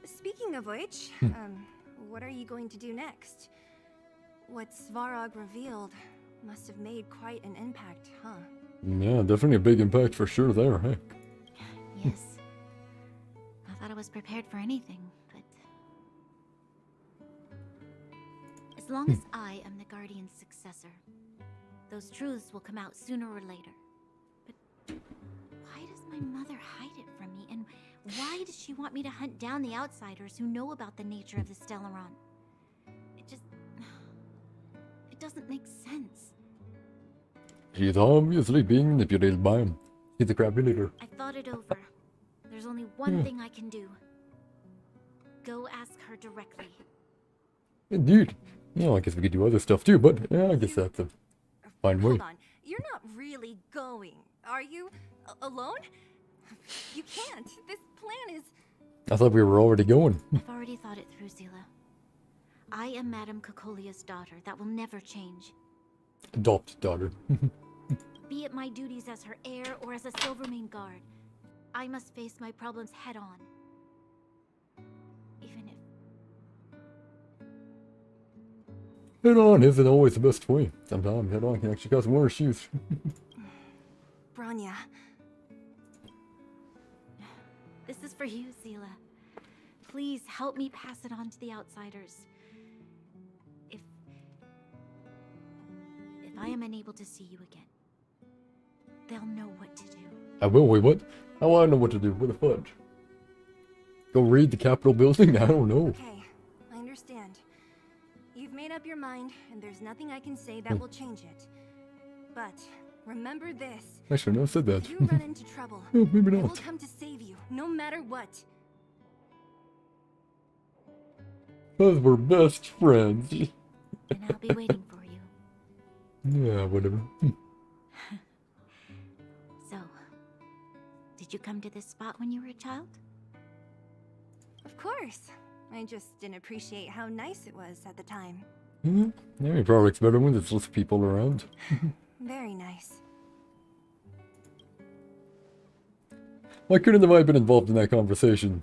Speaking of which, what are you going to do next? What Svarog revealed must have made quite an impact, huh? Yeah, definitely a big impact for sure there, heck. Yes. I thought I was prepared for anything, but... As long as I am the Guardian's successor, those truths will come out sooner or later. But why does my mother hide it from me, and why does she want me to hunt down the outsiders who know about the nature of the Stellaron? doesn't make sense. She's obviously being manipulated by him. He's a crappy leader. I thought it over. There's only one thing I can do. Go ask her directly. Indeed. You know, I guess we could do other stuff too, but yeah, I guess that's a fine way. Hold on. You're not really going, are you? Alone? You can't. This plan is... I thought we were already going. I've already thought it through, Zila. I am Madame Cocolia's daughter. That will never change. Adopt daughter. Be it my duties as her heir or as a Silvermane guard, I must face my problems head on. Even if... Head on isn't always the best way. Sometimes head on can actually cause more issues. Branya. This is for you, Zila. Please help me pass it on to the outsiders. If I am unable to see you again, they'll know what to do. I will, wait, what? I want to know what to do. What the fudge? Go raid the Capitol building? I don't know. Okay, I understand. You've made up your mind, and there's nothing I can say that will change it. But remember this. I should have said that. If you run into trouble, Oh, maybe I will not. come to save you, no matter what. Because we're best friends. And I'll be waiting for you. Yeah, whatever. So, did you come to this spot when you were a child? Of course. I just didn't appreciate how nice it was at the time. Yeah, it probably looks better when there's less people around. Very nice. Why couldn't have I been involved in that conversation?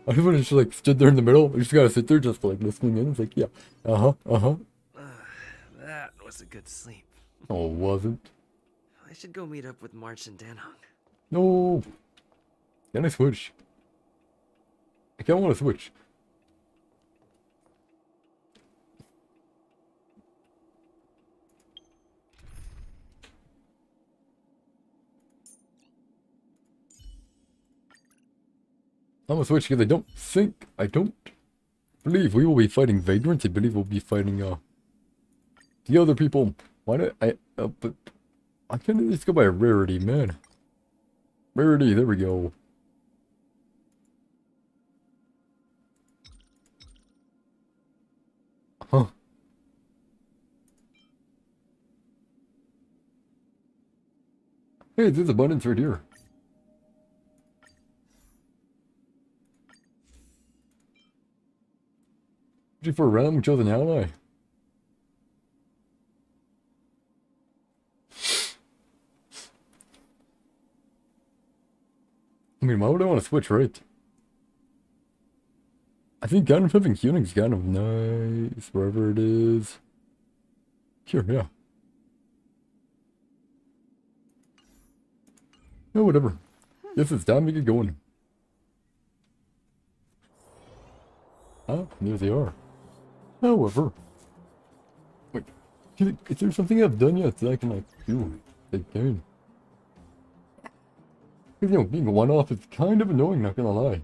I would have just like stood there in the middle. You just gotta sit there just like listening in. It's like, yeah, That was a good sleep. Oh, it wasn't. I should go meet up with March and Danhong. No. Can I switch? I can't want to switch. I'm gonna switch because I don't believe we will be fighting Vagrant. I believe we'll be fighting, the other people. Why not? But I can't just go by rarity, man. Rarity, there we go. Huh. Hey, there's abundance right here. For a realm, we chose an ally. I mean, why would I want to switch, right? I think kind of having healing is kind of nice, wherever it is. Sure, yeah. Oh, whatever. Guess it's time to get going. Ah, there they are. However, wait, is there something I've done yet that I can, like, do again? Because, you know, being a one-off is kind of annoying, not gonna lie.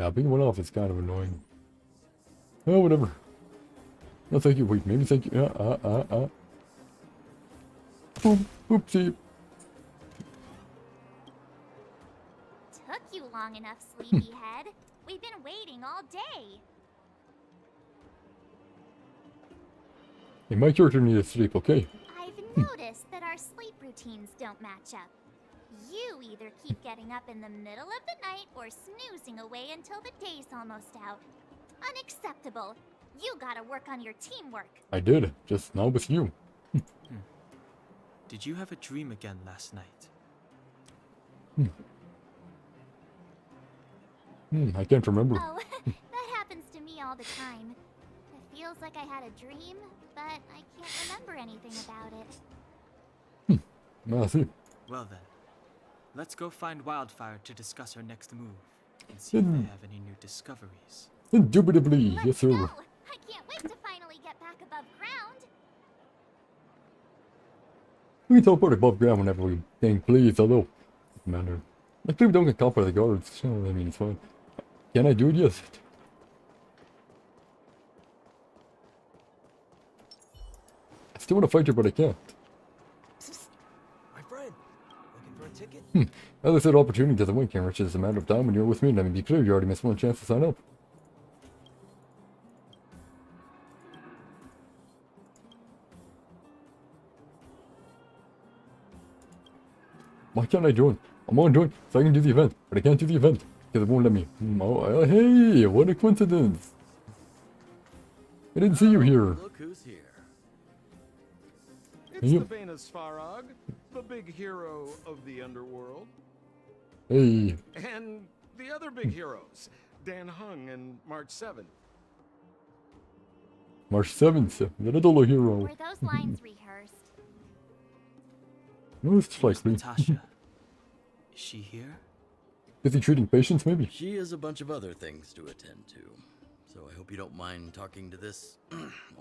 Yeah, being one-off is kind of annoying. Oh, whatever. No, thank you. Wait, maybe thank you. Boom. Oopsie. Took you long enough, sleepyhead. We've been waiting all day. Hey, my character needs to sleep, okay? I've noticed that our sleep routines don't match up. You either keep getting up in the middle of the night or snoozing away until the day's almost out. Unacceptable. You gotta work on your teamwork. I did, just not with you. Did you have a dream again last night? I can't remember. Oh, that happens to me all the time. It feels like I had a dream, but I can't remember anything about it. I see. Well then, let's go find Wildfire to discuss her next move and see if they have any new discoveries. Indubitably, yes sir. Go! I can't wait to finally get back above ground. We can teleport above ground whenever we think, please, although, doesn't matter. Like, maybe don't get caught by the guards. I mean, it's fine. Can I do it? Yes. I still want to fight her, but I can't. My friend, looking for a ticket? As I said, opportunity doesn't wait, Cameron. It's just a matter of time when you're with me. Let me be clear, you already missed one chance to sign up. Why can't I join? I'm on join, so I can do the event, but I can't do the event because it won't let me. Hey, what a coincidence! I didn't see you here. Look who's here. It's the famous Farag, the big hero of the underworld. Hey. And the other big heroes, Dan Hung and March 7th. March 7th, the little hero. Were those lines rehearsed? Most likely. Natasha. Is she here? Busy treating patients, maybe? She has a bunch of other things to attend to. So I hope you don't mind talking to this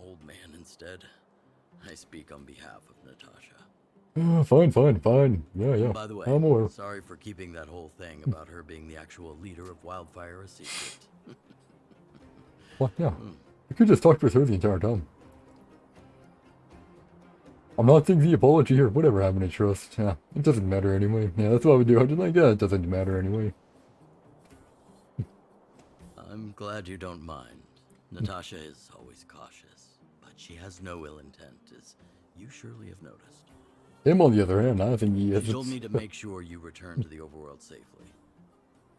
old man instead. I speak on behalf of Natasha. Fine. Yeah. By the way, I'm aware. sorry for keeping that whole thing about her being the actual leader of Wildfire a secret. What? Yeah. You could just talk with her the entire time. I'm not taking the apology here. Whatever happened to trust. Yeah, it doesn't matter anyway. Yeah, that's what I would do. I'd be like, yeah, it doesn't matter anyway. I'm glad you don't mind. Natasha is always cautious, but she has no ill intent, as you surely have noticed. Him, on the other hand, I think he has. She told me to make sure you return to the overworld safely.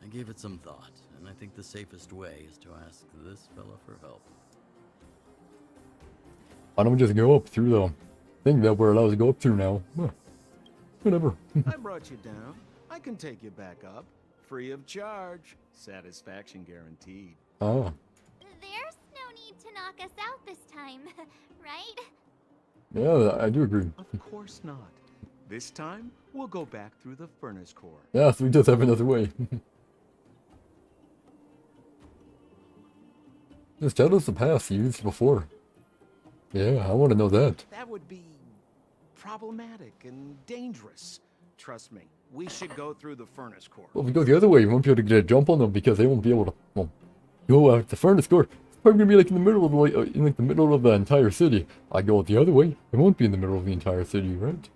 I gave it some thought, and I think the safest way is to ask this fella for help. Why don't we just go up through the thing that we're allowed to go up through now? Huh. Whatever. I brought you down. I can take you back up. Free of charge. Satisfaction guaranteed. Ah. There's no need to knock us out this time, right? Yeah, I do agree. Of course not. This time, we'll go back through the furnace core. Yeah, so we just have another way. Just tell us the path you used before. Yeah, I want to know that. That would be problematic and dangerous. Trust me, we should go through the furnace core. Well, if we go the other way, we won't be able to get a jump on them because they won't be able to, well, go out the furnace core. It's probably gonna be like in the middle of the, in like the middle of the entire city. I go the other way. It won't be in the middle of the entire city, right?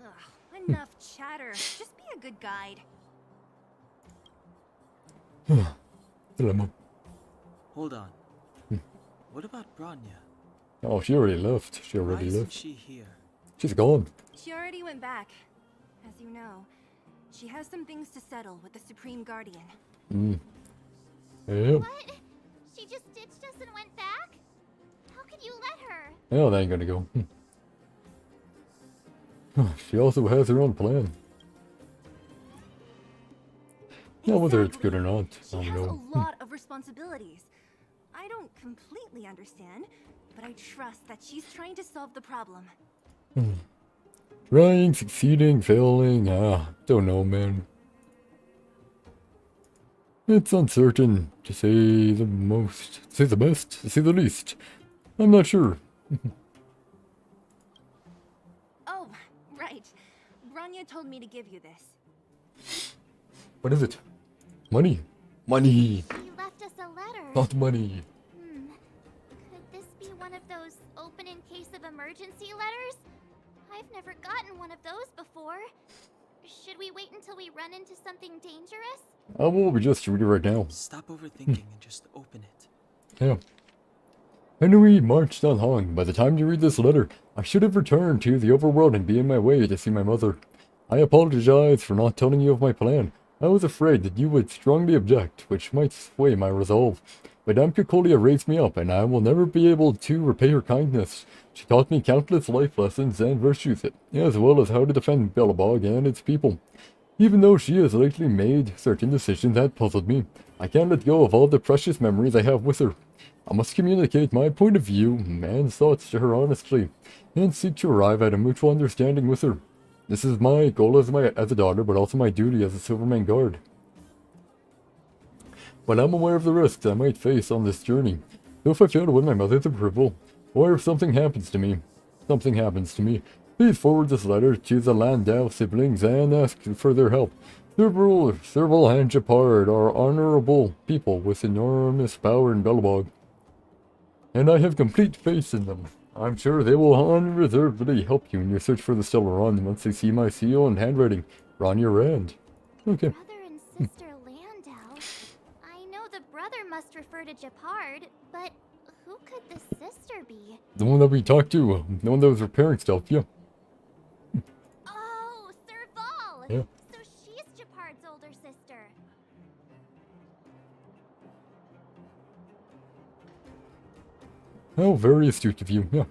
Ugh, enough chatter. Just be a good guide. Dilemma. Hold on. What about Branya? Oh, she already left. She Why already isn't left. she here? She's gone. She already went back. As you know, she has some things to settle with the Supreme Guardian. Yeah. What? She just ditched us and went back? How could you let her? Well, that ain't gonna go. She also has her own plan. Yeah, whether it's good or not, She I don't has know. a lot of responsibilities. I don't completely understand, but I trust that she's trying to solve the problem. Trying, succeeding, failing, don't know, man. It's uncertain, to say the most, to say the best, to say the least. I'm not sure. Oh, right. Branya told me to give you this. What is it? Money. Money. She left us a letter. Not money. Could this be one of those open in case of emergency letters? I've never gotten one of those before. Should we wait until we run into something dangerous? How about we just read it right now? Stop overthinking and just open it. Yeah. Henry marched on Hong. By the time you read this letter, I should have returned to the overworld and be on my way to see my mother. I apologize for not telling you of my plan. I was afraid that you would strongly object, which might sway my resolve. Madame Cocolia raised me up, and I will never be able to repay her kindness. She taught me countless life lessons and virtues, as well as how to defend Bellabog and its people. Even though she has lately made certain decisions that puzzled me, I can't let go of all the precious memories I have with her. I must communicate my point of view and thoughts to her honestly, and seek to arrive at a mutual understanding with her. This is my goal as a daughter, but also my duty as a Silverman guard. But I'm aware of the risks I might face on this journey. So if I fail to win my mother's approval, or if something happens to me, please forward this letter to the Landau siblings and ask for their help. Serval and Japard are honorable people with enormous power in Belobog, and I have complete faith in them. I'm sure they will unreservedly help you in your search for the Stellaron once they see my seal and handwriting on your end. Okay. Brother and sister Landau. I know the brother must refer to Japard, but who could the sister be? The one that we talked to, the one that was repairing stuff, yeah. Oh, Serval! Yeah. So she's Japard's older sister. Oh, very astute of you, yeah.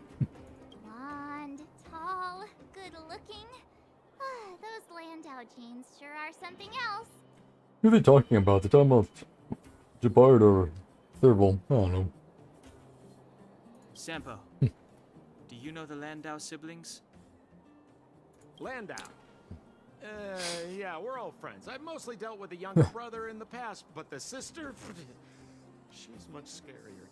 Blonde, tall, good looking. Those Landau genes sure are something else. Who are they talking about? They're talking about Japard or Serval. I don't know. Sampo, do you know the Landau siblings? Landau. Yeah, we're old friends. I've mostly dealt with the younger brother in the past, but the sister, she's much scarier.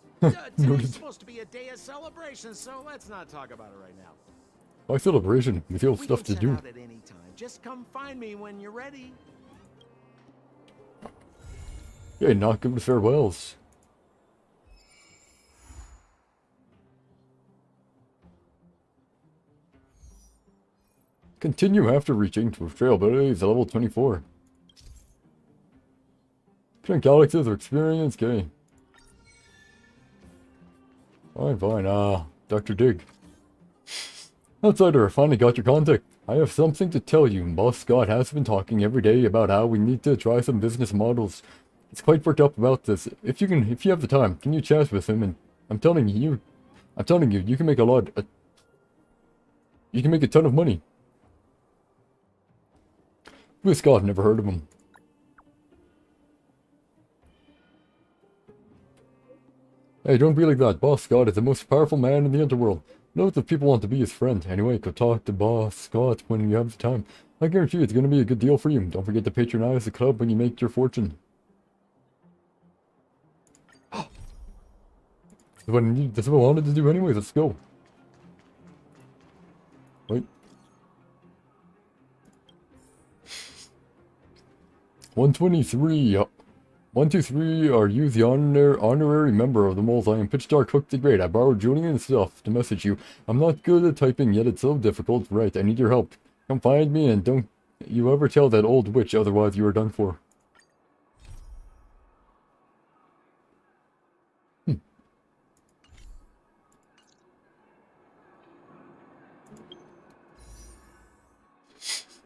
Today's supposed to be a day of celebration, so let's not talk about it right now. Why celebration? We still have stuff to do. Out at any time. Just come find me when you're ready. Yeah, not good with farewells. Continue after reaching to trail abilities level 24. Current galaxies or experience, okay. Fine, Dr. Dig. Outsider, finally got your contact. I have something to tell you. Boss Scott has been talking every day about how we need to try some business models. He's quite worked up about this. If you have the time, can you chat with him? And I'm telling you, you can make you can make a ton of money. Who is Scott? Never heard of him. Hey, don't be like that. Boss Scott is the most powerful man in the underworld. Loads of people want to be his friend. Anyway, go talk to Boss Scott when you have the time. I guarantee you it's going to be a good deal for you. Don't forget to patronize the club when you make your fortune. That's what I wanted to do anyways. Let's go. Wait. 123. 123 are you the honorary member of the moles. I am Pitch Dark Hook the Great. I borrowed Julian's stuff to message you. I'm not good at typing, yet it's so difficult. Right, I need your help. Come find me and don't you ever tell that old witch, otherwise you are done for.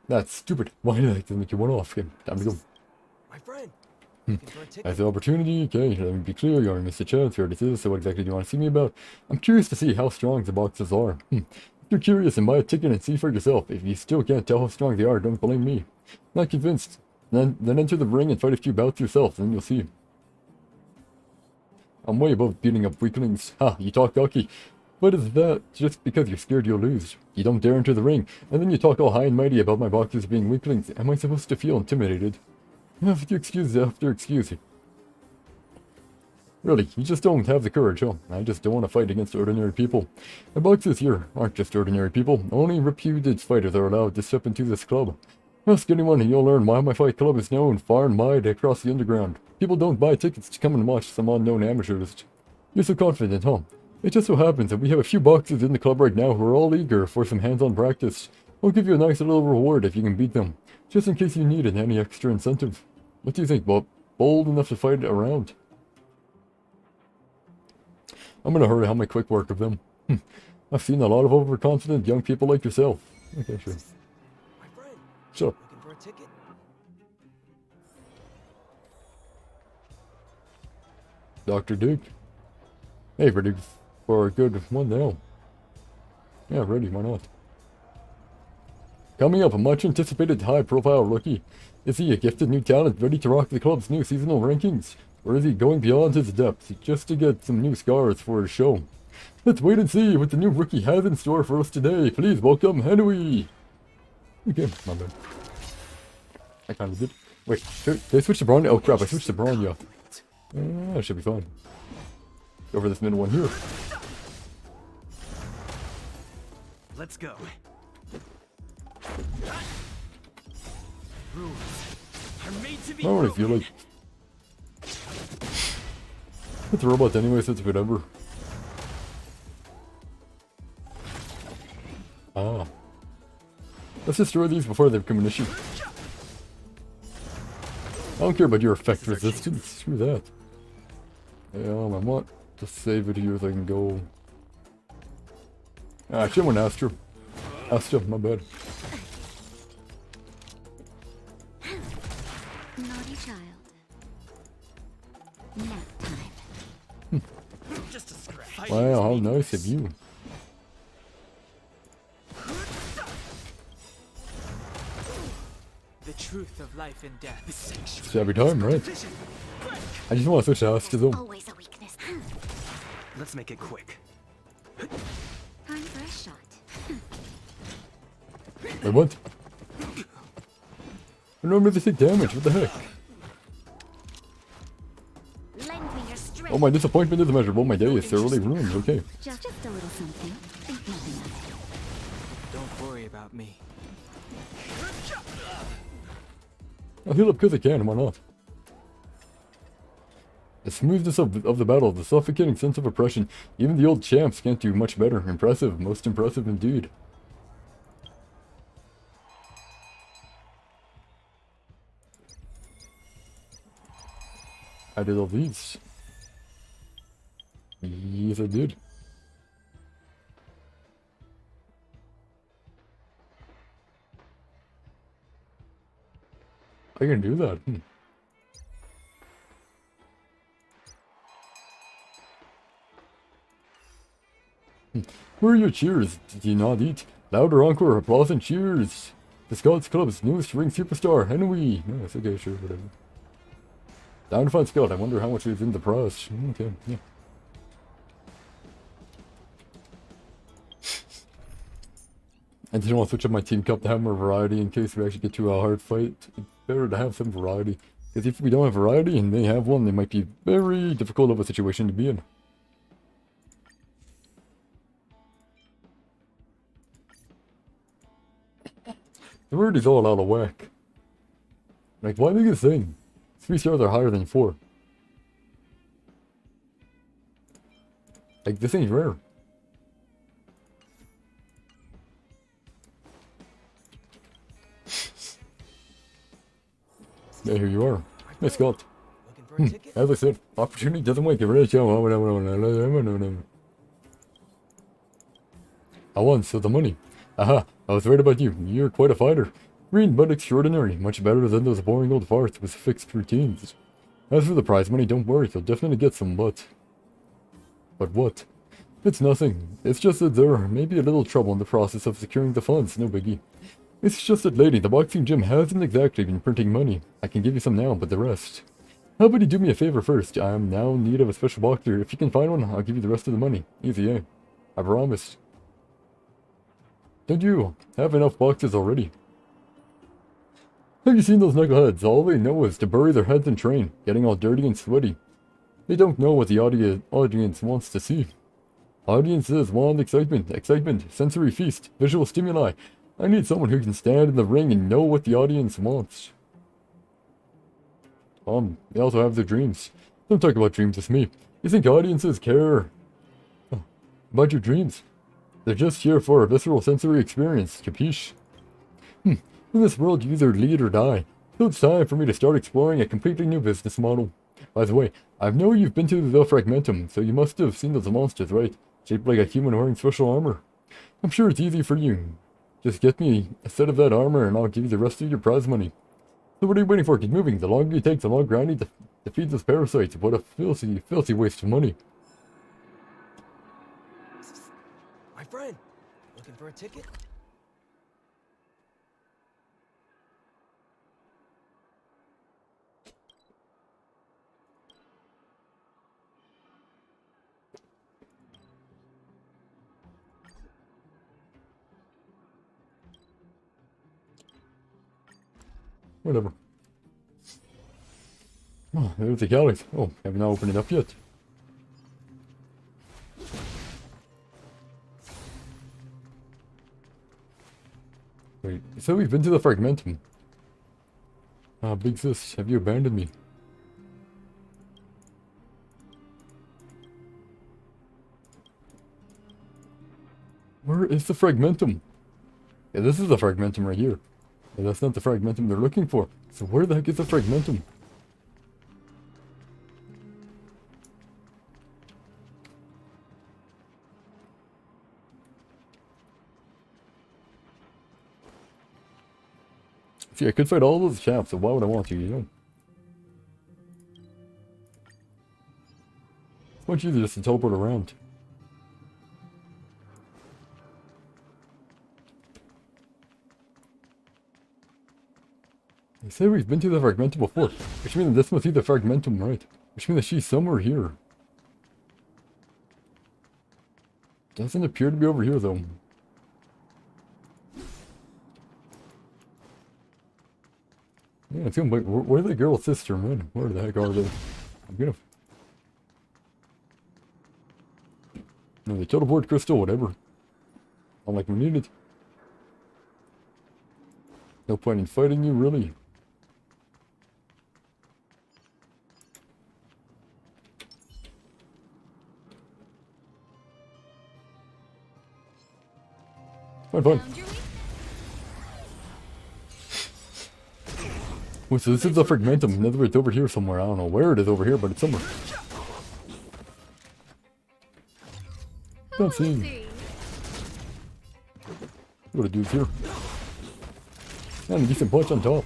That's stupid. Why did I make you one off? Okay, time to go. My friend. As the opportunity, okay, let me be clear, you're Mr. Chance, here this is, so what exactly do you want to see me about? I'm curious to see how strong the boxes are. If you're curious, then buy a ticket and see for yourself. If you still can't tell how strong they are, don't blame me. Not convinced? Then enter the ring and fight a few bouts yourself, then you'll see. I'm way above beating up weaklings. Ha, you talk cocky. What is that? Just because you're scared you'll lose. You don't dare enter the ring, and then you talk all high and mighty about my boxers being weaklings. Am I supposed to feel intimidated? Excuse after excuse. Really, you just don't have the courage, huh? I just don't want to fight against ordinary people. The boxers here aren't just ordinary people. Only reputed fighters are allowed to step into this club. Ask anyone and you'll learn why my fight club is known far and wide across the underground. People don't buy tickets to come and watch some unknown amateurs. You're so confident, huh? It just so happens that we have a few boxers in the club right now who are all eager for some hands-on practice. We'll give you a nice little reward if you can beat them, just in case you needed any extra incentive. What do you think, Bob? Bold enough to fight around? I'm gonna hurry on my quick work of them. I've seen a lot of overconfident young people like yourself. Okay, sure. My friend. Shut up. Looking for a ticket? Dr. Duke. Hey, ready for a good one now. Yeah, ready, why not? Coming up, a much anticipated high-profile rookie. Is he a gifted new talent ready to rock the club's new seasonal rankings? Or is he going beyond his depth just to get some new scars for his show? Let's wait and see what the new rookie has in store for us today. Please welcome Henry. Okay, my bad. I kind of did. Wait, did I switch to Bronya? Oh crap, I switched to Bronya. I should be fine. Go for this middle one here. Let's go. Rules. are made to I be don't really feel like it's a robot anyway, so it's whatever. Ah. Let's destroy these before they become an issue. I don't care about your effect resistance. Screw that. Yeah, I want to save it here so I can go. Ah, I should have went Astro. Astro, my bad. Naughty child. Nap time. Just a scratch. Wow, how nice of you. The truth of life and death. It's every time, right? I just want to switch to Astro though. Always a weakness. Let's make it quick. Time for a shot. Wait, what? I don't really take damage, what the heck? Lend me your strength. Oh, my disappointment is measurable. My day is thoroughly ruined, okay. Just a little something. Think nothing of it. Don't worry about me. I'll heal up because I can, why not? The smoothness of the battle, the suffocating sense of oppression. Even the old champs can't do much better. Impressive, most impressive indeed. I did all these. Yes, I did. I can do that. Where are your cheers? Did you not eat? Louder encore, applause and cheers! The Scouts Club's newest ring superstar, Henry! Nice, okay, sure, whatever. Down to find Scout, I wonder how much is in the prize. Okay, yeah. I just want to switch up my team cup to have more variety in case we actually get to a hard fight. It's better to have some variety. Because if we don't have variety and they have one, they might be very difficult of a situation to be in. The word is all out of whack. Like, why make a thing? 3 stars are higher than 4. Like, this ain't rare. Yeah, here you are. Nice Scott. As I said, opportunity doesn't wait. Get ready to show. I won, so the money. Aha, I was right about you. You're quite a fighter. Green but extraordinary. Much better than those boring old farts with fixed routines. As for the prize money, don't worry. You'll definitely get some, but what? It's nothing. It's just that there may be a little trouble in the process of securing the funds. No biggie. It's just that, lady, the boxing gym hasn't exactly been printing money. I can give you some now, but the rest. How about you do me a favor first? I am now in need of a special boxer. If you can find one, I'll give you the rest of the money. Easy, eh? I promise. Don't you have enough boxes already? Have you seen those knuckleheads? All they know is to bury their heads and train, getting all dirty and sweaty. They don't know what the audience wants to see. Audiences want excitement, sensory feast, visual stimuli. I need someone who can stand in the ring and know what the audience wants. They also have their dreams. Don't talk about dreams with me. You think audiences care about your dreams? They're just here for a visceral sensory experience, capiche? In this world, you either lead or die. So it's time for me to start exploring a completely new business model. By the way, I know you've been to the Fragmentum, so you must have seen those monsters, right? Shaped like a human wearing special armor. I'm sure it's easy for you. Just get me a set of that armor and I'll give you the rest of your prize money. So what are you waiting for? Get moving. The longer you take, the longer I need to defeat those parasites. What a filthy, filthy waste of money. My friend, looking for a ticket? Whatever. Oh, there's the galleys. Oh, have not opened it up yet. Wait, so we've been to the Fragmentum. Ah, big sis, have you abandoned me? Where is the fragmentum? Yeah, this is the fragmentum right here. Yeah, that's not the fragmentum they're looking for. So where the heck is the fragmentum? See, I could fight all those chaps, so why would I want to, you know? It's much easier just to teleport around. They say we've been to the fragmentum before, which means this must be the fragmentum, right? Which means that she's somewhere here. Doesn't appear to be over here, though. Yeah, it's gonna wait. Where's the girl's sister, man? Where the heck are they? I'm gonna. No, they teleport crystal, whatever. Not like we need it. No point in fighting you, really. Fine. Wait, so this is the fragmentum. In other words, it's over here somewhere. I don't know where it is over here, but it's somewhere. Don't see him. What a dude's here. And a decent punch on top.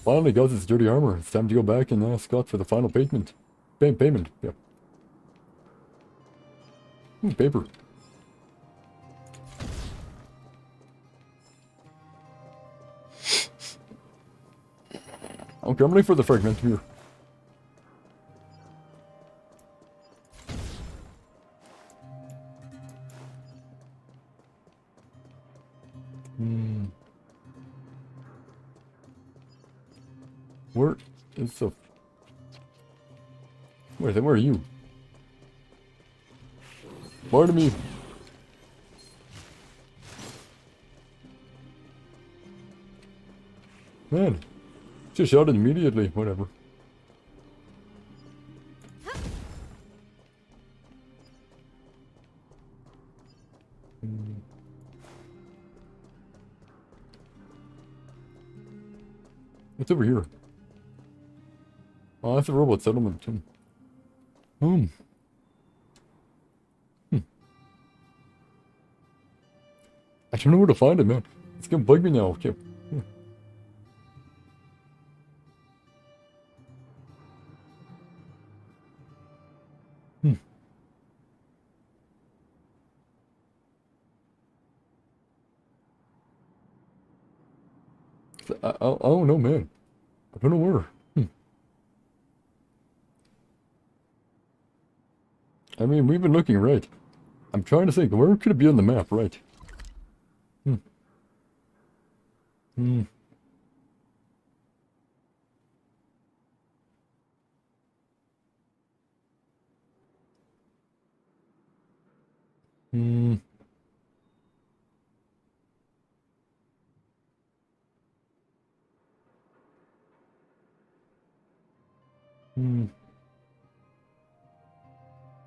Finally got his dirty armor. It's time to go back and ask Scott for the final payment. Payment, yeah. Paper. Okay, I'm ready for the fragment here. Where is the... Where are you? Pardon me. Man, just shot it immediately, whatever. What's over here? Oh, that's a robot settlement too. I don't know where to find it, man. It's gonna bug me now. Okay. I don't know, man. I don't know where. I mean, we've been looking, right? I'm trying to think, where could it be on the map, right?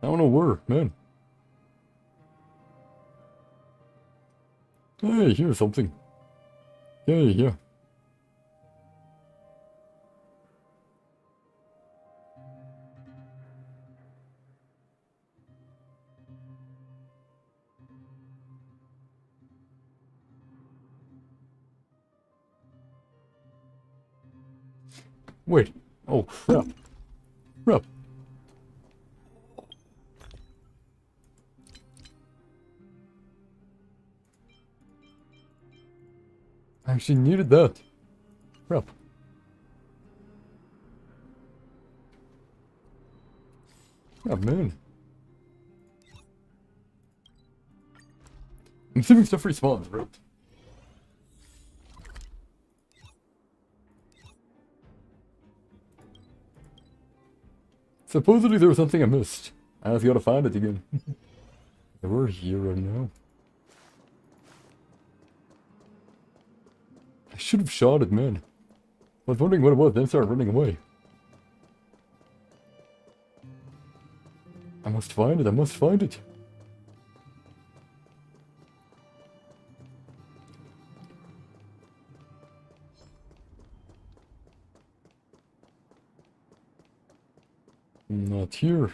I don't know where, man. Hey, here's something. Hey, yeah. Wait. Oh, crap. Crap. I actually needed that. Crap. Oh, man. I'm assuming stuff respawns, right? Supposedly there was something I missed. I just gotta find it again. We're here right now. should have shot it, man. I was wondering what it was, then started running away. I must find it, I must find it. Not here.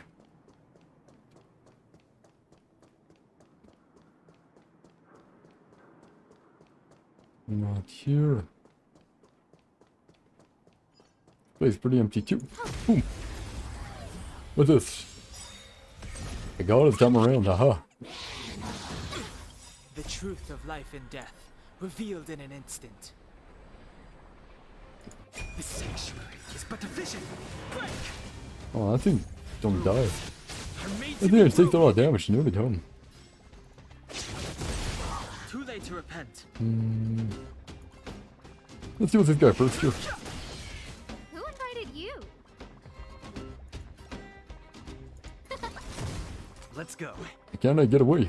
Not here. Place pretty empty too. Boom. What's this? I got his time around, aha. The truth of life and death, revealed in an instant. The sanctuary is but a vision. Break! Oh, that thing don't die. That thing takes a lot of damage, nearly done. Too late to repent. Let's deal with this guy first here. Who invited you? Let's go. Can I get away?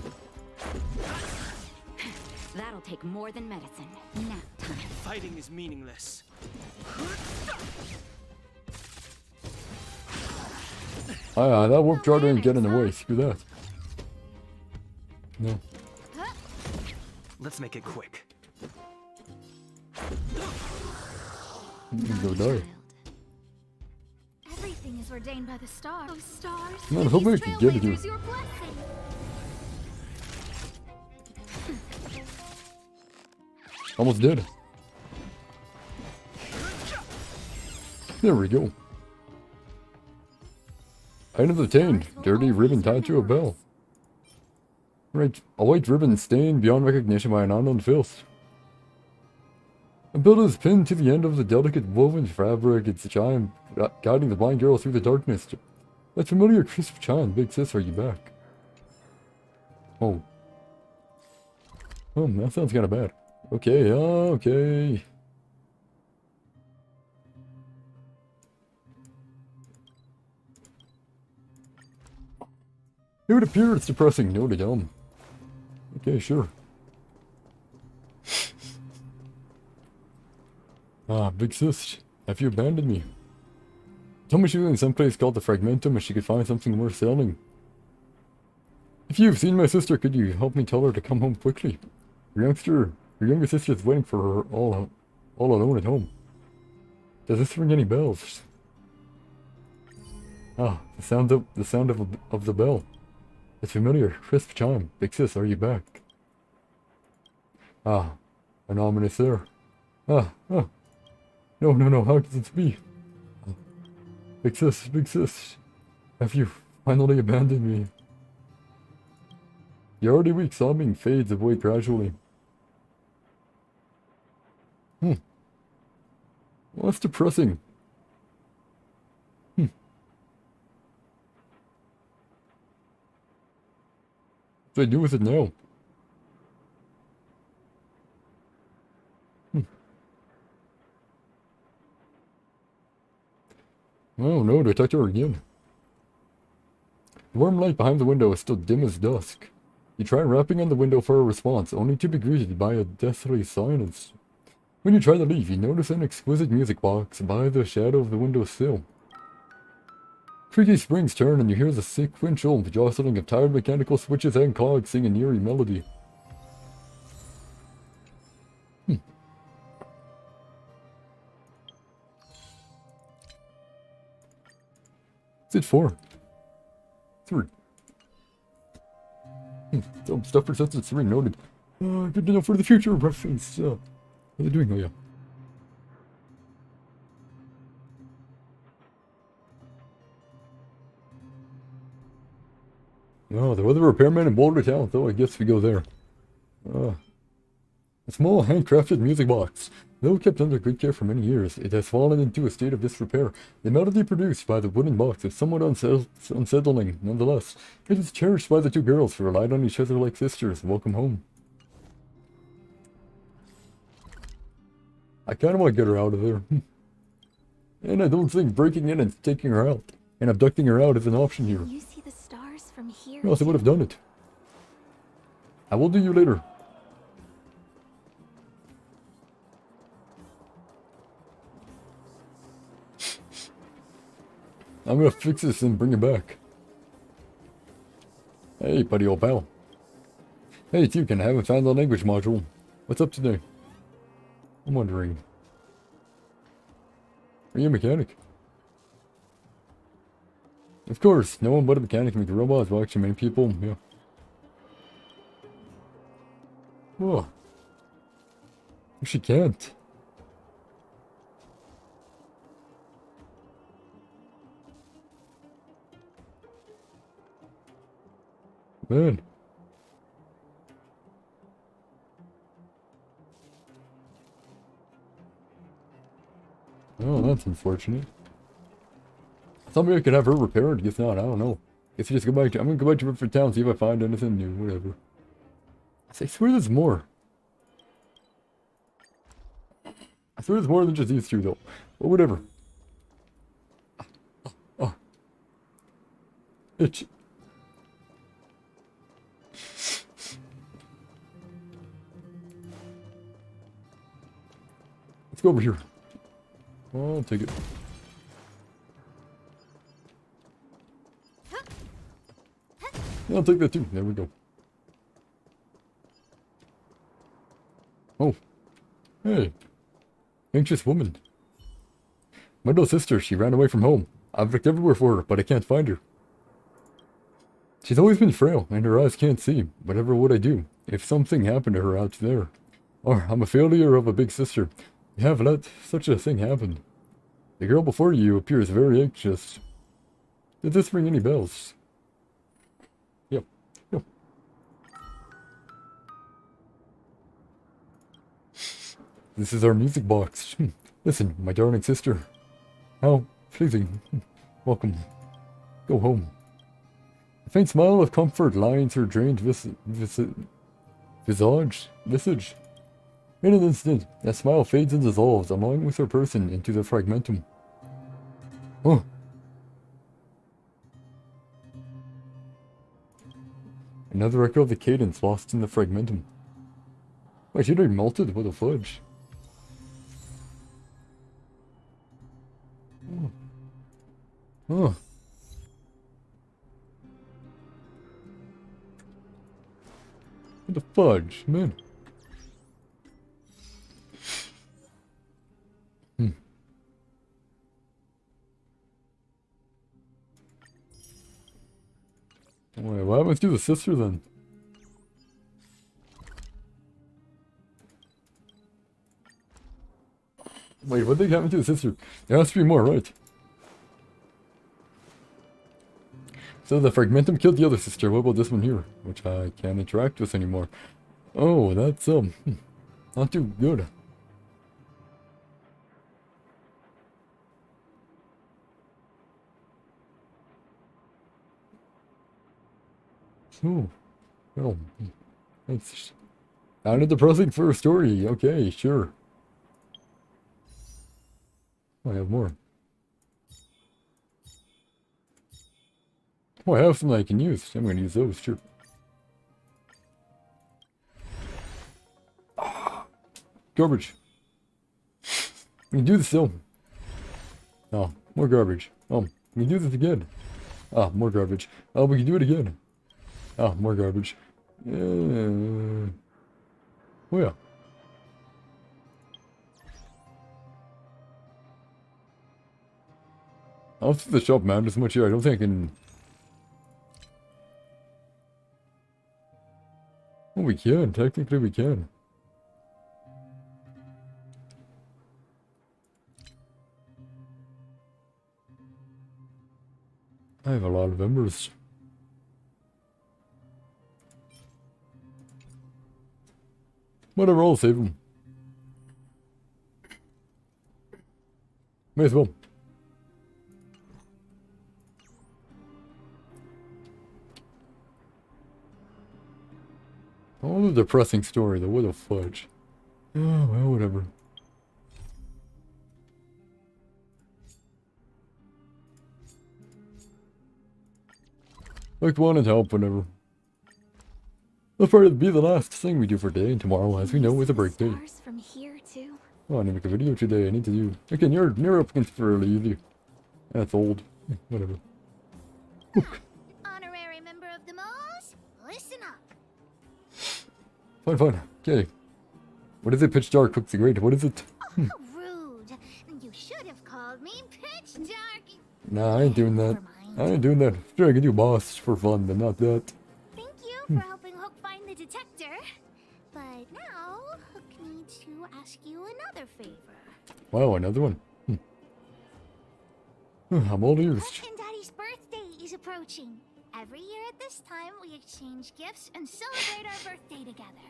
That'll take more than medicine. Nap time. Fighting is meaningless. That warp jar didn't get in the way. Screw that. No. Let's make it quick. Go die. Everything is ordained by the stars. Oh, stars. Man, I hope I can get it here. Trailblazers, your blessing. Almost dead. There we go. Items obtained. Dirty ribbon tied to a bell. Right, a white ribbon stained beyond recognition by an unknown filth. A bell is pinned to the end of the delicate woven fabric, its chime guiding the blind girl through the darkness. That familiar crisp chime. Big sis, are you back? Oh. Oh, that sounds kind of bad. Okay, okay. It would appear it's depressing. No to dumb. Okay, sure. Big sis, have you abandoned me? Told me she was in some place called the Fragmentum and she could find something worth selling. If you've seen my sister, could you help me tell her to come home quickly? Your younger sister is waiting for her all alone at home. Does this ring any bells? Ah, the sound of the bell. It's familiar, crisp chime. Big sis, are you back? Ah, an ominous air. No, how could this be? Big sis, have you finally abandoned me? The already weak sobbing fades away gradually. Well, that's depressing. What do I do with it now? Oh no, do I talk to her again? The warm light behind the window is still dim as dusk. You try rapping on the window for a response, only to be greeted by a deathly silence. When you try to leave, you notice an exquisite music box by the shadow of the windowsill. Creaky springs turn and you hear the sequential jostling of tired mechanical switches and cogs sing an eerie melody. What's it for? 3. Some stuff for sensitive 3 noted. Good to know for the future reference. How are you doing? Oh yeah. Oh, the weather repairman in Boulder Town, though I guess we go there. A small handcrafted music box. Though kept under good care for many years, it has fallen into a state of disrepair. The melody produced by the wooden box is somewhat unsettling, nonetheless. It is cherished by the two girls who relied on each other like sisters. Welcome home. I kind of want to get her out of there. And I don't think breaking in and taking her out and abducting her out is an option here. You see the stars from here. Or else I would have done it. I will do you later. I'm gonna fix this and bring it back. Hey, buddy, old pal. Hey, Tukin, I haven't found the language module. What's up today? I'm wondering. Are you a mechanic? Of course, no one but a mechanic can make robots. Well, actually, many people, yeah. Oh. She can't. Man. Oh, that's unfortunate. Somebody could have her repaired. If not, I don't know. Guess you just go back to. I'm gonna go back to River Town, see if I find anything new. Whatever. I swear there's more. I swear there's more than just these two, though. But whatever. Oh. Itch. Let's go over here. I'll take it. Yeah, I'll take that too. There we go. Oh. Hey. Anxious woman. My little sister, she ran away from home. I've looked everywhere for her, but I can't find her. She's always been frail, and her eyes can't see. Whatever would I do if something happened to her out there? Or I'm a failure of a big sister. You have let such a thing happen. The girl before you appears very anxious. Did this ring any bells? Yep. Yep. This is our music box. Listen, my darling sister. How pleasing. Welcome. Go home. A faint smile of comfort lines her drained visage. In an instant, that smile fades and dissolves, along with her person, into the fragmentum. Oh. Another echo of the cadence lost in the fragmentum. Wait, she'd already melted with a fudge. Oh. Oh. What the fudge, man? Wait, what happens to the sister then? Wait, what did happen to the sister? There has to be more, right? So the fragmentum killed the other sister. What about this one here? Which I can't interact with anymore. Oh, that's, not too good. Oh, well, that's kind of depressing for a story. Okay, sure. I have more. Oh, I have some that I can use. I'm going to use those, sure. Garbage. We can do this still. Oh, more garbage. Oh, we can do this again. Ah, more garbage. Oh, we can do it again. Ah, more garbage. Oh, yeah. I don't think the shop mounted as much here. I don't think I can... Oh, we can. Technically, we can. I have a lot of embers. Whatever, I'll save them. May as well. Oh, the depressing story, though. What a fudge. Oh, well, whatever. Like, wanted help whenever. That'll probably be the last thing we do for today, and tomorrow, as we know, is a break day. From here too. Oh, I need to make a video today. I need to do... Again, you're up against fairly easy. That's old. Whatever. Honorary member of the Moles, listen up. Fine, fine. Okay. What is it? Pitch dark cooks the great. What is it? Rude. You should have called me Pitch Dark. Nah, I ain't doing that. I ain't doing that. Sure, I can do boss for fun, but not that. Thank you for helping Hook find the detector. But now, Hook needs to ask you another favor. Wow, another one. I'm all ears. Hook and Daddy's birthday is approaching. Every year at this time, we exchange gifts and celebrate our birthday together.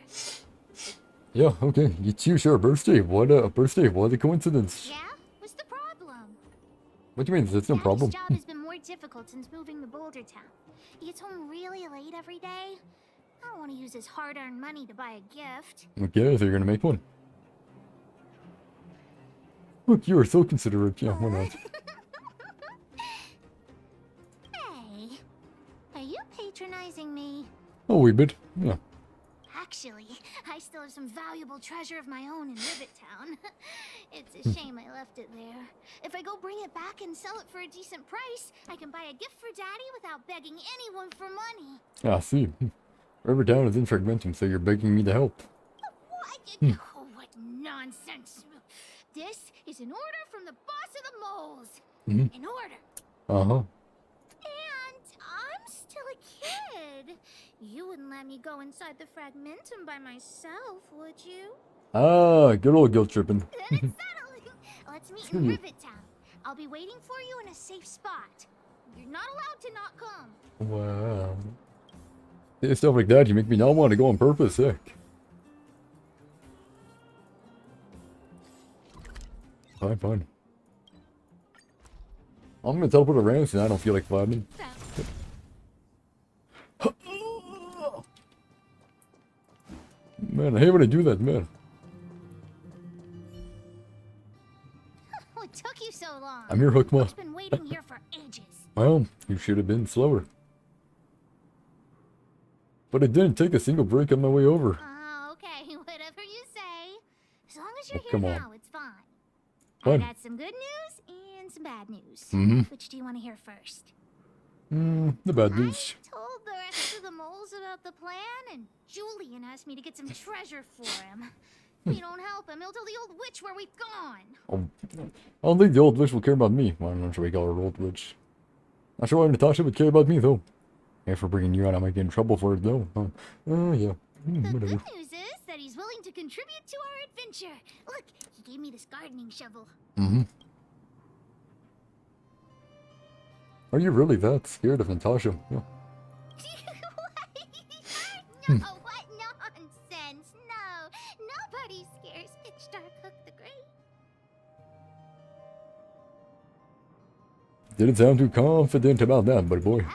Yeah, okay. It's you, sure. Birthday. What a birthday. What a coincidence. Yeah? What's the problem? What do you mean? That's no problem. Daddy's job has been more difficult since moving to Boulder Town. He gets home really late every day. I don't want to use his hard-earned money to buy a gift. Okay, so you're gonna make one. Look, you are so considerate. Yeah, why not? Hey, are you patronizing me? Oh, wee bit. Yeah. Actually, I still have some valuable treasure of my own in Rivet Town. It's a shame I left it there. If I go bring it back and sell it for a decent price, I can buy a gift for Daddy without begging anyone for money. Ah, see. River Town is in fragmentum, so you're begging me to help. What? Oh, what nonsense. This is an order from the boss of the moles. An order. Uh-huh. And I'm still a kid. You wouldn't let me go inside the fragmentum by myself, would you? Ah, good old guilt tripping. Then it's settling. Let's meet in Rivet Town. I'll be waiting for you in a safe spot. You're not allowed to not come. Wow. Yeah, stuff like that, you make me not want to go on purpose, heck. Fine, fine. I'm gonna teleport around since I don't feel like vibing. Man, I hate when I do that, man. What took you so long? I'm here, Hookma. I've been waiting here for ages. Well, you should have been slower. But I didn't take a single break on my way over. Okay, whatever you say. As long as you're Oh, come here on. now, it's fine. Fine. I got some good news and some bad news. Mhm. Which do you want to hear first? The bad news. Told the rest of the moles about the plan, and Julian asked me to get some treasure for him. If we don't help him, he'll tell the old witch where we've gone. Oh, I don't think the old witch will care about me. Well, I'm not sure we call her old witch. Not sure why Natasha would care about me, though. And for bringing you out, I might get in trouble for it, though. Oh, yeah. The Whatever. good news is that he's willing to contribute to our adventure. Look, he gave me this gardening shovel. Are you really that scared of Natasha? Yeah. No, what nonsense! No, nobody scares Pitch Dark Hook the Great. Didn't sound too confident about that, buddy boy.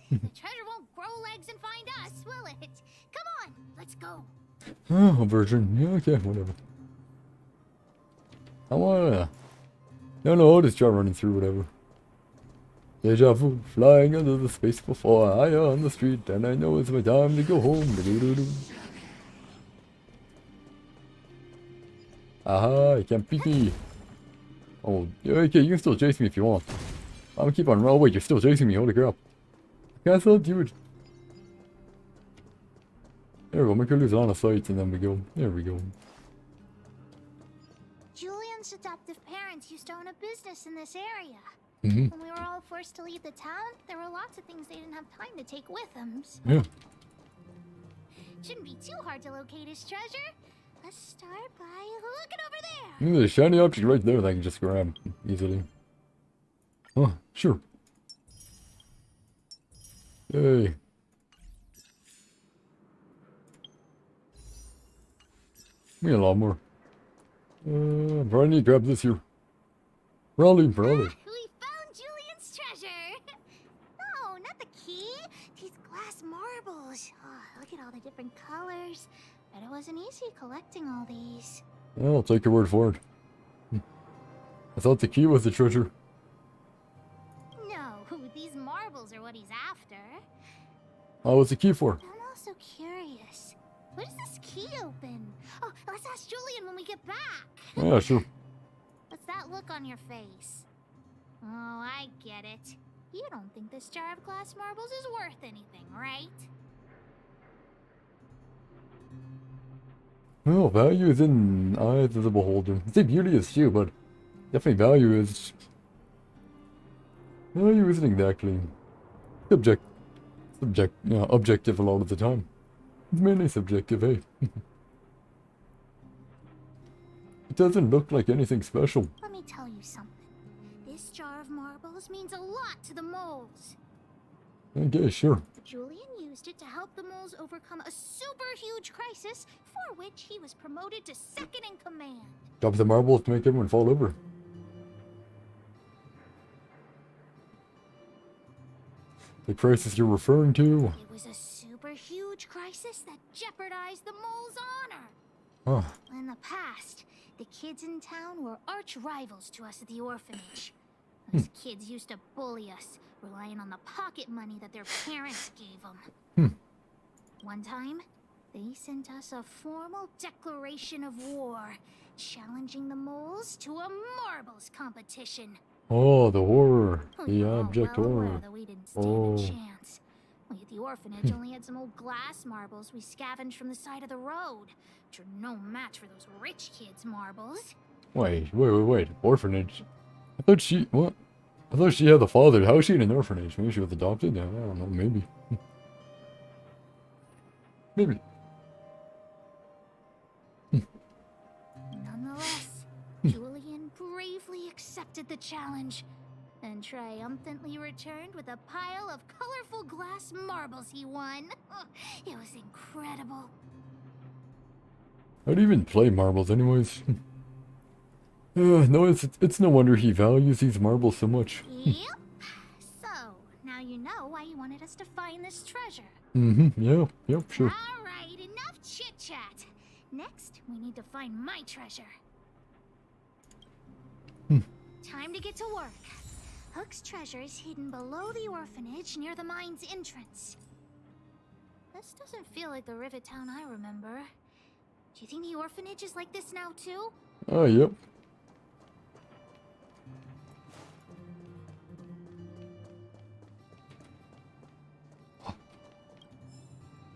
The treasure won't grow legs and find us, will it? Come on, let's go. Oh, a virgin. Yeah, okay, whatever. I wanna... No, I'll just try running through whatever. Deja vu, flying under the space before I on the street, and I know it's my time to go home. Do-do-do-do. Aha, I can't beat me. Oh, yeah, okay, you can still chase me if you want. I'm gonna keep on running. Oh, wait, you're still chasing me, holy crap. I can't still do it. There we go, make her lose line of sight, and then we go. There we go. Julian's adoptive parents used to own a business in this area. Mhm. When we were all forced to leave the town, there were lots of things they didn't have time to take with them. So Yeah. shouldn't be too hard to locate his treasure. Let's start by looking over there. There's a shiny object right there that I can just grab easily. Oh, sure. Yay. We got a lot more. Probably need to grab this here. Raleigh. We found Julian's treasure. No, not the key. These glass marbles. Oh, look at all the different colors. Bet it wasn't easy collecting all these. I'll take your word for it. I thought the key was the treasure. No, these marbles are what he's after. Oh, what's the key for? I'm also curious. What does this key open? Oh, let's ask Julian when we get back. Yeah, sure. What's that look on your face? Oh, I get it. You don't think this jar of glass marbles is worth anything, right? Well, value is in eyes of the beholder. I say beauty is too, but definitely value isn't exactly objective a lot of the time. It's mainly subjective, hey. It doesn't look like anything special. Let me tell you something. This jar of marbles means a lot to the moles. Okay, sure. Julian used it to help the moles overcome a super huge crisis for which he was promoted to second in command. Drop the marbles to make everyone fall over. The crisis you're referring to? It was a super huge crisis that jeopardized the moles' honor. Oh. In the past, the kids in town were arch rivals to us at the orphanage. Those kids used to bully us, relying on the pocket money that their parents gave them. One time, they sent us a formal declaration of war, challenging the moles to a marbles competition. Oh, the horror. The We were all abject well horror. aware that we didn't stand a chance. We at the orphanage only had some old glass marbles we scavenged from the side of the road, which are no match for those rich kids' marbles. Wait. Orphanage? What? I thought she had a father. How is she in an orphanage? Maybe she was adopted? I don't know, maybe. Maybe. Nonetheless, Julian bravely accepted the challenge and triumphantly returned with a pile of colorful glass marbles he won. It was incredible. How do you even play marbles anyways? No, it's no wonder he values these marbles so much. Yep. So, now you know why you wanted us to find this treasure. Yep, sure. Alright, enough chit-chat. Next, we need to find my treasure. Time to get to work. Hook's treasure is hidden below the orphanage near the mine's entrance. This doesn't feel like the Rivet Town I remember. Do you think the orphanage is like this now too? Oh, yep.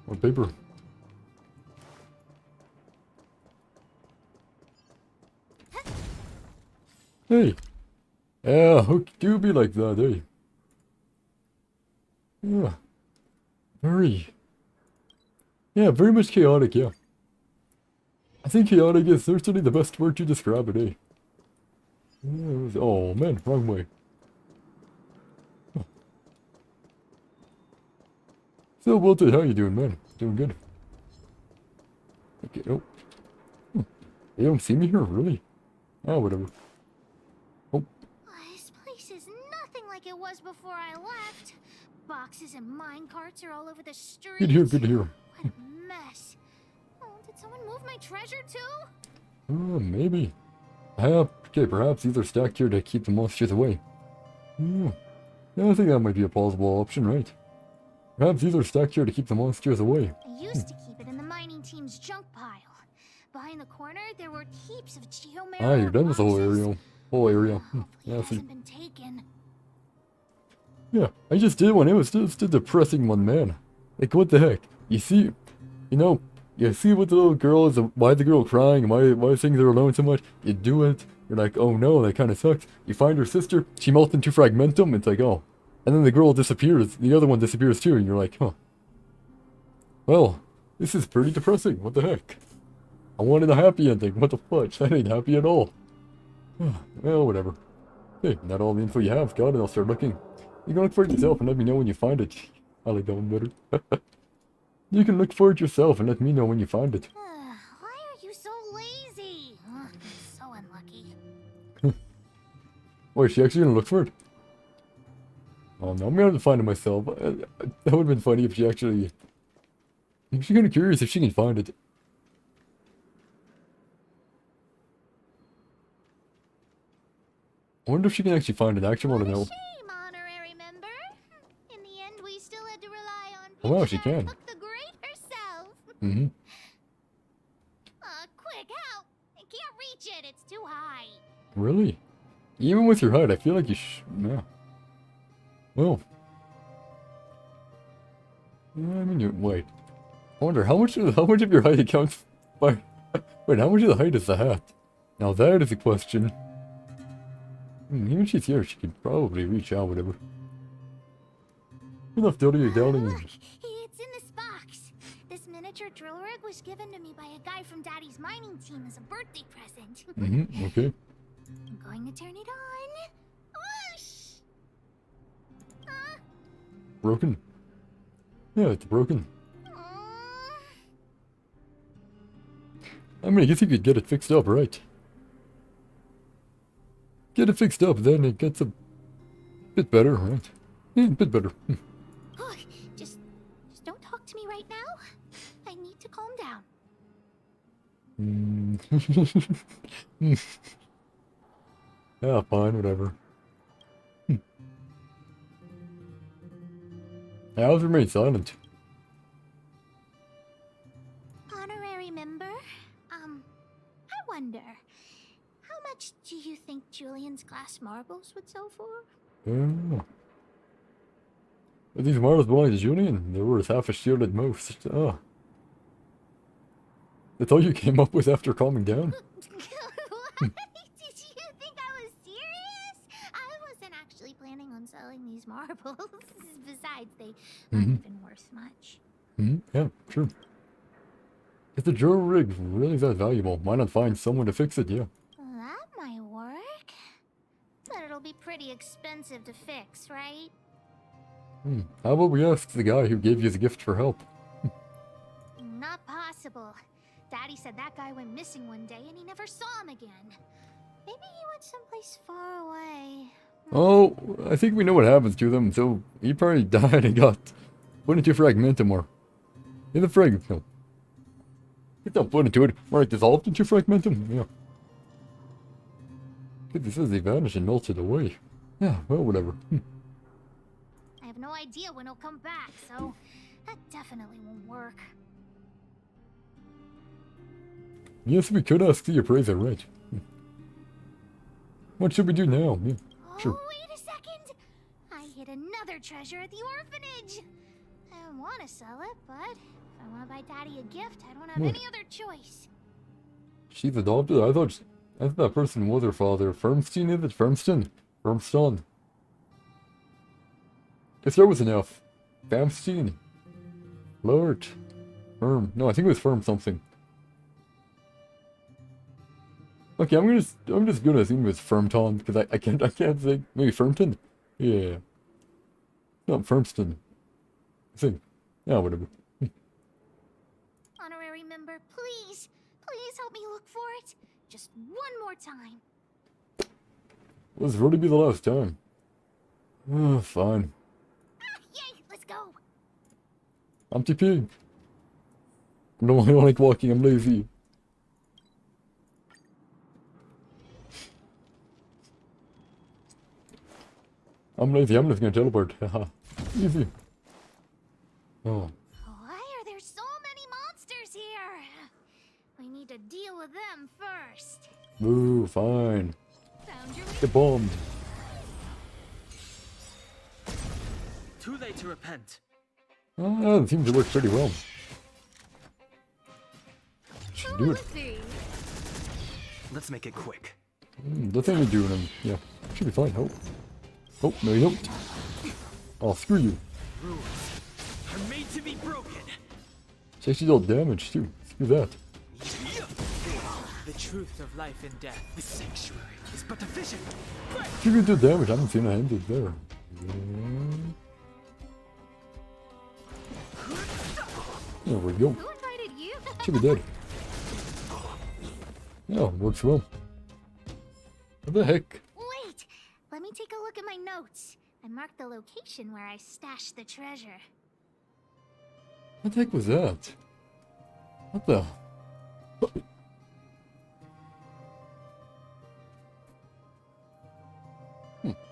What paper? Hey! Yeah, Hook do be like that, eh? Yeah. Very much chaotic, yeah. I think chaotic is certainly the best word to describe it, eh? Oh man, wrong way. So, Walter, how you doing, man? Doing good. Okay, oh. You don't see me here, really? Oh, whatever. Oh. This place is nothing like it was before I left. Boxes and mine carts are all over the street. Good to hear. What a mess. Oh, did someone move my treasure too? Maybe. Okay, perhaps these are stacked here to keep the monsters away. Yeah, I think that might be a plausible option, right? Perhaps these are stacked here to keep the monsters away. I used to keep it in the mining team's junk pile. Behind the corner, there were heaps of geomarrow You're done with the whole area. Yeah, it hasn't been taken. Yeah, I just did one. It was just a depressing one, man. Like, what the heck? You see what the little girl is, why the girl crying, why things are alone so much? You do it, you're like, oh no, that kind of sucks. You find her sister, she melts into fragmentum, it's like, oh. And then the girl disappears, the other one disappears too, and you're like, huh. Well, this is pretty depressing, what the heck? I wanted a happy ending, what the fudge, that ain't happy at all. Well, whatever. Hey, not all the info you have, got it, I'll start looking. You can look for it yourself and let me know when you find it. I like that one better. You can look for it yourself and let me know when you find it. Why are you so lazy? So unlucky. Wait, she actually gonna look for it? Oh no, I'm gonna have to find it myself. That would have been funny if she actually... I'm actually kind of curious if she can find it. I wonder if she can actually find it. I actually want to know. Shame, honorary member. In the end, we still had to rely on Oh wow, she can. Hook the Great herself. Quick, help! I can't reach it. It's too high. Really? Even with your height, I feel like you yeah. Well. I mean, wait. I wonder how much of your height accounts by... Wait, how much of the height is the hat? Now that is a question. Even if she's here, she could probably reach out, whatever. Enough dirty doubting. It's in this box. This miniature drill rig was given to me by a guy from Daddy's mining team as a birthday present. Okay. I'm going to turn it on. Whoosh! Broken? Yeah, it's broken. I mean, I guess you could get it fixed up, right? Get it fixed up, then it gets a bit better, right? Yeah, a bit better. Oh, just don't talk to me right now. I need to calm down. Yeah, fine, whatever. How's remain silent? Honorary member? I wonder, how much do you think Julian's glass marbles would sell for? Oh. But these marbles belong to Julian. They're worth half a shield at most. Oh. That's all you came up with after calming down? What? Did you think I was serious? I wasn't actually planning on selling these marbles. Besides, they aren't even worth much. Yeah, sure. If the drill rig really that valuable, why not find someone to fix it, yeah. That might work. But it'll be pretty expensive to fix, right? How about we ask the guy who gave you the gift for help? Not possible. Daddy said that guy went missing one day and he never saw him again. Maybe he went someplace far away. Oh, I think we know what happens to them, so he probably died and got put into fragmentum or... In the fragment, no. Get that put into it, more like dissolved into fragmentum, yeah. Good, this says they vanished and melted away. Yeah, well, whatever. I have no idea when he'll come back, so that definitely won't work. Yes, we could ask the appraiser, right? What should we do now? Yeah, sure. Oh, wait a second! I hid another treasure at the orphanage! I want to sell it, but if I want to buy Daddy a gift, I don't have any other choice. She's adopted? I thought that person was her father. Firmstein, is it? Firmston? Firmston. It started with an F. Famstein. Lord. Firm. No, I think it was Firm something. Okay, I'm just gonna assume it's Firmton because I can't say maybe Firmton. Yeah. No, Firmston. I think. Yeah, whatever. Honorary member, please help me look for it. Just one more time. This will really be the last time. Oh, fine. Yay, let's go. I'm TP. No, I don't like walking. I'm lazy. I'm lazy, I'm just gonna teleport. Haha. Easy. Oh. Why are there so many monsters here? We need to deal with them first. Ooh, fine. Get bombed. Too late to repent. Oh, that seems to work pretty well. Should do it. Let's make it quick. That's only doing them. Yeah. Should be fine, hope. Oh, no you don't. Oh, screw you. Rules are made to be broken. She actually dealt damage too. Screw that. The truth of life and death. The sanctuary is but a vision. She could do damage. I haven't seen her ended there. There we go. Who invited you? Should be dead. Yeah, works well. What the heck? Wait, let me take a look at my notes. I marked the location where I stashed the treasure. What the heck was that? What the?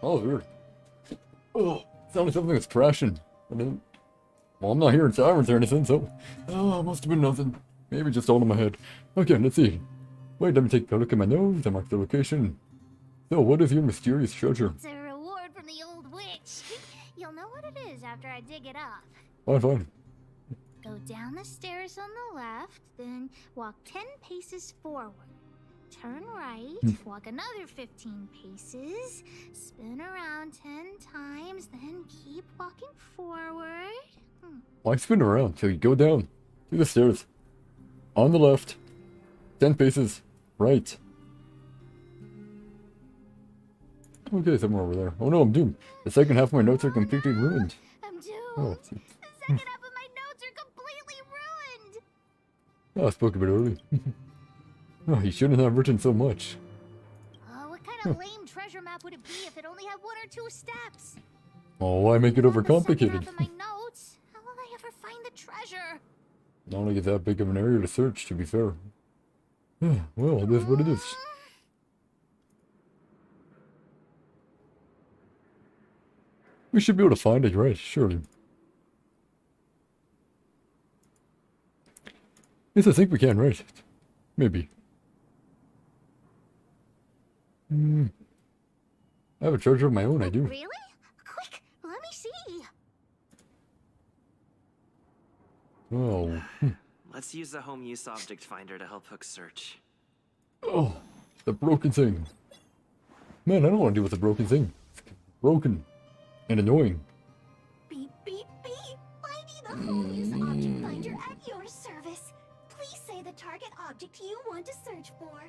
Oh, weird. Oh, sounded something was crashing. Well, I'm not hearing sirens or anything, so... Oh, must have been nothing. Maybe just all in my head. Okay, let's see. Wait, let me take a look at my nose. I marked the location. So, what is your mysterious treasure? It's a reward from the old witch. it is after I dig it up. Fine, fine. Go down the stairs on the left, then walk 10 paces forward. Turn right, walk another 15 paces, spin around 10 times, then keep walking forward. Why spin around till you go down to the stairs? On the left, 10 paces, right. Okay, somewhere over there. Oh no, I'm doomed. The second half of my notes are completely ruined. I'm doomed. Oh, The second half of my notes are completely ruined. oh I spoke a bit early. Oh, he shouldn't have written so much. What kind of lame treasure map would it be if it only had 1 or 2 steps? Oh, why make it The second overcomplicated? half of my notes. How will I ever find the treasure? Not like it's that big of an area to search, to be fair. Well, it is what it is. We should be able to find it, right? Surely. Yes, I think we can, right? Maybe. I have a treasure of my own, I do. Really? Quick, let me see. Oh. Let's use the home use object finder to help Hook search. Oh, the broken thing. Man, I don't want to deal with the broken thing. It's broken and annoying. Beep, beep, beep. Finding the home use object finder at your service. Please say the target object you want to search for.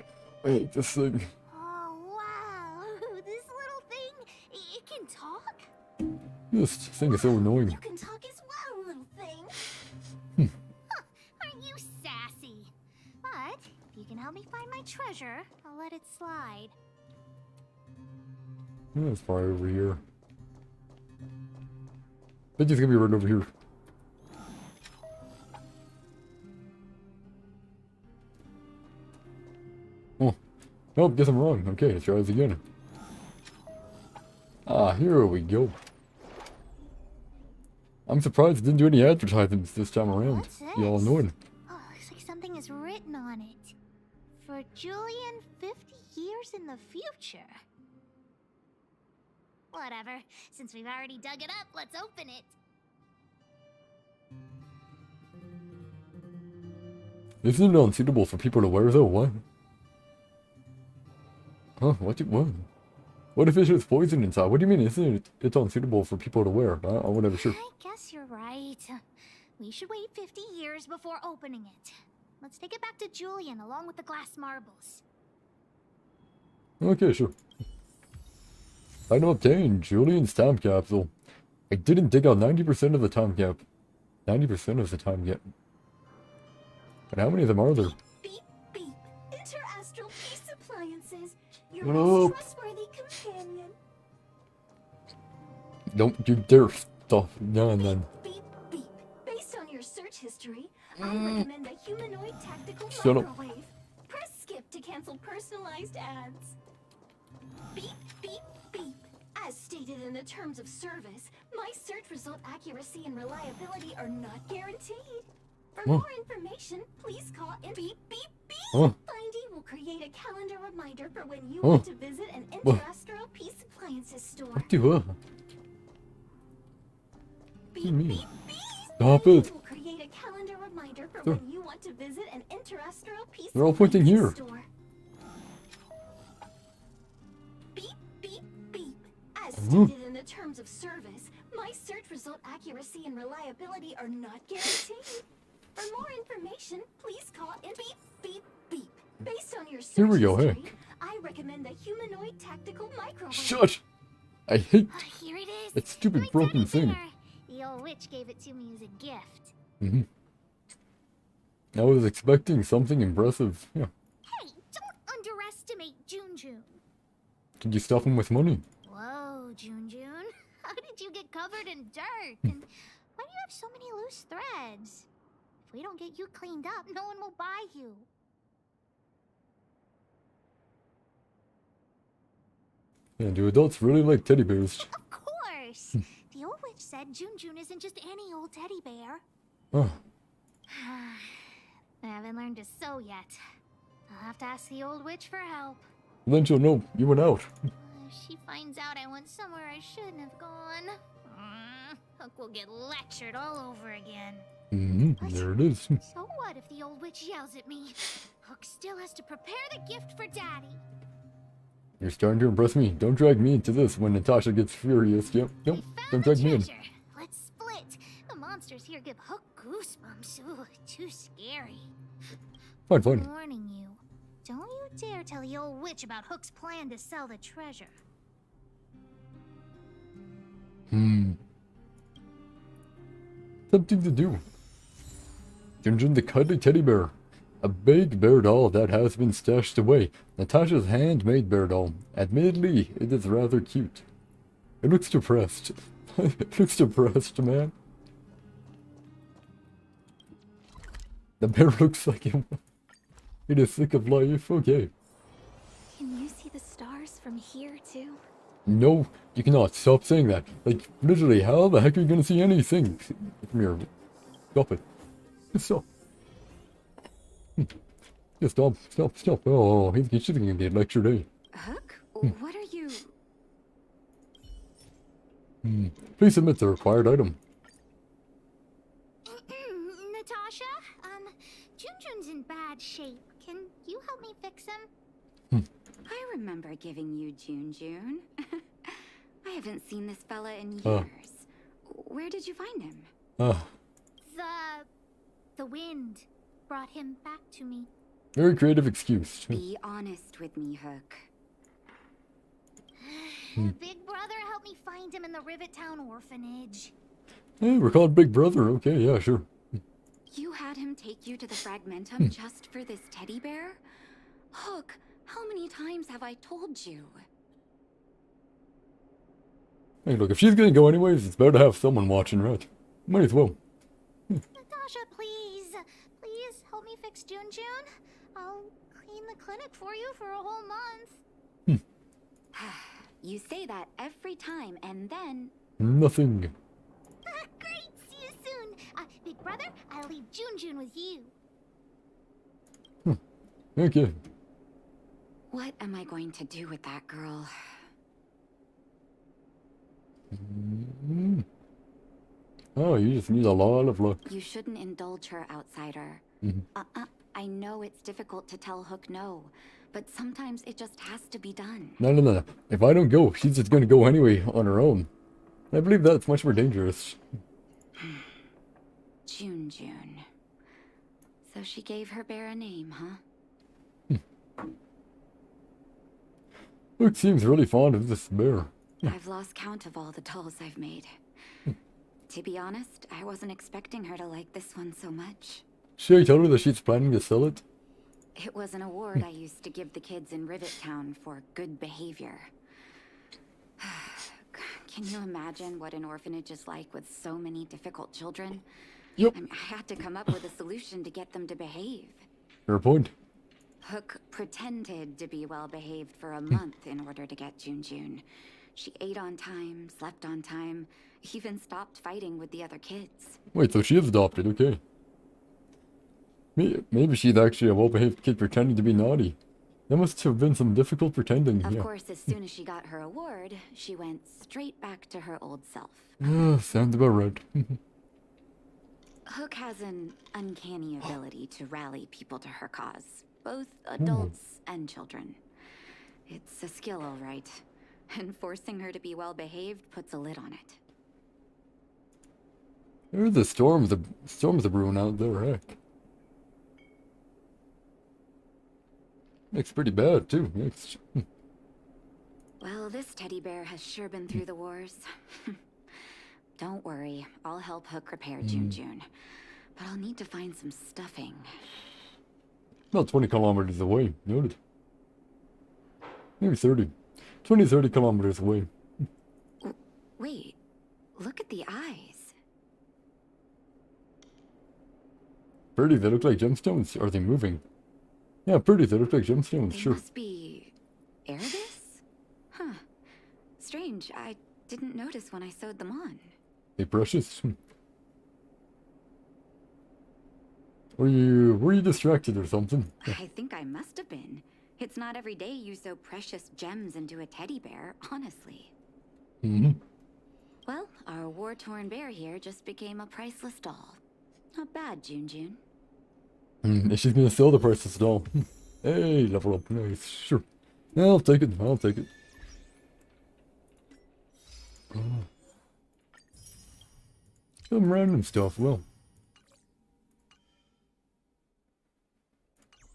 Wait, this thing. Oh, wow. This little thing, it can talk? This thing is so annoying. You can talk as well, little thing. Aren't you sassy? But if you can help me find my treasure, I'll let it slide. It's far over here. I think it's gonna be right over here. Oh. Nope, guess I'm wrong. Okay, let's try this again. Ah, here we go. I'm surprised it didn't do any advertisements this time around. What's You all this? annoying. Oh, looks like something is written on it. For Julian 50 years in the future. Whatever. Since we've already dug it up, let's open it. Isn't it unsuitable for people to wear though? What? Huh? What if it has poison inside? What do you mean? Isn't it? It's unsuitable for people to wear? I'm whatever. Sure. I guess you're right. We should wait 50 years before opening it. Let's take it back to Julian along with the glass marbles. Okay, sure. Item obtained. Julian's time capsule. I didn't dig out 90% of the time cap. 90% of the time yet. And how many of them are there? Beep, beep. Interastral peace appliances. Your What most up? trustworthy companion. Don't you dare stop. None. Beep, beep. Based on your search history, I recommend a humanoid tactical Shut up. microwave. Press skip to cancel personalized ads. Beep, beep, beep. As stated in the terms of service, my search result accuracy and reliability are not guaranteed. For Huh. more information, please call in beep, beep, beep. Huh. Finding will create a calendar reminder for when you Huh. want to visit an What? Interastral Peace Appliances store. What do Beep, you mean? beep, beep. Stop it. Will create a calendar reminder for Sure. when you want to visit an Interastral Peace They're all pointing here. Appliances store. Beep, beep, beep. As stated in the terms of service, my search result accuracy and reliability are not guaranteed. For more information, please call in beep, beep, beep. Based on your search Here we go, history, heck. I recommend the humanoid tactical microwave. Shut! I hate Here it is. that stupid broken thing. The old witch gave it to me as a gift. I was expecting something impressive. Yeah. Hey, don't underestimate Junjun. Could you stuff him with money? Whoa, Junjun. How did you get covered in dirt? And why do you have so many loose threads? If we don't get you cleaned up, no one will buy you. Yeah, do adults really like teddy bears? Of course. The old witch said Junjun isn't just any old teddy bear. Oh, I haven't learned to sew yet. I'll have to ask the old witch for help. then she'll know you went out. If she finds out I went somewhere I shouldn't have gone. Hook will get lectured all over again. There it is. So what if the old witch yells at me? Hook still has to prepare the gift for Daddy. You're starting to impress me. Don't drag me into this when Natasha gets furious. Yep, nope. Don't drag me in. Let's split. The monsters here give Hook goosebumps. Ooh, too scary. Fine, fine. I'm warning you. Don't you dare tell the old witch about Hook's plan to sell the treasure. Something to do. Junjun the cuddly teddy bear. A big bear doll that has been stashed away. Natasha's handmade bear doll. Admittedly, it is rather cute. It looks depressed. It looks depressed, man. The bear looks like him. It is sick of life. Okay. Can you see the stars from here too? No, you cannot. Stop saying that. Like, literally, how the heck are you gonna see anything from here? Stop it. Stop. Just stop, stop, stop. Oh, he's just gonna get lectured, eh? Hook? What are you... Please submit the required item. Natasha, Junjun's in bad shape. Can you help me fix him? I remember giving you Junjun. I haven't seen this fella in years. Where did you find him? The wind brought him back to me. Very creative excuse. Be honest with me, Hook. Big Brother helped me find him in the Rivet Town orphanage. Hey, we're called Big Brother. Okay, yeah, sure. You had him take you to the Fragmentum just for this teddy bear? Hook, how many times have I told you? Hey, look, if she's gonna go anyways, it's better to have someone watching, right? Might as well. Natasha, please. Please help me fix Junjun. I'll clean the clinic for you for a whole month. You say that every time, and then... Nothing. Great! See you soon. Big Brother, I'll leave Junjun with you. Okay. What am I going to do with that girl? Oh, you just need a lot of luck. You shouldn't indulge her, outsider. I know it's difficult to tell Hook no, but sometimes it just has to be done. No. If I don't go, she's just gonna go anyway on her own. I believe that's much more dangerous. Junjun. So she gave her bear a name, huh? Luke seems really fond of this bear. I've lost count of all the dolls I've made. To be honest, I wasn't expecting her to like this one so much. Should I tell her that she's planning to sell it? It was an award I used to give the kids in Rivet Town for good behavior. Can you imagine what an orphanage is like with so many difficult children? Yep. I had to come up with a solution to get them to behave. Fair point. Hook pretended to be well behaved for a month in order to get Junjun. She ate on time, slept on time, even stopped fighting with the other kids. Wait, so she is adopted, okay. Maybe she's actually a well-behaved kid pretending to be naughty. That must have been some difficult pretending. Of course, as soon as she got her award, she went straight back to her old self. Sounds about right. Hook has an uncanny ability to rally people to her cause, both adults and children. It's a skill, all right, and forcing her to be well-behaved puts a lid on it. There's a storms are brewing out there, heck. Looks pretty bad, too. Well, this teddy bear has sure been through the wars. Don't worry, I'll help Hook repair Junjun. But I'll need to find some stuffing. About 20 kilometers away, noted. Maybe 30. 20, 30 kilometers away. Wait, look at the eyes. Pretty, they look like gemstones. Are they moving? Yeah, pretty, they look like gemstones, They sure. must be... Erebus? Huh. Strange, I didn't notice when I sewed them on. They precious. Were you distracted or something? I think I must have been. It's not every day you sew precious gems into a teddy bear, honestly. Well, our war-torn bear here just became a priceless doll. Not bad, Jun. And she's gonna sell the priceless doll. Hey, level up. Nice. Sure. I'll take it. I'll take it. Some random stuff. Well.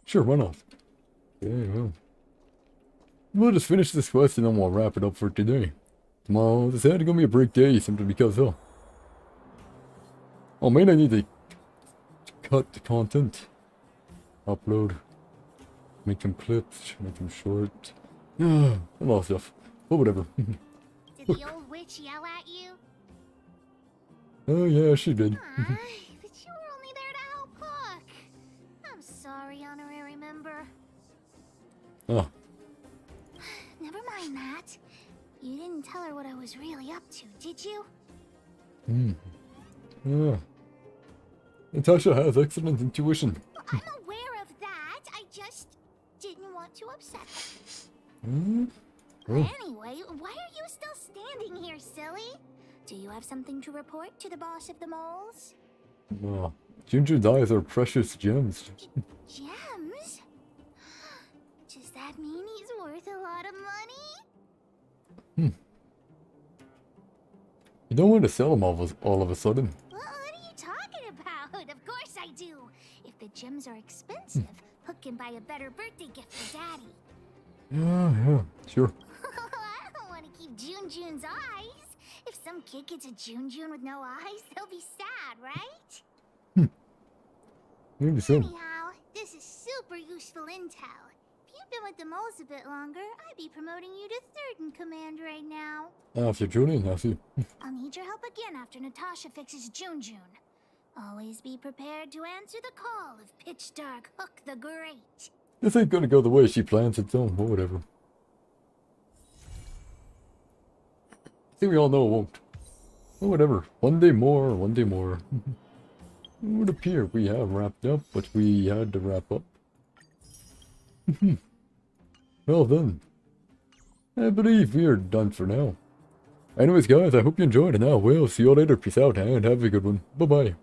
Sure, why not? Okay, well. We'll just finish this quest and then we'll wrap it up for today. Tomorrow, this had to be a break day simply because, oh, maybe I need to cut the content. Upload. Make them clips, make them short. A lot of stuff. But whatever. Did the old witch yell at you? Oh yeah, she did. But you were only there to help cook. I'm sorry, honorary member. Oh. Never mind that. You didn't tell her what I was really up to, did you? Yeah. Natasha has excellent intuition. Well, I'm aware of that. I just didn't want to upset her. Oh. Anyway, why are you still standing here, silly? Do you have something to report to the boss of the moles? Oh. Junjun's eyes are precious gems. Gems? Does that mean he's worth a lot of money? You don't want to sell them all of a sudden. What are you talking about? Of course I do. If the gems are expensive, Hook can buy a better birthday gift for Daddy. Yeah, sure. I don't want to keep Jun's eyes. If some kid gets a Jun with no eyes, they'll be sad, right? Maybe so. Anyhow, this is super useful intel. If you've been with the moles a bit longer, I'd be promoting you to third in command right now. After Julian, I see. I'll need your help again after Natasha fixes Jun. Always be prepared to answer the call of Pitch Dark Hook the Great. This ain't gonna go the way she plans it, so whatever. I think we all know it won't. Well, whatever. One day more, one day more. It would appear we have wrapped up what we had to wrap up. Well then. I believe we are done for now. Anyways guys, I hope you enjoyed, and I will see you all later. Peace out and have a good one. Bye bye.